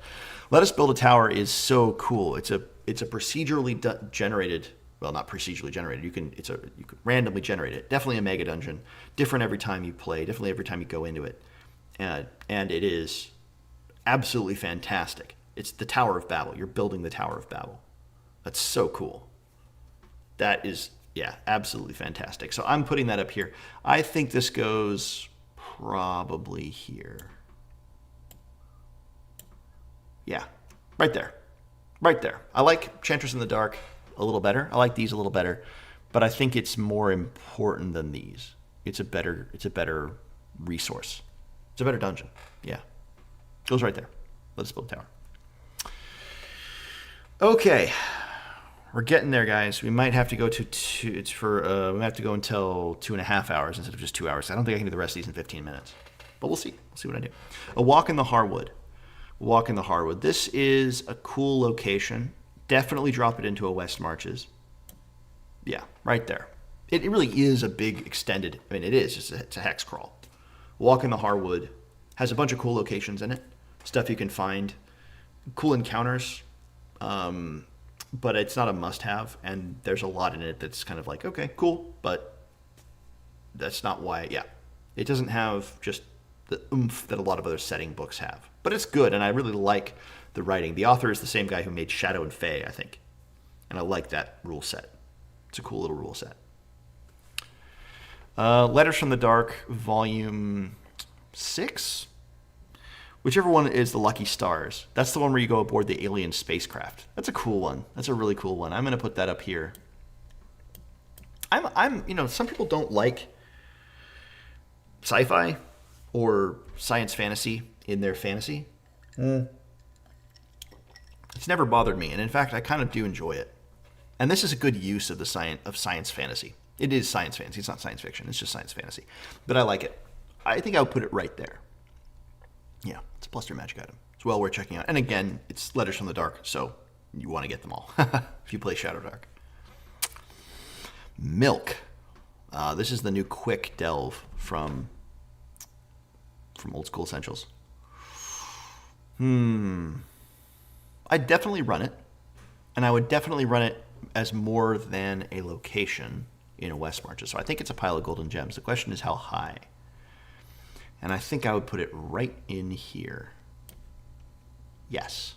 S1: Let us build a tower is so cool. It's a procedurally generated, well, not procedurally generated. You can randomly generate it. Definitely a mega dungeon. Different every time you play. Definitely every time you go into it. And it is absolutely fantastic. It's the Tower of Babel. You're building the Tower of Babel. That's so cool. That is, yeah, absolutely fantastic. So I'm putting that up here. I think this goes probably here. Yeah, right there. Right there. I like Chantress in the Dark a little better. I like these a little better. But I think it's more important than these. It's a better resource. It's a better dungeon. Yeah. Goes right there. Let's build a tower. Okay. We're getting there, guys. We might have to go to we have to go until 2.5 hours instead of just 2 hours. I don't think I can do the rest of these in 15 minutes. But we'll see. We'll see what I do. A Walk in the Harwood. Walk in the Harwood. This is a cool location. Definitely drop it into a West Marches. Yeah, right there. It really is a big extended, I mean, it is. It's a hex crawl. Walk in the Harwood has a bunch of cool locations in it. Stuff you can find. Cool encounters. But it's not a must-have, and there's a lot in it that's kind of like, okay, cool, but that's not why, yeah. It doesn't have just the oomph that a lot of other setting books have. But it's good, and I really like the writing. The author is the same guy who made Shadow and Fae, I think. And I like that rule set. It's a cool little rule set. Letters from the Dark, Volume 6? Whichever one is the Lucky Stars. That's the one where you go aboard the alien spacecraft. That's a cool one. That's a really cool one. I'm going to put that up here. Some people don't like sci-fi or science fantasy in their fantasy. It's never bothered me, and in fact, I kind of do enjoy it. And this is a good use of the science fantasy. It is science fantasy. It's not science fiction. It's just science fantasy. But I like it. I think I would put it right there. Yeah, it's a +3 magic item. It's well worth checking out. And again, it's Letters from the Dark, so you want to get them all if you play Shadow Dark. Milk. This is the new quick delve from Old School Essentials. I'd definitely run it, and I would definitely run it as more than a location in a West Marches. So I think it's a pile of golden gems. The question is how high. And I think I would put it right in here. Yes.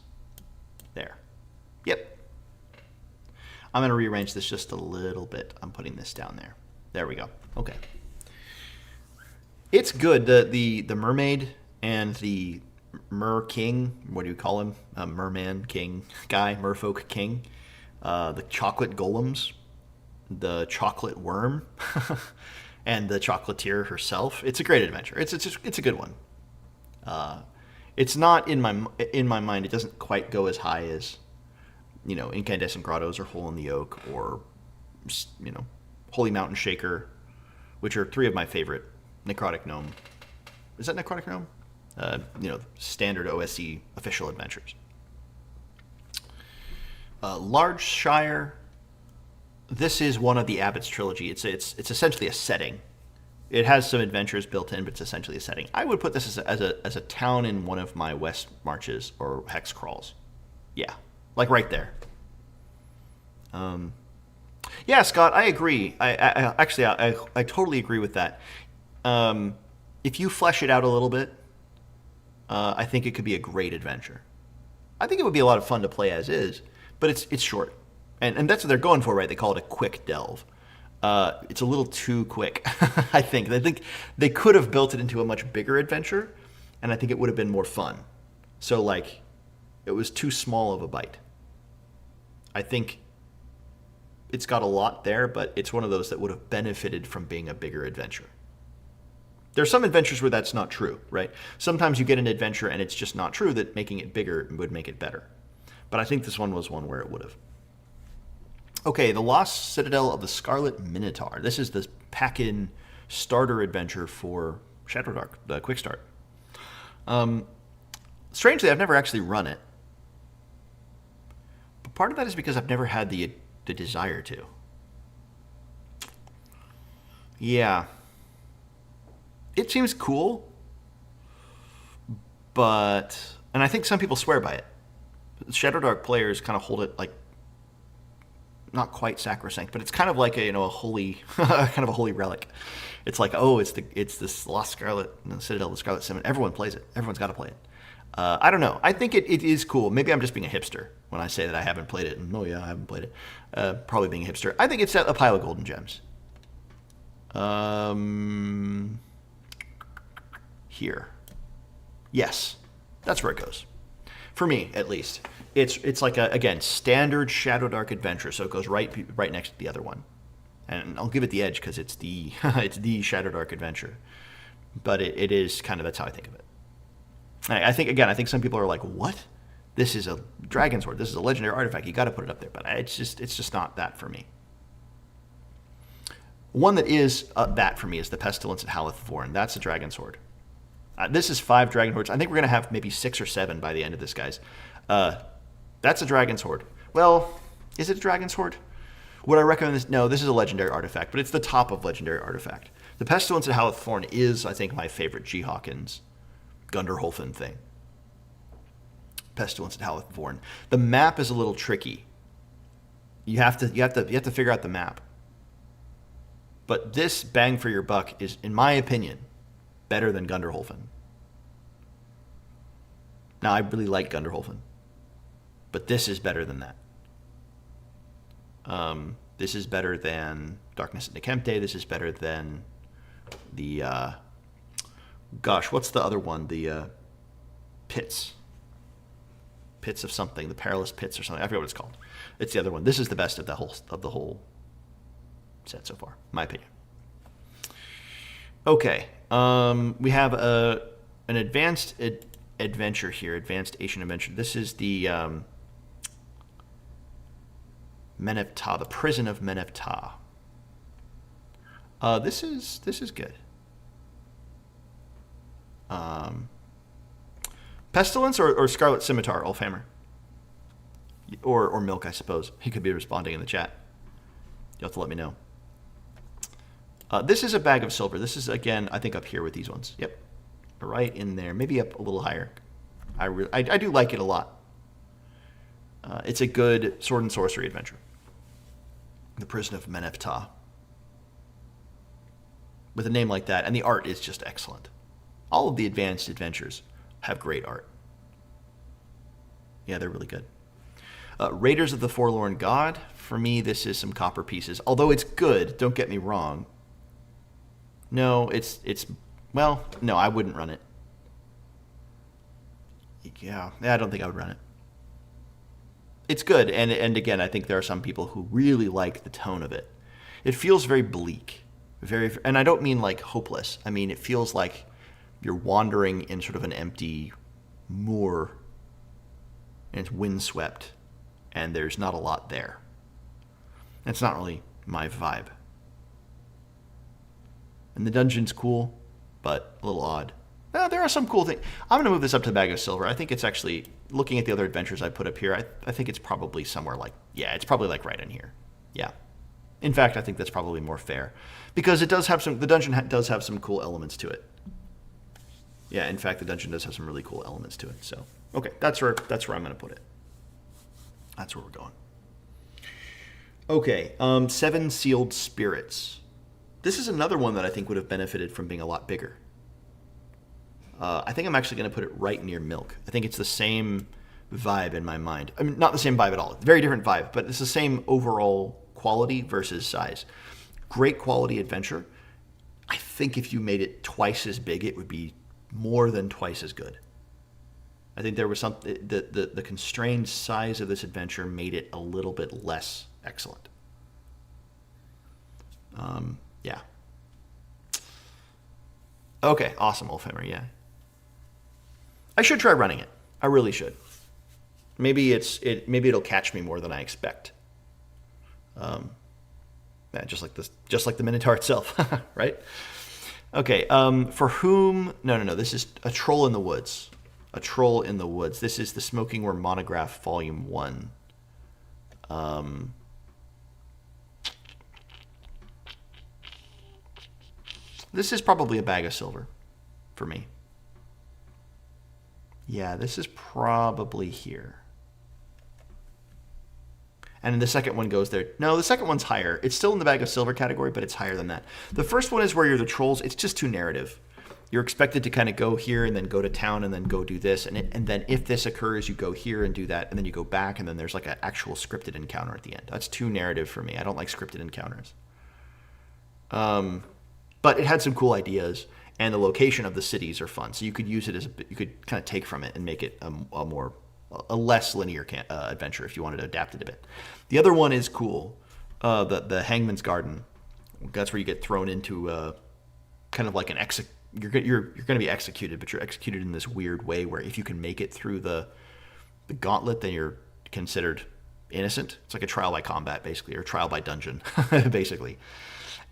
S1: There. Yep. I'm going to rearrange this just a little bit. I'm putting this down there. There we go. Okay. It's good. The mermaid and the mer king, what do you call him? Merman king guy, merfolk king. The chocolate golems. The chocolate worm. And the chocolatier herself. It's a great adventure. It's a good one. It's not in my mind. It doesn't quite go as high as, Incandescent Grottos or Hole in the Oak or, Holy Mountain Shaker, which are 3 of my favorite. Necrotic Gnome. Is that Necrotic Gnome? Standard OSE official adventures. Large Shire. This is one of the Abbott's trilogy. It's essentially a setting. It has some adventures built in, but it's essentially a setting. I would put this as a town in one of my West Marches or hex crawls. Yeah, like right there. Yeah, Scott, I agree. I totally agree with that. If you flesh it out a little bit, I think it could be a great adventure. I think it would be a lot of fun to play as is, but it's short. And that's what they're going for, right? They call it a quick delve. It's a little too quick, I think. I think they could have built it into a much bigger adventure, and I think it would have been more fun. So, it was too small of a bite. I think it's got a lot there, but it's one of those that would have benefited from being a bigger adventure. There are some adventures where that's not true, right? Sometimes you get an adventure and it's just not true that making it bigger would make it better. But I think this one was one where it would have. Okay, The Lost Citadel of the Scarlet Minotaur. This is the pack-in starter adventure for Shadow Dark, the quick start. Strangely, I've never actually run it. But part of that is because I've never had the desire to. Yeah. It seems cool, but... And I think some people swear by it. Shadowdark players kind of hold it like... Not quite sacrosanct, but it's kind of like a holy... kind of a holy relic. It's like, oh, it's this Lost Scarlet, Citadel, the Scarlet Cinnamon. Everyone plays it. Everyone's got to play it. I don't know. I think it is cool. Maybe I'm just being a hipster when I say that I haven't played it. And, oh, yeah, I haven't played it. Probably being a hipster. I think it's a pile of golden gems. Here. Yes. That's where it goes. For me, at least. It's like, again, standard Shadowdark adventure. So it goes right next to the other one. And I'll give it the edge because it's the Shadowdark adventure. But it is kind of, that's how I think of it. I think some people are like, what? This is a dragon sword. This is a legendary artifact. You got to put it up there. But it's just not that for me. One that is that for me is the Pestilence at Haleth Vorn. That's a dragon sword. This is 5 dragon swords. I think we're going to have maybe 6 or 7 by the end of this, guys. That's a dragon sword. Well, is it a dragon sword? Would I recommend this? No, this is a legendary artifact, but it's the top of legendary artifact. The Pestilence at Haleth Vorn is, I think, my favorite G. Hawkins Gunderholfen thing. Pestilence at Haleth Vorn. The map is a little tricky. You have to figure out the map. But this bang for your buck is, in my opinion, better than Gunderholfen. Now, I really like Gunderholfen, but this is better than that. This is better than Darkness at Nekemte. This is better than the, gosh, what's the other one? The Pits. Pits of something. The Perilous Pits or something. I forget what it's called. It's the other one. This is the best of the whole set so far, in my opinion. Okay. We have an advanced adventure here. Advanced Asian adventure. This is the... Meneptah, the Prison of Meneptah. This is good. Pestilence or Scarlet Scimitar, Ulfhammer? Or Milk, I suppose. He could be responding in the chat. You'll have to let me know. This is a bag of silver. This is, again, I think up here with these ones. Yep. Right in there. Maybe up a little higher. I do like it a lot. It's a good sword and sorcery adventure. The Prison of Meneptah. With a name like that, and the art is just excellent. All of the advanced adventures have great art. Yeah, they're really good. Raiders of the Forlorn God. For me, this is some copper pieces. Although it's good, don't get me wrong. No, well, no, I wouldn't run it. Yeah, I don't think I would run it. It's good, and again, I think there are some people who really like the tone of it. It feels very bleak, and I don't mean like hopeless. I mean, it feels like you're wandering in sort of an empty moor, and it's windswept, and there's not a lot there. It's not really my vibe. And the dungeon's cool, but a little odd. There are some cool things. I'm going to move this up to the bag of silver. I think it's actually, looking at the other adventures I put up here, I think it's probably somewhere like, yeah, it's probably like right in here. Yeah. In fact, I think that's probably more fair. Because it does have the dungeon does have some cool elements to it. Yeah, in fact, the dungeon does have some really cool elements to it. So, okay, that's where I'm going to put it. That's where we're going. Okay, 7 Sealed Spirits. This is another one that I think would have benefited from being a lot bigger. I think I'm actually going to put it right near Milk. I think it's the same vibe in my mind. I mean, not the same vibe at all. Very different vibe, but it's the same overall quality versus size. Great quality adventure. I think if you made it twice as big, it would be more than twice as good. I think there was something, the constrained size of this adventure made it a little bit less excellent. Yeah. Okay, awesome, Ulfhammer, yeah. I should try running it. I really should. Maybe it'll catch me more than I expect. Yeah, just like the Minotaur itself, right? Okay. For whom? No. This is a Troll in the Woods. A Troll in the Woods. This is the Smoking Worm Monograph Volume 1. This is probably a bag of silver for me. Yeah, this is probably here. And the second one goes there. No, the second one's higher. It's still in the bag of silver category, but it's higher than that. The first one is where you're the trolls. It's just too narrative. You're expected to kind of go here and then go to town and then go do this. And then if this occurs, you go here and do that. And then you go back and then there's like an actual scripted encounter at the end. That's too narrative for me. I don't like scripted encounters. But it had some cool ideas. And the location of the cities are fun. So you could use it as you could kind of take from it and make it a less linear adventure if you wanted to adapt it a bit. The other one is cool. The Hangman's Garden. That's where you get thrown into kind of like an you're going to be executed, but you're executed in this weird way where if you can make it through the gauntlet, then you're considered innocent. It's like a trial by combat, basically, or trial by dungeon, basically.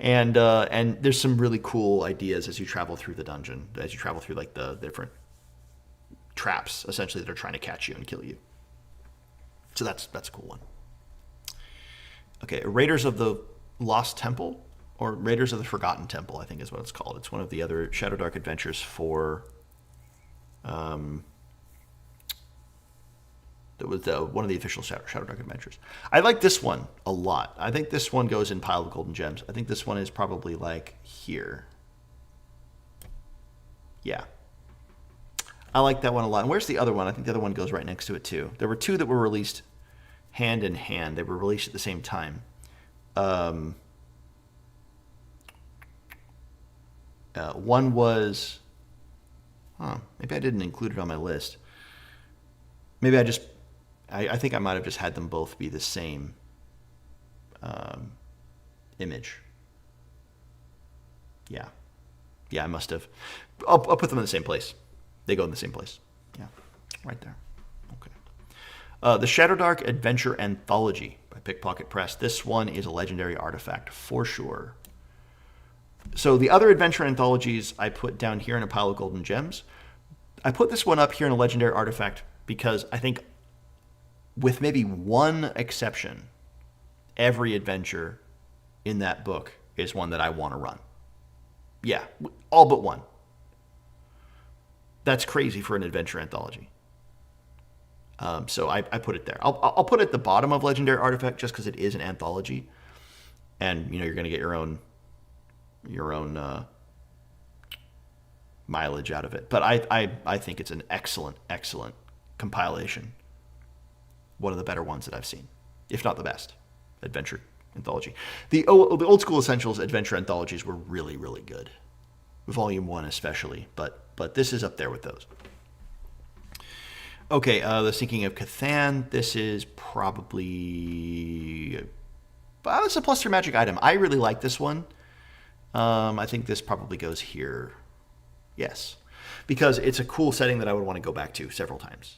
S1: And there's some really cool ideas as you travel through the dungeon, as you travel through like the different traps, essentially, that are trying to catch you and kill you. So that's a cool one. Okay, Raiders of the Lost Temple, or Raiders of the Forgotten Temple, I think is what it's called. It's one of the other Shadow Dark adventures for... That was one of the official Shadow Dark adventures. I like this one a lot. I think this one goes in Pile of Golden Gems. I think this one is probably like here. Yeah. I like that one a lot. And where's the other one? I think the other one goes right next to it too. There were two that were released hand in hand. They were released at the same time. One was... maybe I didn't include it on my list. Maybe I think I might have just had them both be the same image. Yeah. Yeah, I must have. I'll put them in the same place. They go in the same place. Yeah, right there. Okay. The Shadow Dark Adventure Anthology by Pickpocket Press. This one is a legendary artifact for sure. So the other adventure anthologies I put down here in a pile of golden gems. I put this one up here in a legendary artifact because I think, with maybe one exception, every adventure in that book is one that I want to run. Yeah, all but one. That's crazy for an adventure anthology. So I put it there. I'll put it at the bottom of Legendary Artifact just because it is an anthology, and you're going to get your own mileage out of it. But I think it's an excellent compilation. One of the better ones that I've seen, if not the best, adventure anthology. The old school Essentials adventure anthologies were really, really good. Volume 1 especially, but this is up there with those. Okay, the Sinking of Cthulhu. This is probably... it's a +3 magic item. I really like this one. I think this probably goes here. Yes. Because it's a cool setting that I would want to go back to several times.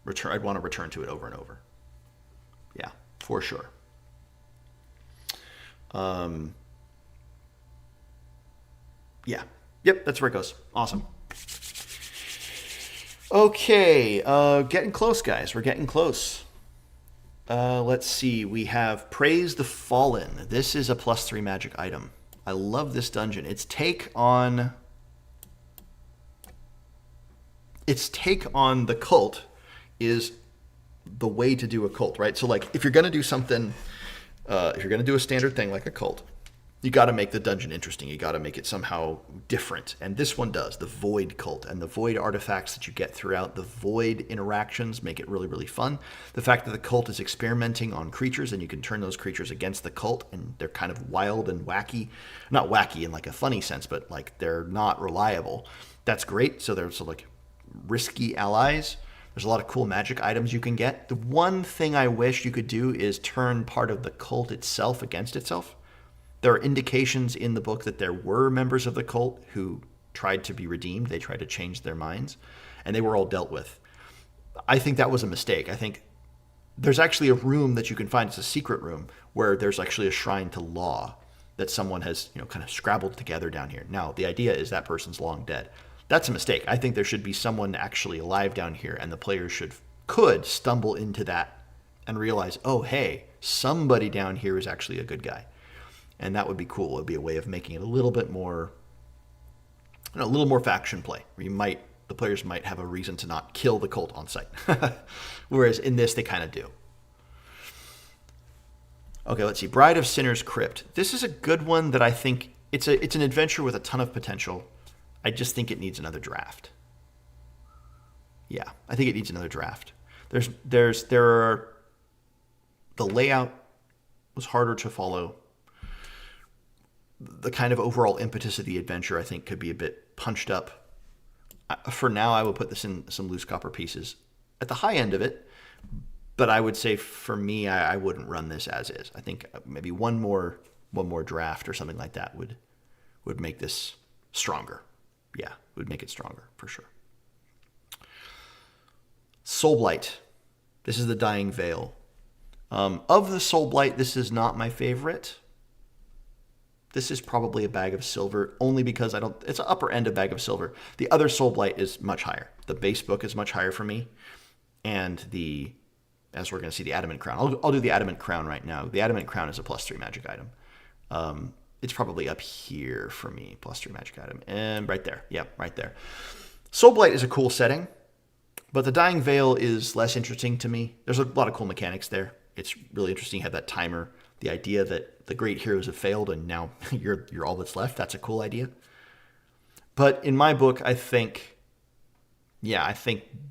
S1: I'd want to return to it over and over. Yeah, for sure. Yeah. Yep, that's where it goes. Awesome. Okay, getting close, guys. We're getting close. Let's see. We have Praise the Fallen. This is a +3 magic item. I love this dungeon. Its take on the cult is the way to do a cult, right? So, like, if you're going to do something, if you're going to do a standard thing like a cult, you got to make the dungeon interesting. You got to make it somehow different. And this one does. The Void Cult and the Void artifacts that you get throughout the Void interactions make it really, really fun. The fact that the cult is experimenting on creatures and you can turn those creatures against the cult and they're kind of wild and wacky. Not wacky in like a funny sense, but like they're not reliable. That's great. So they're like risky allies. There's a lot of cool magic items you can get. The one thing I wish you could do is turn part of the cult itself against itself. There are indications in the book that there were members of the cult who tried to be redeemed. They tried to change their minds, and they were all dealt with. I think that was a mistake. I think there's actually a room that you can find. It's a secret room where there's actually a shrine to Law that someone has, kind of scrabbled together down here. Now, the idea is that person's long dead. That's a mistake. I think there should be someone actually alive down here, and the players could stumble into that and realize, oh, hey, somebody down here is actually a good guy. And that would be cool. It would be a way of making it a little bit more, a little more faction play. The players might have a reason to not kill the cult on sight. Whereas in this, they kind of do. Okay, let's see. Bride of Sinners Crypt. This is a good one that I think it's an adventure with a ton of potential. I just think it needs another draft. Yeah, I think it needs another draft. The layout was harder to follow. The kind of overall impetus of the adventure, I think, could be a bit punched up. For now, I would put this in some loose copper pieces at the high end of it. But I would say for me, I wouldn't run this as is. I think maybe one more draft or something like that would make this stronger. Yeah, would make it stronger for sure. Soulblight. This is the Dying Veil. Of the Soulblight, this is not my favorite. This is probably a bag of silver, only because it's an upper end of bag of silver. The other Soulblight is much higher. The base book is much higher for me. And as we're going to see, the Adamant Crown. I'll do the Adamant Crown right now. The Adamant Crown is a +3 magic item. It's probably up here for me, +3 magic item. And right there. Yeah, right there. Soulblight is a cool setting, but the Dying Veil is less interesting to me. There's a lot of cool mechanics there. It's really interesting. You have that timer. The idea that the great heroes have failed and now you're all that's left. That's a cool idea. But in my book, I think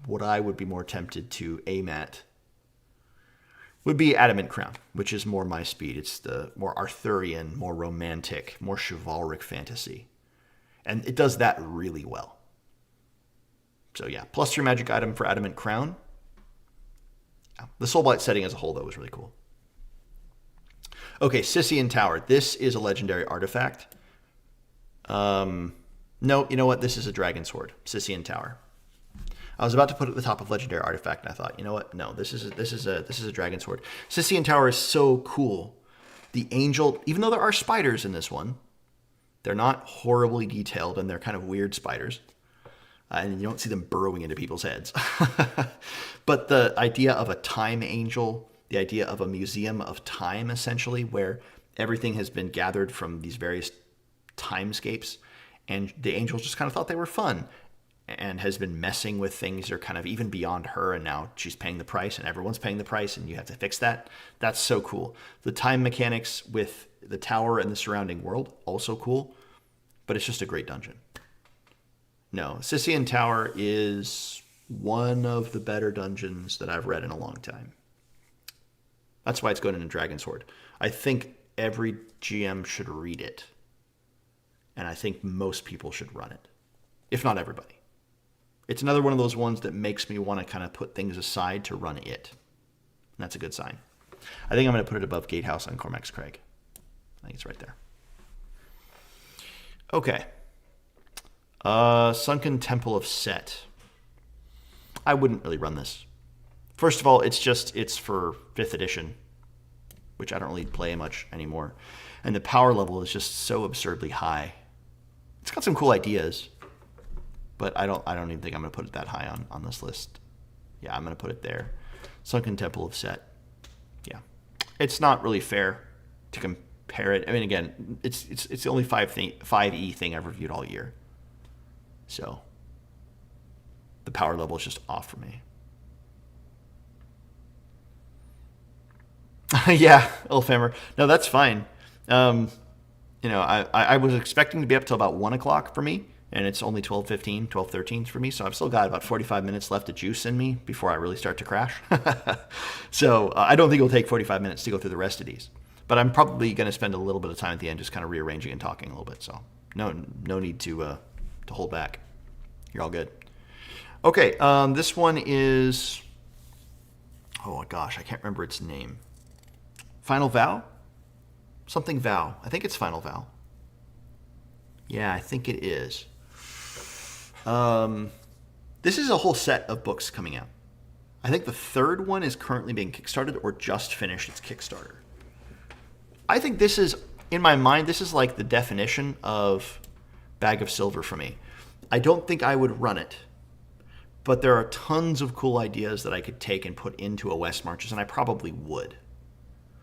S1: what I would be more tempted to aim at would be Adamant Crown, which is more my speed. It's the more Arthurian, more romantic, more chivalric fantasy. And it does that really well. So yeah, +3 magic item for Adamant Crown. The Soulblight setting as a whole, though, was really cool. Okay, Scythian Tower. This is a legendary artifact. No, you know what? This is a Dragon Sword. Scythian Tower. I was about to put it at the top of legendary artifact, and I thought, you know what? No, this is a Dragon Sword. Scythian Tower is so cool. The angel, even though there are spiders in this one, they're not horribly detailed, and they're kind of weird spiders. And you don't see them burrowing into people's heads. But the idea of a time angel, the idea of a museum of time, essentially, where everything has been gathered from these various timescapes, and the angels just kind of thought they were fun, and has been messing with things that are kind of even beyond her, and now she's paying the price, and everyone's paying the price, and you have to fix that. That's so cool. The time mechanics with the tower and the surrounding world, also cool, but it's just a great dungeon. No, Scythian Tower is one of the better dungeons that I've read in a long time. That's why it's going into Dragon Sword. I think every GM should read it. And I think most people should run it. If not everybody. It's another one of those ones that makes me want to kind of put things aside to run it. And that's a good sign. I think I'm going to put it above Gatehouse on Cormac's Crag. I think it's right there. Okay. Sunken Temple of Set. I wouldn't really run this. First of all, it's for 5th edition, which I don't really play much anymore. And the power level is just so absurdly high. It's got some cool ideas, but I don't even think I'm going to put it that high on this list. Yeah, I'm going to put it there. Sunken Temple of Set. Yeah. It's not really fair to compare it. I mean, again, it's the only 5e thing I've reviewed all year. So the power level is just off for me. Yeah, Ulfhammer. No, that's fine. I was expecting to be up till about 1 o'clock for me, and it's only 12:15, 12:13 for me, so I've still got about 45 minutes left of juice in me before I really start to crash. So I don't think it'll take 45 minutes to go through the rest of these. But I'm probably going to spend a little bit of time at the end just kind of rearranging and talking a little bit, so no need to hold back. You're all good. Okay, this one is... Oh, gosh, I can't remember its name. Final Vow? Something Vow. I think it's Final Vow. Yeah, I think it is. This is a whole set of books coming out. I think the third one is currently being kickstarted or just finished its Kickstarter. I think this is, in my mind, this is like the definition of Bag of Silver for me. I don't think I would run it, but there are tons of cool ideas that I could take and put into a West Marches, and I probably would.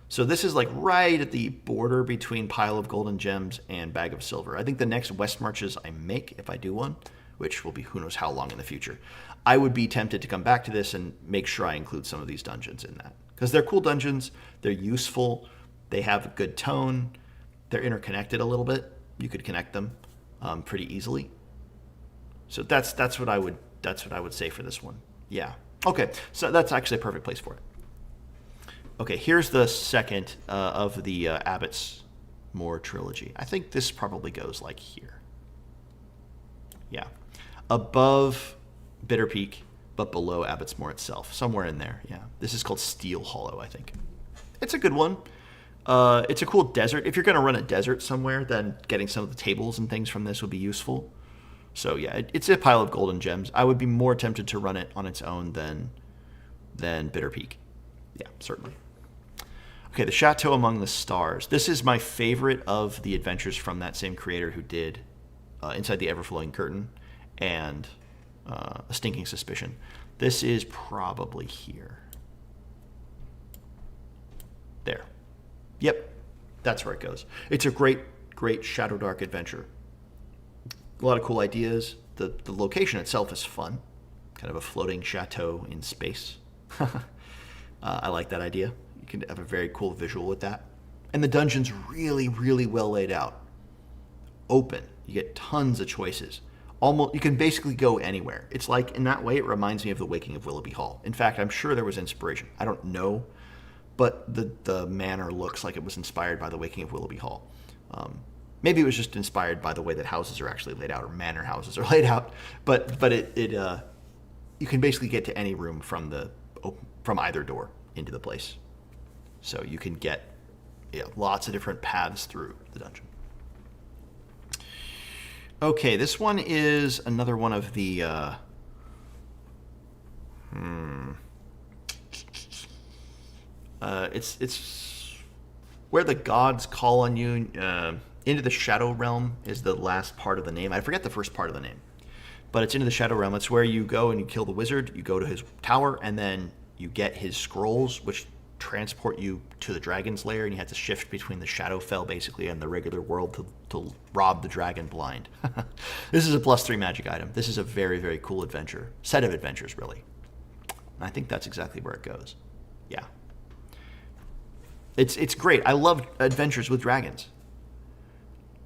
S1: So this is like right at the border between Pile of Golden Gems and Bag of Silver. I think the next West Marches I make, if I do one, which will be who knows how long in the future, I would be tempted to come back to this and make sure I include some of these dungeons in that. Because they're cool dungeons, they're useful, they have a good tone, they're interconnected a little bit. You could connect them pretty easily. So that's what I would say for this one. Yeah. Okay, so that's actually a perfect place for it. Okay, here's the second of the Abbott's Moor trilogy. I think this probably goes like here. Yeah. Above Bitter Peak, but below Abbott's Moor itself. Somewhere in there, yeah. This is called Steel Hollow, I think. It's a good one. It's a cool desert. If you're going to run a desert somewhere, then getting some of the tables and things from this would be useful. So yeah, it's a pile of golden gems. I would be more tempted to run it on its own than Bitter Peak. Yeah, certainly. Okay, the Chateau Among the Stars. This is my favorite of the adventures from that same creator who did Inside the Everflowing Curtain and A Stinking Suspicion. This is probably here. There. Yep, that's where it goes. It's a great Shadow Dark adventure. A lot of cool ideas. The location itself is fun. Kind of a floating chateau in space. I like that idea. You can have a very cool visual with that. And the dungeon's really, really well laid out. Open. You get tons of choices. You can basically go anywhere. It's like, in that way, it reminds me of The Waking of Willoughby Hall. In fact, I'm sure there was inspiration. I don't know, but the manor looks like it was inspired by The Waking of Willoughby Hall. Maybe it was just inspired by the way that houses are actually laid out, or manor houses are laid out. But you can basically get to any room from either door into the place. So you can get lots of different paths through the dungeon. Okay, this one is another one of the it's Where the Gods Call on You. Into the Shadow Realm is the last part of the name. I forget the first part of the name, but it's Into the Shadow Realm. It's where you go and you kill the wizard, you go to his tower, and then you get his scrolls, which transport you to the dragon's lair, and you have to shift between the Shadowfell, basically, and the regular world to rob the dragon blind. This is a +3 magic item. This is a very, very cool adventure. Set of adventures, really. And I think that's exactly where it goes. Yeah. It's great. I love adventures with dragons.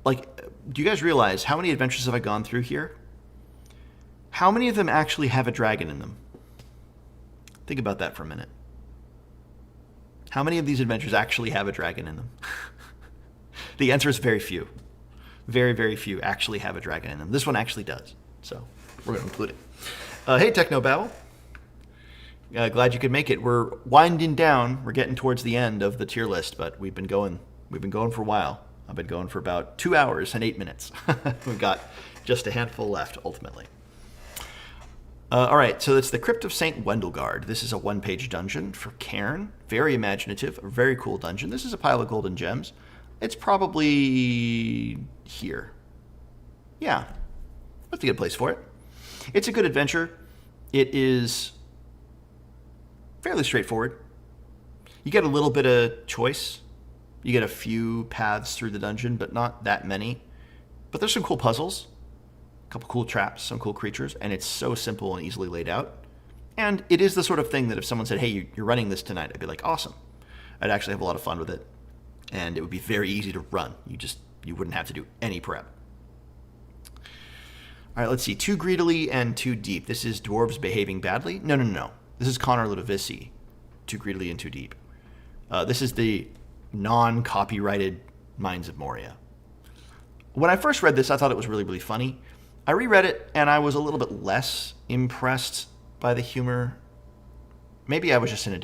S1: Like, do you guys realize how many adventures have I gone through here? How many of them actually have a dragon in them? Think about that for a minute. How many of these adventures actually have a dragon in them? The answer is very few. Very, very few actually have a dragon in them. This one actually does. So we're going to include it. Hey, Techno Babble. Glad you could make it. We're winding down. We're getting towards the end of the tier list, but we've been going for a while. I've been going for about 2 hours and 8 minutes. We've got just a handful left, ultimately. All right, so it's the Crypt of St. Wendelgard. This is a one-page dungeon for Cairn. Very imaginative, a very cool dungeon. This is a pile of golden gems. It's probably here. Yeah, that's a good place for it. It's a good adventure. It is fairly straightforward. You get a little bit of choice. You get a few paths through the dungeon, but not that many. But there's some cool puzzles, a couple cool traps, some cool creatures, and it's so simple and easily laid out. And it is the sort of thing that if someone said, hey, you're running this tonight, I'd be like, awesome. I'd actually have a lot of fun with it. And it would be very easy to run. You wouldn't have to do any prep. All right, let's see. Too greedily and too deep. This is dwarves behaving badly. No. This is Connor Ludovisi. Too greedily and too deep. This is the non-copyrighted Mines of Moria. When I first read this, I thought it was really, really funny. I reread it, and I was a little bit less impressed by the humor. Maybe I was just in a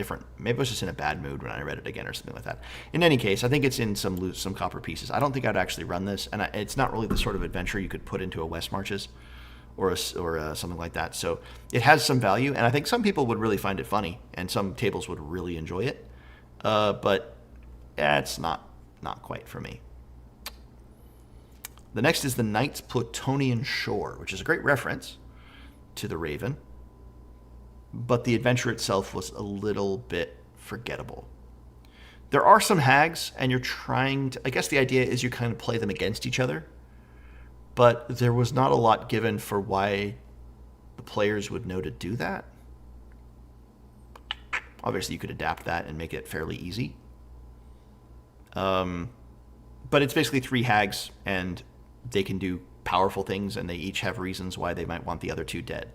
S1: bad mood when I read it again or something like that. In any case, I think it's in some copper pieces. I don't think I'd actually run this, and it's not really the sort of adventure you could put into a West Marches or something like that. So it has some value, and I think some people would really find it funny, and some tables would really enjoy it. But it's not quite for me. The next is the Knight's Plutonian Shore, which is a great reference to the Raven, but the adventure itself was a little bit forgettable. There are some hags, and you're trying to... I guess the idea is you kind of play them against each other, but there was not a lot given for why the players would know to do that. Obviously, you could adapt that and make it fairly easy. But it's basically 3 hags, and they can do powerful things, and they each have reasons why they might want the other 2 dead.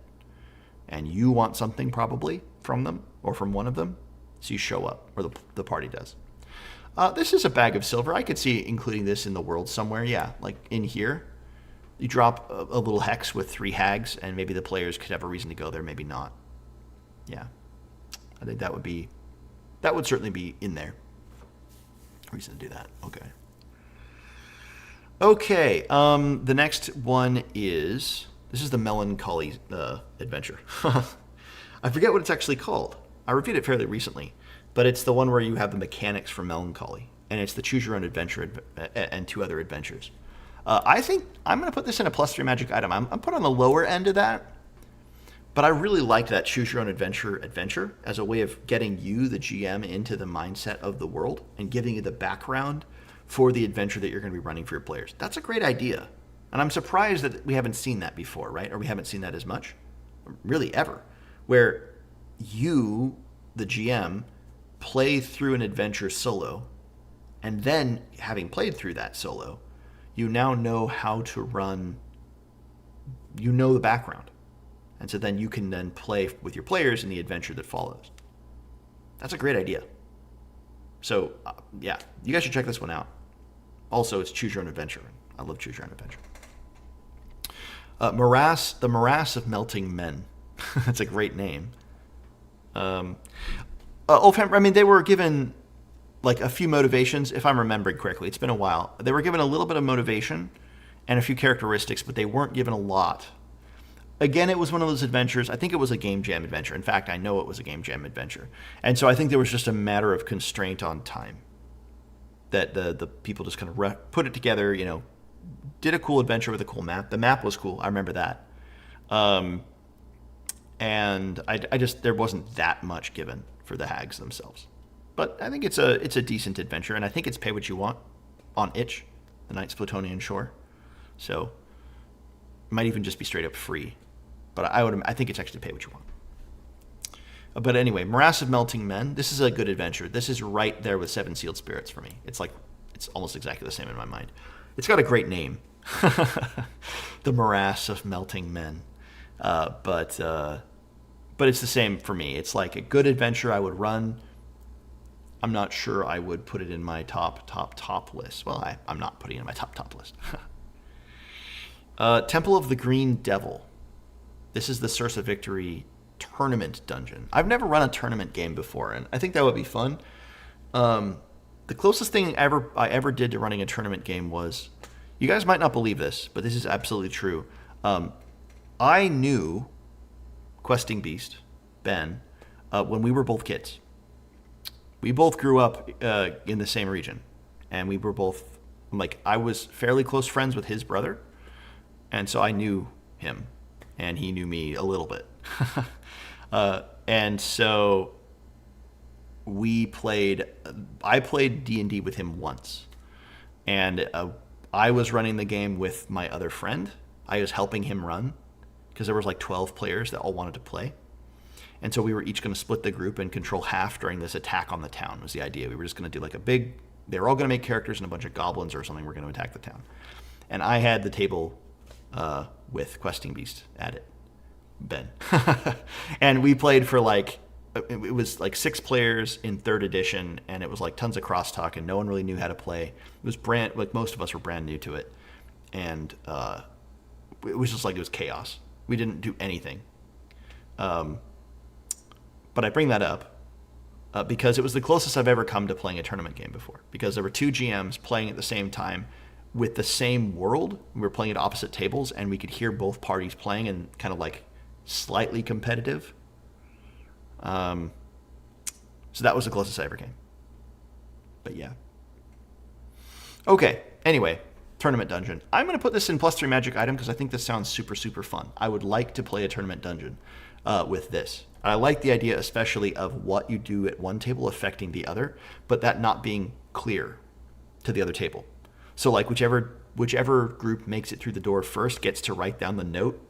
S1: And you want something probably from them, or from one of them, so you show up, or the party does. This is a bag of silver. I could see including this in the world somewhere, yeah, like in here. You drop a little hex with 3 hags, and maybe the players could have a reason to go there, maybe not. Yeah. I think that would certainly be in there. Reason to do that. Okay, the next one is... This is the Melancholy adventure. I forget what it's actually called. I reviewed it fairly recently, but it's the one where you have the mechanics for Melancholy, and it's the Choose Your Own Adventure and 2 other adventures. I think I'm going to put this in a +3 magic item. I'm put on the lower end of that, but I really liked that Choose Your Own adventure as a way of getting you, the GM, into the mindset of the world and giving you the background for the adventure that you're going to be running for your players. That's a great idea. And I'm surprised that we haven't seen that before, right? Or we haven't seen that as much, really ever, where you, the GM, play through an adventure solo, and then, having played through that solo, you now know how to run, you know the background. And so then you can then play with your players in the adventure that follows. That's a great idea. So, yeah, you guys should check this one out. Also, it's Choose Your Own Adventure. I love Choose Your Own Adventure. The Morass of Melting Men. That's a great name. They were given like a few motivations, if I'm remembering correctly. It's been a while. They were given a little bit of motivation and a few characteristics, but they weren't given a lot. Again, it was one of those adventures. I think it was a Game Jam adventure. In fact, I know it was a Game Jam adventure. And so I think there was just a matter of constraint on time. That the people just kind of put it together, you know, did a cool adventure with a cool map. The map was cool. I remember that. And I just, there wasn't that much given for the hags themselves. But I think it's a decent adventure, and I think it's pay what you want on itch, the Knight's Plutonian Shore. So it might even just be straight up free. But I think it's actually pay what you want. But anyway, Morass of Melting Men. This is a good adventure. This is right there with Seven Sealed Spirits for me. It's almost exactly the same in my mind. It's got a great name. The Morass of Melting Men. But it's the same for me. It's like a good adventure I would run. I'm not sure I would put it in my top list. Well, I'm not putting it in my top list. Temple of the Green Devil. This is the Source of Victory tournament dungeon. I've never run a tournament game before, and I think that would be fun. The closest thing I ever did to running a tournament game was, you guys might not believe this, but this is absolutely true. I knew Questing Beast, Ben, when we were both kids. We both grew up in the same region, and we were both, like, I was fairly close friends with his brother, and so I knew him, and he knew me a little bit. And so I played D&D with him once, and I was running the game with my other friend. I was helping him run, because there was like 12 players that all wanted to play. And so we were each going to split the group and control half during this attack on the town was the idea. We were just going to do like they were all going to make characters and a bunch of goblins or something were going to attack the town. And I had the table with Questing Beast at it, Ben. And we played for it was like 6 players in 3rd edition, and it was like tons of crosstalk, and no one really knew how to play. It was most of us were brand new to it. And it was just like, it was chaos. We didn't do anything. But I bring that up because it was the closest I've ever come to playing a tournament game before. Because there were 2 GMs playing at the same time with the same world. We were playing at opposite tables, and we could hear both parties playing and kind of like slightly competitive. So that was the closest I ever came. But yeah. Okay, anyway. Tournament dungeon. I'm going to put this in +3 magic item because I think this sounds super, super fun. I would like to play a tournament dungeon with this. I like the idea especially of what you do at one table affecting the other, but that not being clear to the other table. So like whichever group makes it through the door first gets to write down the note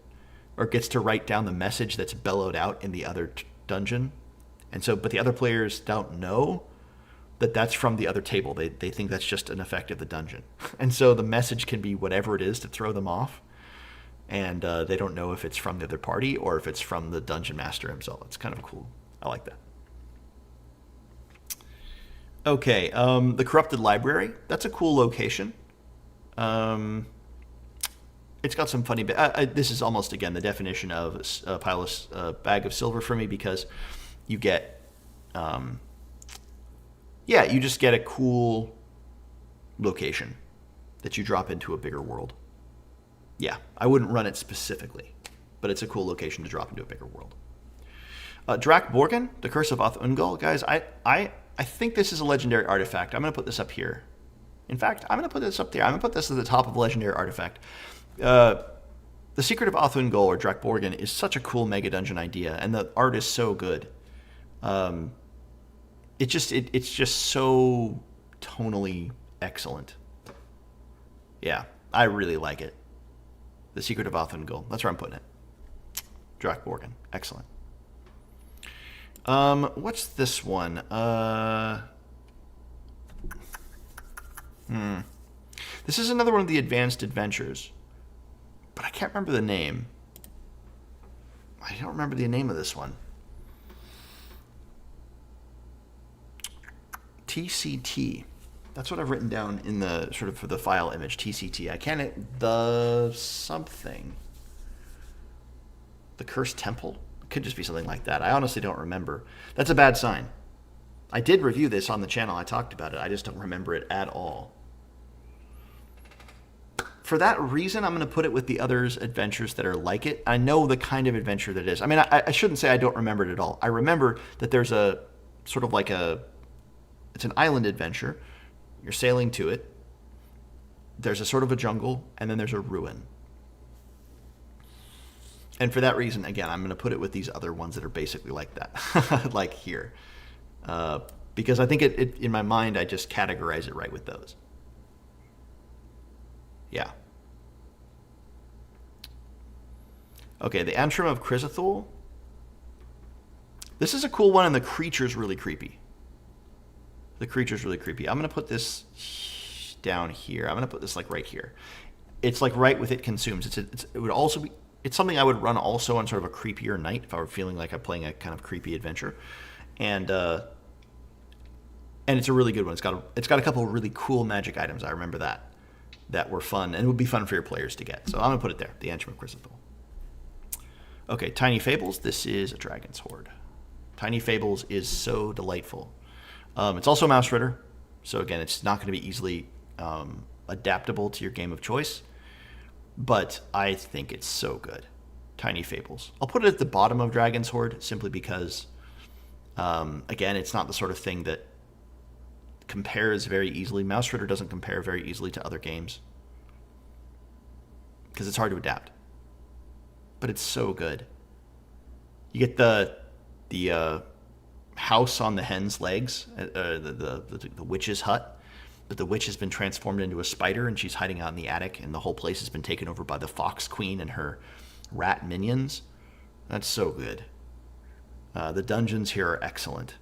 S1: or gets to write down the message that's bellowed out in the other dungeon. And so, but the other players don't know that that's from the other table. They think that's just an effect of the dungeon. And so the message can be whatever it is to throw them off. And they don't know if it's from the other party or if it's from the dungeon master himself. It's kind of cool. I like that. Okay, the Corrupted Library. That's a cool location. It's got some funny... this is almost, again, the definition of a bag of silver for me because you get... you just get a cool location that you drop into a bigger world. Yeah, I wouldn't run it specifically, but it's a cool location to drop into a bigger world. Dragborgon, the Curse of Oth-Ungol. Guys, I think this is a legendary artifact. I'm going to put this up here. In fact, I'm going to put this up there. I'm going to put this at the top of legendary artifact. The Secret of Oth-Ungol, or Dragborgon, is such a cool mega dungeon idea, and the art is so good. It's just so tonally excellent. Yeah, I really like it. The Secret of Oth-Ungol. That's where I'm putting it. Dragborgon. Excellent. What's this one? This is another one of the advanced adventures, but I can't remember the name. I don't remember the name of this one. TCT. That's what I've written down in the sort of for the file image. TCT. I can't. The something. The Cursed Temple. It could just be something like that. I honestly don't remember. That's a bad sign. I did review this on the channel. I talked about it. I just don't remember it at all. For that reason, I'm going to put it with the others' adventures that are like it. I know the kind of adventure that it is. I mean, I shouldn't say I don't remember it at all. I remember that there's a sort of like it's an island adventure. You're sailing to it. There's a sort of a jungle, and then there's a ruin. And for that reason, again, I'm going to put it with these other ones that are basically like that, like here. Because I think it in my mind, I just categorize it right with those. Yeah. Okay, the Antrim of Chrysothul. This is a cool one, and the creature's really creepy. The creature's really creepy. I'm going to put this down here. I'm going to put this like right here. It's like right with it consumes. It would also be... It's something I would run also on sort of a creepier night if I were feeling like I'm playing a kind of creepy adventure. And it's a really good one. It's got a couple of really cool magic items. I remember that were fun and would be fun for your players to get. So I'm going to put it there, the Antrim of Chrysothul. Okay, Tiny Fables. This is a Dragon's Hoard. Tiny Fables is so delightful. It's also a Mouse Ritter, so again, it's not going to be easily adaptable to your game of choice, but I think it's so good. Tiny Fables. I'll put it at the bottom of Dragon's Hoard simply because, again, it's not the sort of thing that compares very easily. Mouse Ritter doesn't compare very easily to other games because it's hard to adapt, but it's so good. You get the house on the hen's legs, the witch's hut, but the witch has been transformed into a spider and she's hiding out in the attic, and the whole place has been taken over by the Fox Queen and her rat minions. That's so good. The dungeons here are excellent.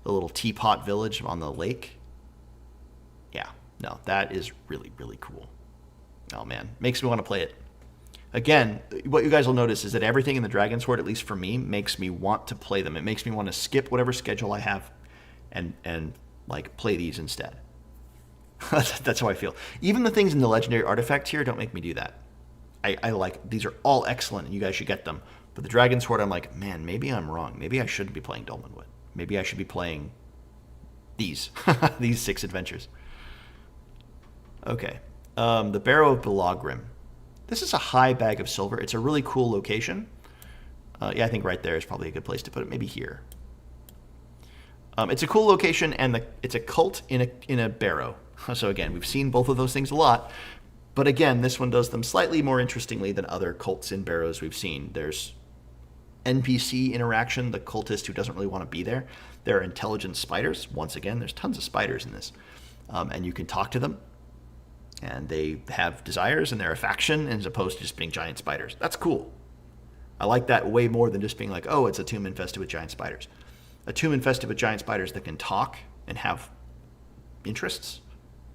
S1: The little teapot village on the lake. Yeah, no, that is really, really cool. Oh man, makes me want to play it. Again, what you guys will notice is that everything in the Dragon's Hoard, at least for me, makes me want to play them. It makes me want to skip whatever schedule I have and like play these instead. That's how I feel. Even the things in the legendary artifacts here don't make me do that. I like, these are all excellent and you guys should get them. But the Dragon's Hoard, I'm like, man, maybe I'm wrong. Maybe I shouldn't be playing Dolmenwood. Maybe I should be playing these, these 6 adventures. Okay. The Barrow of Belogrim. This is a high bag of silver. It's a really cool location. Yeah, I think right there is probably a good place to put it. Maybe here. It's a cool location, and it's a cult in a barrow. So again, we've seen both of those things a lot. But again, this one does them slightly more interestingly than other cults in Barrows we've seen. There's NPC interaction, the cultist who doesn't really want to be there. There are intelligent spiders. Once again, there's tons of spiders in this. And you can talk to them. And they have desires and they're a faction as opposed to just being giant spiders. That's cool. I like that way more than just being like, oh, it's a tomb infested with giant spiders. A tomb infested with giant spiders that can talk and have interests,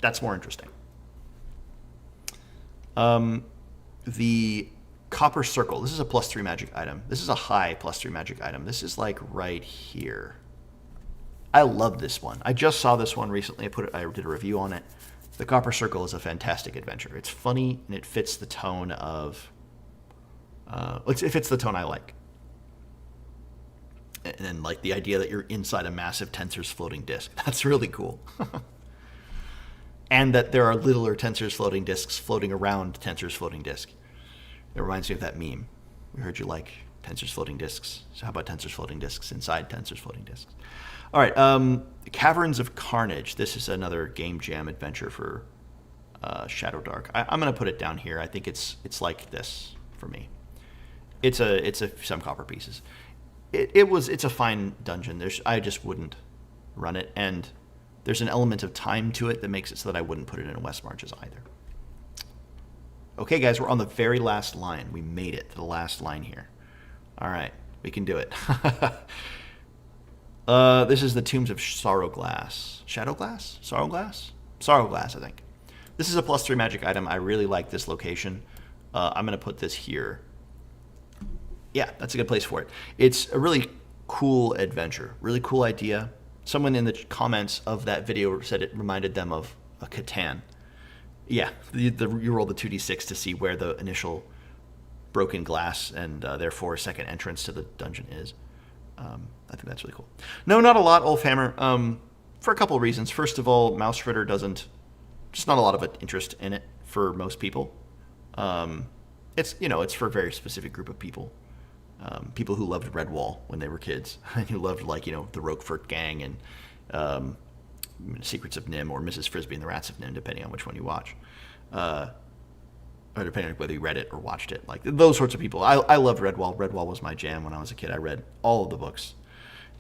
S1: that's more interesting. The Copper Circle. This is a +3 magic item. This is a high +3 magic item. This is like right here. I love this one. I just saw this one recently. I did a review on it. The Copper Circle is a fantastic adventure. It's funny and it fits the tone of. It fits the tone I like. And like the idea that you're inside a massive Tensor's floating disk. That's really cool. And that there are littler Tensor's floating disks floating around Tensor's floating disk. It reminds me of that meme. We heard you like Tensor's floating disks. So how about Tensor's floating disks inside Tensor's floating disks? All right, Caverns of Carnage. This is another Game Jam adventure for Shadow Dark. I'm going to put it down here. I think it's like this for me. It's some copper pieces. It's a fine dungeon. I just wouldn't run it, and there's an element of time to it that makes it so that I wouldn't put it in West Marches either. Okay, guys, we're on the very last line. We made it to the last line here. All right, we can do it. This is the Tombs of Sorrowglass. Shadowglass? Sorrowglass? Sorrowglass, I think. This is a +3 magic item. I really like this location. I'm going to put this here. Yeah, that's a good place for it. It's a really cool adventure. Really cool idea. Someone in the comments of that video said it reminded them of a Catan. Yeah, you roll the 2d6 to see where the initial broken glass and therefore second entrance to the dungeon is. I think that's really cool. No, not a lot, Ulfhammer, for a couple of reasons. First of all, Mouse Ritter just not a lot of interest in it for most people. It's for a very specific group of people. People who loved Redwall when they were kids, and who loved the Roquefort Gang and Secrets of Nim or Mrs. Frisbee and the Rats of Nim, depending on which one you watch, or depending on whether you read it or watched it. Like those sorts of people. I loved Redwall. Redwall was my jam when I was a kid. I read all of the books,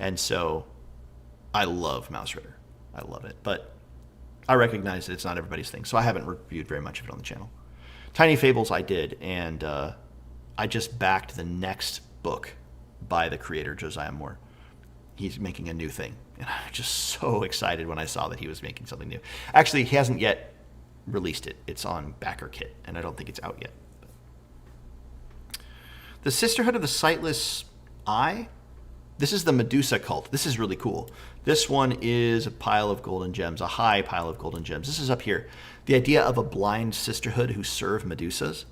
S1: and so I love Mouse Ritter. I love it, but I recognize that it's not everybody's thing, so I haven't reviewed very much of it on the channel. Tiny Fables I did, and I just backed the next book by the creator, Josiah Moore. He's making a new thing, and I'm just so excited when I saw that he was making something new. Actually, he hasn't yet released it. It's on BackerKit, and I don't think it's out yet. The Sisterhood of the Sightless Eye. This is the Medusa cult. This is really cool. This one is a pile of golden gems, a high pile of golden gems. This is up here. The idea of a blind sisterhood who serve Medusas.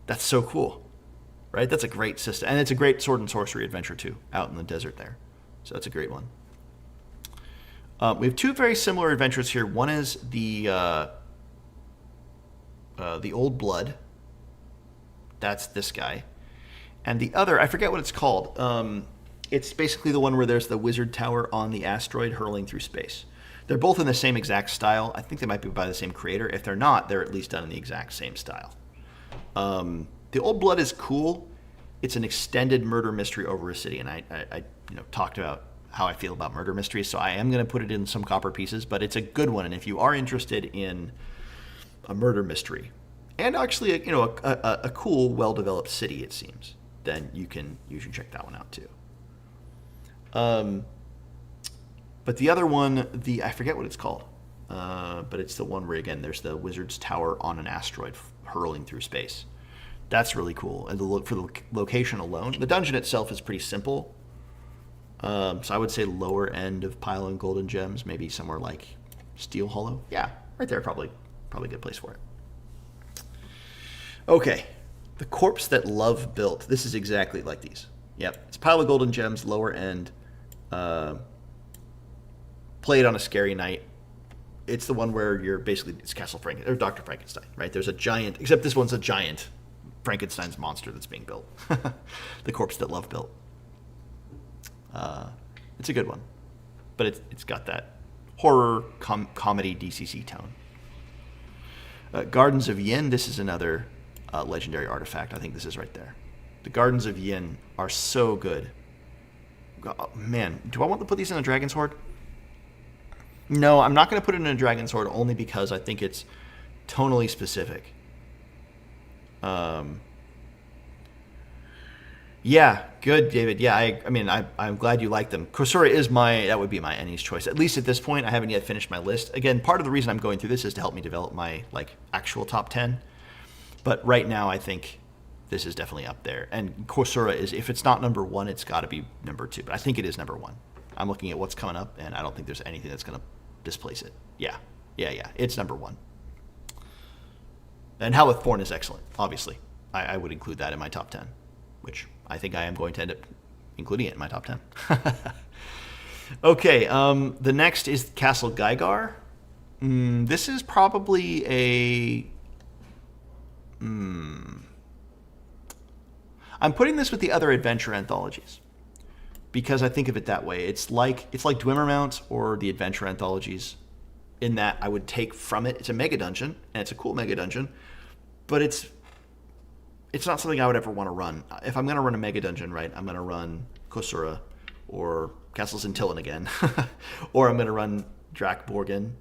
S1: That's so cool. Right? That's a great system. And it's a great sword and sorcery adventure, too, out in the desert there. So that's a great one. We have two very similar adventures here. One is the Old Blood. That's this guy. And the other, I forget what it's called. It's basically the one where there's the wizard tower on the asteroid hurling through space. They're both in the same exact style. I think they might be by the same creator. If they're not, they're at least done in the exact same style. The Old Blood is cool. It's an extended murder mystery over a city, and I talked about how I feel about murder mysteries, so I am going to put it in some copper pieces, but it's a good one, and if you are interested in a murder mystery, and actually a cool, well-developed city, it seems, then you should check that one out too. But the other one, I forget what it's called, but it's the one where, again, there's the wizard's tower on an asteroid hurling through space. That's really cool. And for the location alone, the dungeon itself is pretty simple. So I would say lower end of pile and golden gems, maybe somewhere like Steel Hollow. Yeah, right there, probably a good place for it. Okay, the Corpse That Love Built. This is exactly like these. Yep, it's a pile of golden gems, lower end. Played on a scary night. It's the one where it's Castle Frankenstein, or Dr. Frankenstein, right? There's a giant, except this one's a giant Frankenstein's monster that's being built. The Corpse That Love Built. It's a good one, but it's got that horror comedy DCC tone. Gardens of Yin, this is another legendary artifact. I think this is right there. The Gardens of Yin are so good. Oh, man, do I want to put these in a Dragon's Hoard? No, I'm not going to put it in a Dragon's Hoard only because I think it's tonally specific. Yeah, good, David. Yeah, I mean, I'm glad you like them. Coursera is that would be my Ennie's choice. At least at this point, I haven't yet finished my list. Again, part of the reason I'm going through this is to help me develop my, actual top 10. But right now, I think this is definitely up there. And Coursera is, if it's not number 1, it's got to be number 2. But I think it is number 1. I'm looking at what's coming up, and I don't think there's anything that's going to displace it. Yeah. It's number 1. And Howlith Thorn is excellent, obviously. I would include that in my top 10, which I think I am going to end up including it in my top 10. Okay, the next is Castle Gygar. This is probably a... I'm putting this with the other adventure anthologies because I think of it that way. It's like Dwimmermount or the adventure anthologies in that I would take from it. It's a mega dungeon, and it's a cool mega dungeon, but it's not something I would ever want to run. If I'm going to run a mega dungeon, right, I'm going to run Coursera or Castle Centillin again, or I'm going to run Drakborgen,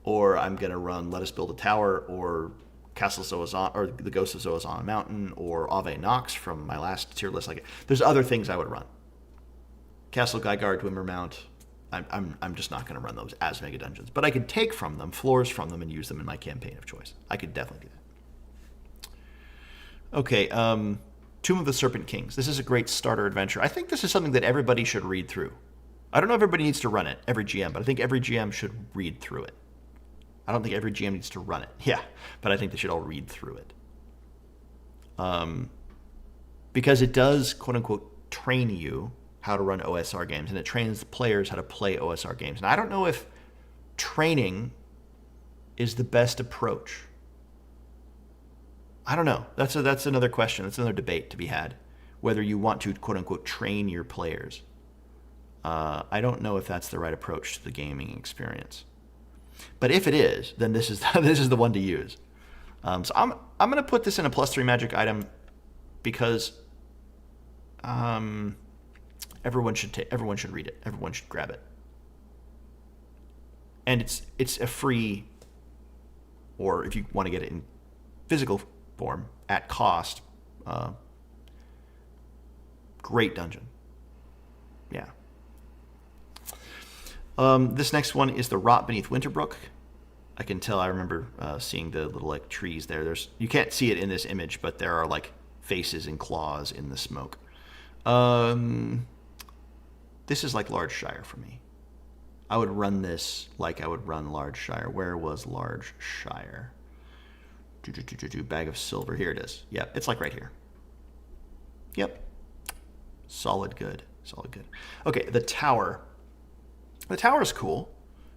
S1: or I'm going to run Let Us Build a Tower, or Castle Zoazon, or the Ghost of Zoazon Mountain, or Ave Nox from my last tier list. There's other things I would run. Castle Gygar, Dwimmermount. I'm just not going to run those as mega dungeons, but I could take from them, floors from them, and use them in my campaign of choice. I could definitely do that. Okay, Tomb of the Serpent Kings. This is a great starter adventure. I think this is something that everybody should read through. I don't know if everybody needs to run it, every GM, but I think every GM should read through it. I don't think every GM needs to run it. Yeah, but I think they should all read through it. Because it does, quote-unquote, train you how to run OSR games, and it trains the players how to play OSR games. And I don't know if training is the best approach. I don't know. That's another question. That's another debate to be had, whether you want to, quote-unquote, train your players. I don't know if that's the right approach to the gaming experience. But if it is, then this is the one to use. So I'm going to put this in a +3 magic item because everyone should read it. Everyone should grab it. And it's a free, or if you want to get it in physical form at cost, great dungeon. Yeah. This next one is the Rot Beneath Winterbrook. I can tell. I remember seeing the little trees there. You can't see it in this image, but there are faces and claws in the smoke. This is like Large Shire for me. I would run this like I would run Large Shire. Where was Large Shire? Bag of Silver. Here it is. Yep, it's like right here. Yep. Solid good. Solid good. Okay, the Tower. The Tower is cool.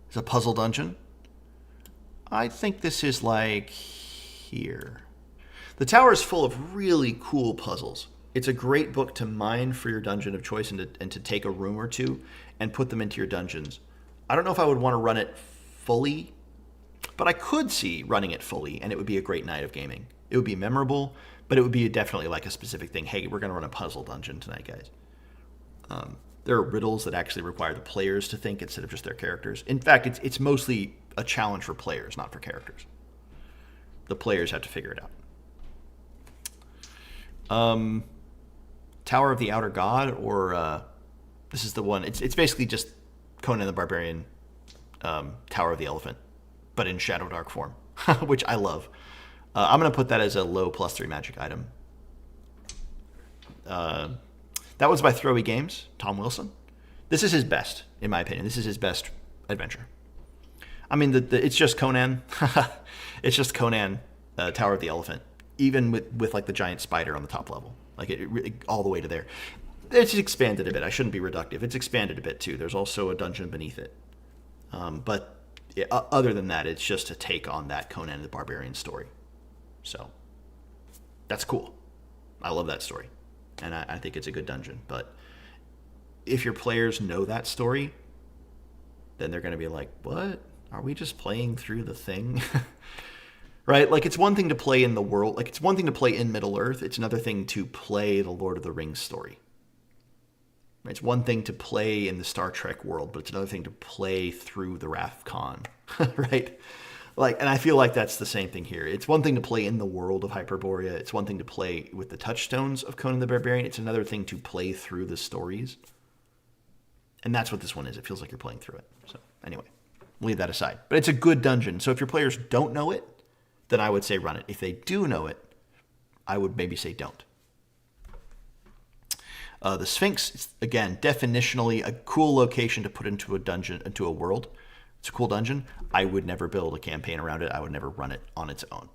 S1: It's a puzzle dungeon. I think this is like here. The Tower is full of really cool puzzles. It's a great book to mine for your dungeon of choice and to take a room or two and put them into your dungeons. I don't know if I would want to run it fully, but I could see running it fully, and it would be a great night of gaming. It would be memorable, but it would be definitely like a specific thing. Hey, we're going to run a puzzle dungeon tonight, guys. There are riddles that actually require the players to think instead of just their characters. In fact, it's mostly a challenge for players, not for characters. The players have to figure it out. Tower of the Outer God, or this is the one. It's basically just Conan the Barbarian, Tower of the Elephant, but in Shadow Dark form, which I love. I'm going to put that as a low +3 magic item. That was by Throwy Games, Tom Wilson. This is his best, in my opinion. This is his best adventure. I mean, it's just Conan. It's just Conan, Tower of the Elephant, even with the giant spider on the top level. It really, all the way to there. It's expanded a bit. I shouldn't be reductive. It's expanded a bit, too. There's also a dungeon beneath it. But other than that, it's just a take on that Conan the Barbarian story. So, that's cool. I love that story. And I think it's a good dungeon. But if your players know that story, then they're going to be like, what? Are we just playing through the thing? right? Like, it's one thing to play in the world. Like, it's one thing to play in Middle-earth. It's another thing to play the Lord of the Rings story. It's one thing to play in the Star Trek world, but it's another thing to play through the Wrath of Khan, right? Like, and I feel like that's the same thing here. It's one thing to play in the world of Hyperborea. It's one thing to play with the touchstones of Conan the Barbarian. It's another thing to play through the stories. And that's what this one is. It feels like you're playing through it. So anyway, leave that aside. But it's a good dungeon. So if your players don't know it, then I would say run it. If they do know it, I would maybe say don't. The Sphinx is, again, definitionally a cool location to put into a dungeon, into a world. It's a cool dungeon. I would never build a campaign around it. I would never run it on its own.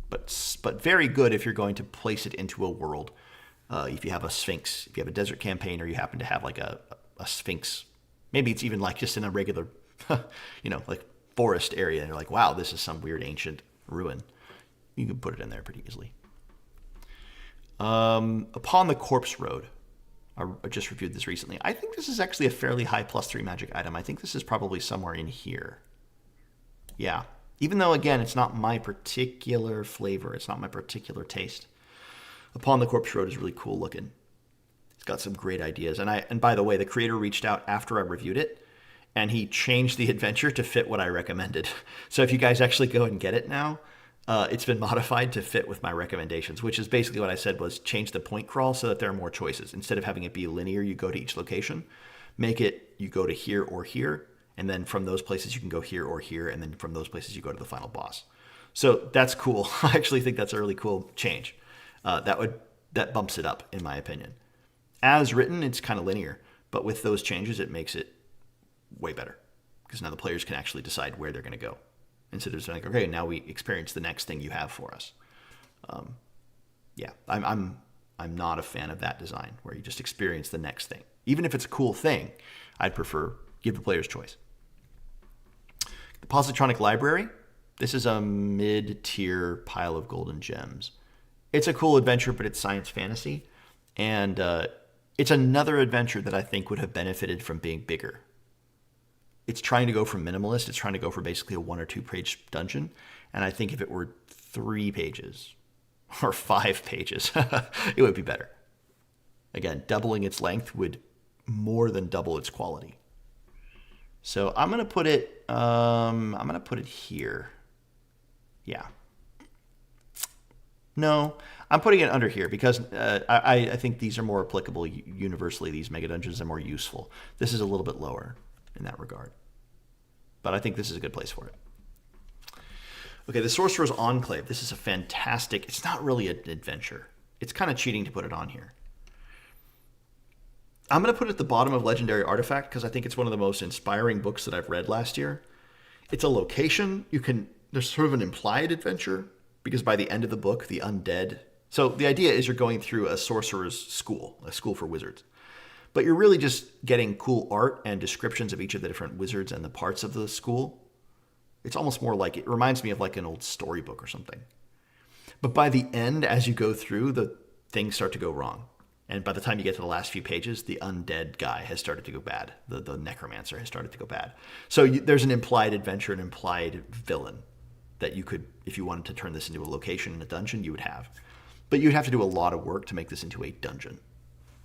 S1: But very good if you're going to place it into a world. If you have a Sphinx, if you have a desert campaign, or you happen to have like a Sphinx, maybe it's even like just in a regular, like forest area. And you're like, wow, this is some weird ancient ruin. You can put it in there pretty easily. Upon the Corpse Road. I just reviewed this recently. I think this is actually a fairly high +3 magic item. I think this is probably somewhere in here. Yeah. Even though, again, it's not my particular flavor. It's not my particular taste. Upon the Corpse Road is really cool looking. It's got some great ideas. And by the way, the creator reached out after I reviewed it, and he changed the adventure to fit what I recommended. So if you guys actually go and get it now, it's been modified to fit with my recommendations, which is basically what I said was change the point crawl so that there are more choices. Instead of having it be linear, you go to each location, make it you go to here or here, and then from those places you can go here or here, and then from those places you go to the final boss. So that's cool. I actually think that's a really cool change. That bumps it up, in my opinion. As written, it's kind of linear, but with those changes, it makes it way better because now the players can actually decide where they're going to go. Instead of saying, okay, now we experience the next thing you have for us. I'm not a fan of that design where you just experience the next thing. Even if it's a cool thing, I'd prefer give the players choice. The Positronic Library. This is a mid-tier pile of golden gems. It's a cool adventure, but it's science fantasy. And it's another adventure that I think would have benefited from being bigger. It's trying to go for minimalist. It's trying to go for basically a 1 or 2 page dungeon. And I think if it were 3 pages or 5 pages, it would be better. Again, doubling its length would more than double its quality. So I'm gonna put it. Here. Yeah. No, I'm putting it under here because I think these are more applicable universally. These mega dungeons are more useful. This is a little bit lower in that regard. But I think this is a good place for it. Okay, the Sorcerer's Enclave. This is a fantastic... It's not really an adventure. It's kind of cheating to put it on here. I'm going to put it at the bottom of Legendary Artifact because I think it's one of the most inspiring books that I've read last year. It's a location. There's sort of an implied adventure because by the end of the book, the undead... So the idea is you're going through a sorcerer's school, a school for wizards. But you're really just getting cool art and descriptions of each of the different wizards and the parts of the school. It's almost more like, it reminds me of like an old storybook or something. But by the end, as you go through, the things start to go wrong. And by the time you get to the last few pages, the undead guy has started to go bad. The necromancer has started to go bad. So there's an implied adventure, an implied villain that you could, if you wanted to turn this into a location in a dungeon, you would have. But you'd have to do a lot of work to make this into a dungeon.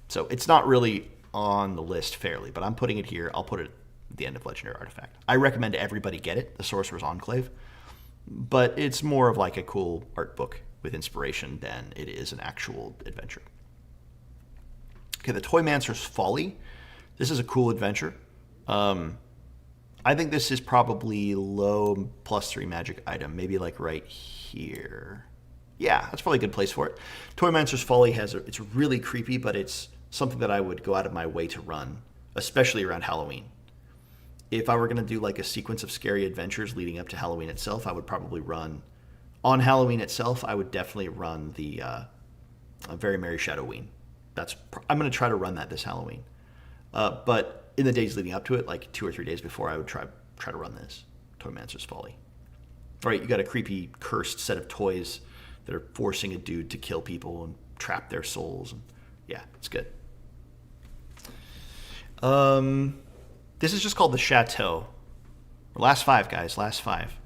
S1: So it's not really on the list fairly, but I'm putting it here. I'll put it at the end of Legendary Artifact. I recommend everybody get it, the Sorcerer's Enclave, but it's more of like a cool art book with inspiration than it is an actual adventure. Okay, the Toymancer's Folly. This is a cool adventure. I think this is probably low +3 magic item, maybe like right here. Yeah, that's probably a good place for it. Toymancer's Folly it's really creepy, but it's something that I would go out of my way to run, especially around Halloween. If I were going to do like a sequence of scary adventures leading up to Halloween itself, I would probably run... On Halloween itself, I would definitely run the Very Merry Shadowween. I'm going to try to run that this Halloween. But in the days leading up to it, like 2 or 3 days before, I would try to run this, Toymancer's Folly. All right, you got a creepy, cursed set of toys that are forcing a dude to kill people and trap their souls. And yeah, it's good. This is just called the Chateau. Last 5, guys, last 5.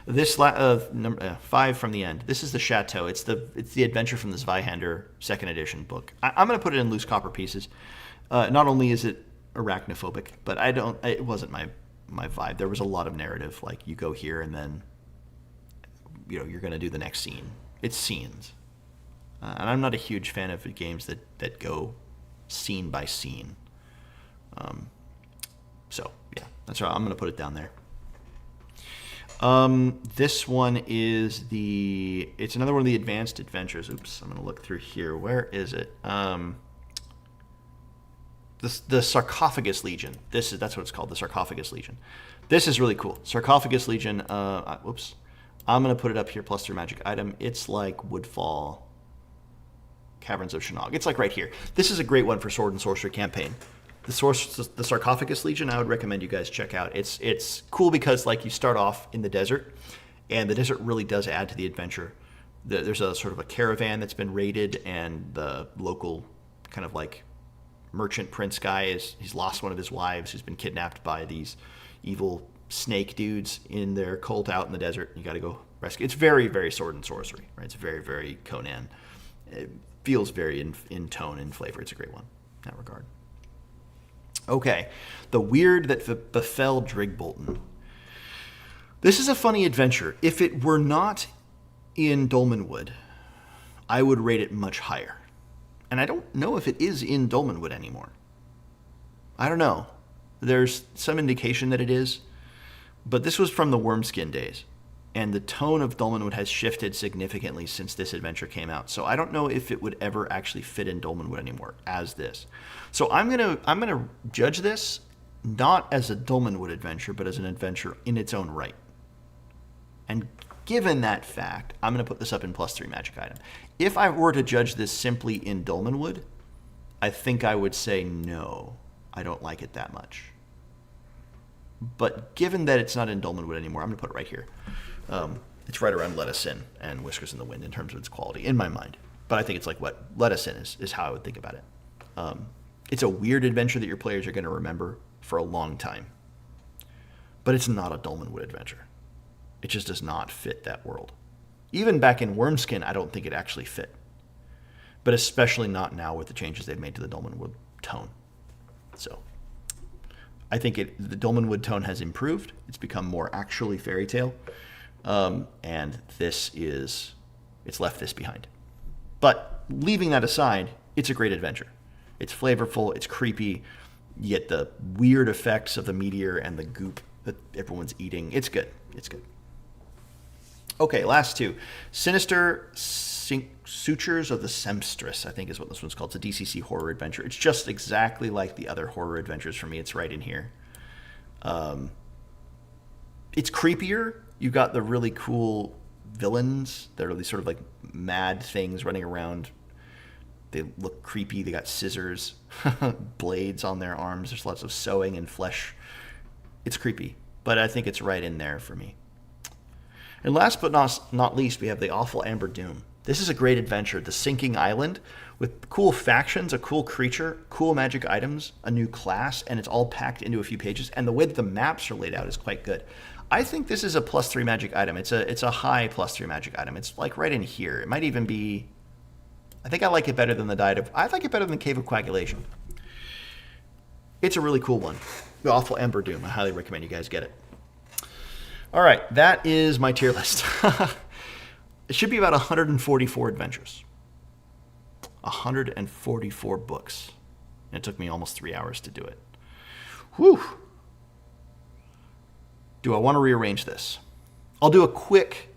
S1: This number 5 from the end. This is the Chateau. It's the adventure from the Zweihander second edition book. I'm going to put it in loose copper pieces. Not only is it arachnophobic, but it wasn't my vibe. There was a lot of narrative, like you go here and then you're going to do the next scene. It's scenes, and I'm not a huge fan of games that go scene by scene. So yeah, that's right. I'm going to put it down there. This one is it's another one of the advanced adventures. Oops, I'm going to look through here. Where is it? The Sarcophagus Legion. That's what it's called, the Sarcophagus Legion. This is really cool. Sarcophagus Legion, whoops. I'm going to put it up here, +3 magic item. It's like Woodfall, Caverns of Shennog. It's like right here. This is a great one for Sword and Sorcery campaign. The Sarcophagus Legion, I would recommend you guys check out. It's cool because like you start off in the desert, and the desert really does add to the adventure. There's a sort of a caravan that's been raided, and the local kind of like merchant prince guy he's lost one of his wives who's been kidnapped by these evil snake dudes in their cult out in the desert. You got to go rescue. It's very, very Sword and Sorcery, right? It's very, very Conan. It feels very in tone and flavor. It's a great one in that regard. Okay, The Weird That Befell Drigbolton. This is a funny adventure. If it were not in Dolmenwood, I would rate it much higher. And I don't know if it is in Dolmenwood anymore. I don't know. There's some indication that it is, but this was from the Wormskin days, and the tone of Dolmenwood has shifted significantly since this adventure came out. So I don't know if it would ever actually fit in Dolmenwood anymore as this. So I'm gonna judge this not as a Dolmenwood adventure, but as an adventure in its own right. And given that fact, I'm going to put this up in +3 magic item. If I were to judge this simply in Dolmenwood, I think I would say no, I don't like it that much. But given that it's not in Dolmenwood anymore, I'm going to put it right here. It's right around Let Us In and Whiskers in the Wind in terms of its quality, in my mind. But I think it's like what Let Us In is how I would think about it. It's a weird adventure that your players are going to remember for a long time. But it's not a Dolmenwood adventure. It just does not fit that world. Even back in Wormskin, I don't think it actually fit. But especially not now with the changes they've made to the Dolmenwood tone. So I think the Dolmenwood tone has improved. It's become more actually fairy tale. And it's left this behind. But leaving that aside, it's a great adventure. It's flavorful, it's creepy, you get the weird effects of the meteor and the goop that everyone's eating. It's good. It's good. Okay, last two. Sinister Sutures of the Sempstress, I think is what this one's called. It's a DCC horror adventure. It's just exactly like the other horror adventures for me. It's right in here. It's creepier. You've got the really cool villains that are these sort of like mad things running around. They look creepy. They got scissors, blades on their arms. There's lots of sewing and flesh. It's creepy, but I think it's right in there for me. And last but not least, we have the Awful Amber Doom. This is a great adventure. The Sinking Island with cool factions, a cool creature, cool magic items, a new class, and it's all packed into a few pages. And the way that the maps are laid out is quite good. I think this is a +3 magic item. It's a high +3 magic item. It's like right in here. It might even be. I think I like it better than I like it better than the Cave of Coagulation. It's a really cool one. The Awful Amber Doom. I highly recommend you guys get it. All right, that is my tier list. It should be about 144 adventures. 144 books. And it took me almost 3 hours to do it. Whew. Do I want to rearrange this? I'll do a quick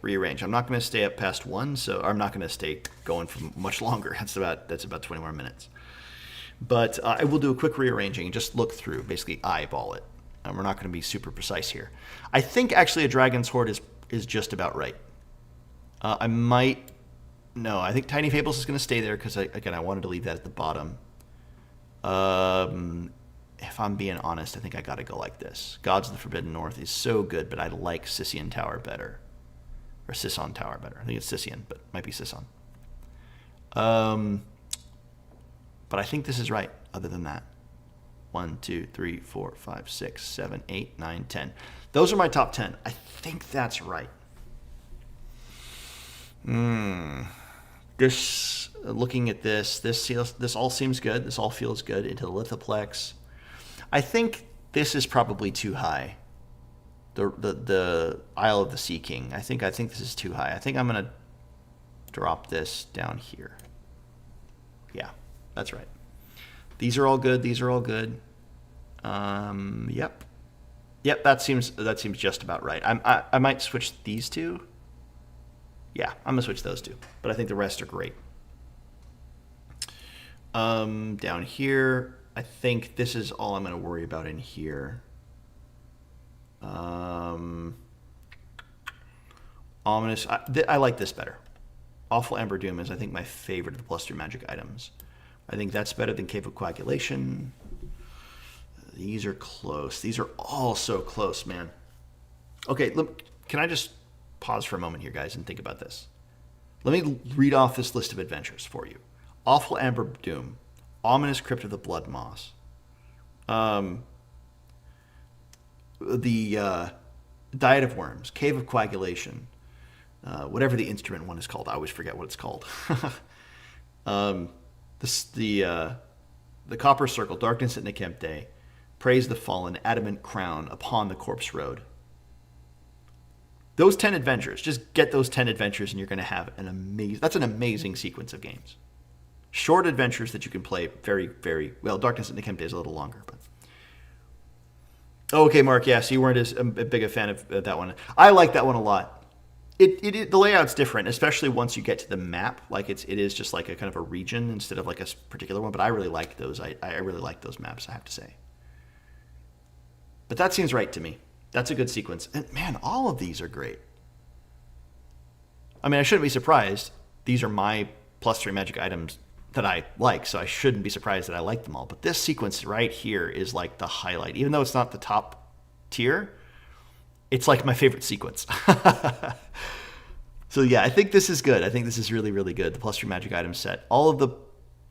S1: rearrange. I'm not going to stay up past 1, so I'm not going to stay going for much longer. That's about 20 more minutes. But I will do a quick rearranging and just look through, basically eyeball it. And we're not going to be super precise here. I think actually a Dragon's Hoard is just about right. I think Tiny Fables is going to stay there because, I wanted to leave that at the bottom. If I'm being honest, I think I got to go like this. Gods of the Forbidden North is so good, but I like Sisson Tower better. Or Sisson Tower better. I think it's Sisson, but it might be Sisson. But I think this is right, other than that. 1, 2, 3, 4, 5, 6, 7, 8, 9, 10. Those are my top 10. I think that's right. Looking at this all seems good. This all feels good. Into the Lithoplex. I think this is probably too high. The Isle of the Sea King. I think this is too high. I think I'm gonna drop this down here. Yeah, that's right. These are all good. These are all good. Yep. That seems just about right. I might switch these two. Yeah, I'm gonna switch those two. But I think the rest are great. Down here, I think this is all I'm gonna worry about in here. Ominous. I like this better. Awful Ember Doom is, I think, my favorite of the +3 magic items. I think that's better than Cave of Coagulation. These are close. These are all so close, man. Okay, look, can I just pause for a moment here, guys, and think about this? Let me read off this list of adventures for you. Awful Ember Doom. Ominous Crypt of the Blood Moss. The Diet of Worms. Cave of Coagulation. Whatever the instrument one is called. I always forget what it's called. The Copper Circle. Darkness at Nekemte. Praise the Fallen. Adamant Crown. Upon the Corpse Road. Those 10 adventures. Just get those 10 adventures and you're going to have an amazing... That's an amazing sequence of games. Short adventures that you can play very, very... Well, Darkness at Nekemte is a little longer, but... Okay, Mark, yeah, so you weren't as big a fan of that one. I like that one a lot. The layout's different, especially once you get to the map. Like it is just like a kind of a region instead of like a particular one. But I really like those. I really like those maps, I have to say. But that seems right to me. That's a good sequence. And man, all of these are great. I mean, I shouldn't be surprised. These are my +3 magic items that I like, so I shouldn't be surprised that I like them all. But this sequence right here is like the highlight. Even though it's not the top tier, it's like my favorite sequence. So yeah, I think this is good. I think this is really, really good. The +3 magic item set. All of the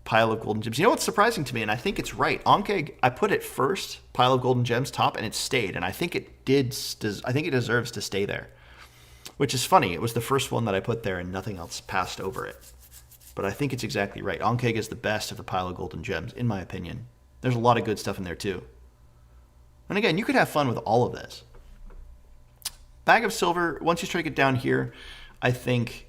S1: pile of golden gems. You know what's surprising to me, and I think it's right. Ankheg, I put it first, pile of golden gems top, and it stayed. And I think it deserves to stay there. Which is funny. It was the first one that I put there and nothing else passed over it. But I think it's exactly right. Ankheg is the best of the pile of golden gems, in my opinion. There's a lot of good stuff in there, too. And again, you could have fun with all of this. Bag of Silver, once you strike it down here, I think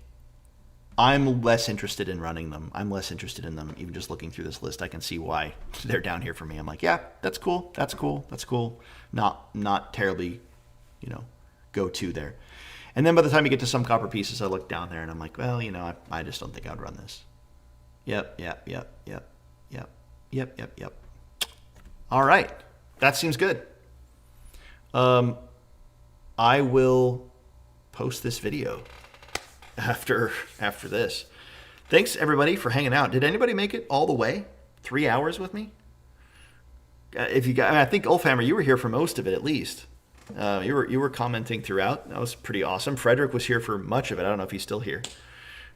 S1: I'm less interested in running them. I'm less interested in them. Even just looking through this list, I can see why they're down here for me. I'm like, yeah, that's cool. That's cool. That's cool. Not terribly, go-to there. And then by the time you get to some copper pieces, I look down there and I'm like, well, I just don't think I'd run this. Yep. All right. That seems good. I will post this video after this. Thanks, everybody, for hanging out. Did anybody make it all the way? 3 hours with me? I think Ulfhammer, you were here for most of it, at least. You were commenting throughout. That was pretty awesome. Frederick was here for much of it. I don't know if he's still here.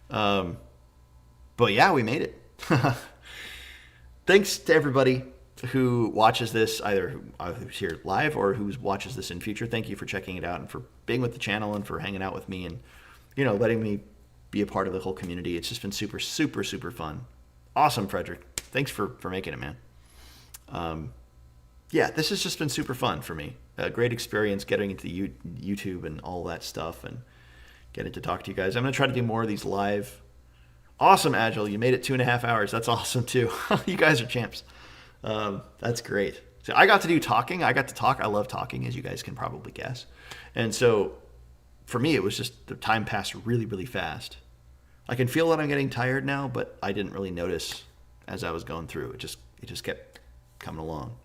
S1: But yeah, we made it. Thanks to everybody who watches this, either who's here live or who watches this in future. Thank you for checking it out and for being with the channel and for hanging out with me and letting me be a part of the whole community. It's just been super, super, super fun. Awesome, Frederick. Thanks for making it, man. Yeah, this has just been super fun for me. A great experience getting into YouTube and all that stuff and getting to talk to you guys. I'm going to try to do more of these live. Awesome, Agile. You made it 2.5 hours. That's awesome, too. You guys are champs. That's great. So I got to do talking. I got to talk. I love talking, as you guys can probably guess. And so for me, it was just the time passed really, really fast. I can feel that I'm getting tired now, but I didn't really notice as I was going through. It just kept coming along.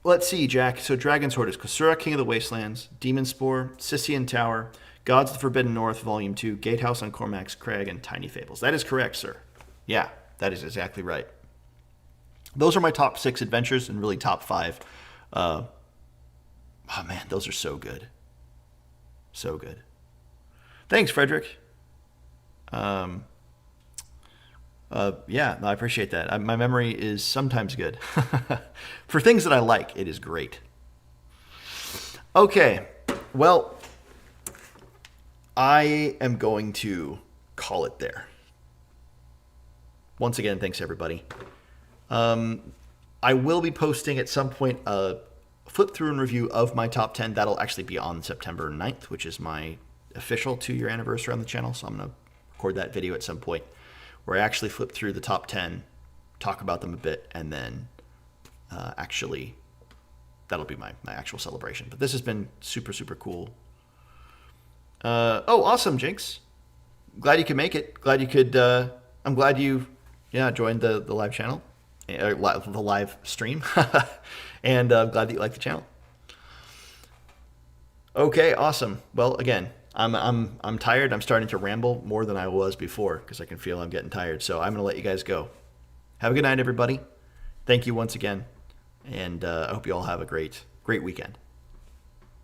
S1: Let's see, Jack. So Dragon's Hoard is Kusura, King of the Wastelands, Demon Spore, Scythian Tower, Gods of the Forbidden North, Volume 2, Gatehouse on Cormac's Crag, and Tiny Fables. That is correct, sir. Yeah, that is exactly right. Those are my top 6 adventures and really top 5. Oh, man, those are so good. So good. Thanks, Frederick. Yeah, no, I appreciate that. My memory is sometimes good. For things that I like, it is great. Okay, well, I am going to call it there. Once again, thanks everybody. I will be posting at some point a flip through and review of my top 10. That'll actually be on September 9th, which is my official 2-year anniversary on the channel. So I'm going to record that video at some point where I actually flip through the top 10, talk about them a bit, and then actually that'll be my actual celebration. But this has been super, super cool. Oh, awesome, Jinx. Glad you could make it. Glad you could. I'm glad you joined the live channel, the live stream. And I'm glad that you like the channel. Okay, awesome. Well, again, I'm tired. I'm starting to ramble more than I was before because I can feel I'm getting tired. So I'm gonna let you guys go. Have a good night, everybody. Thank you once again, and I hope you all have a great weekend.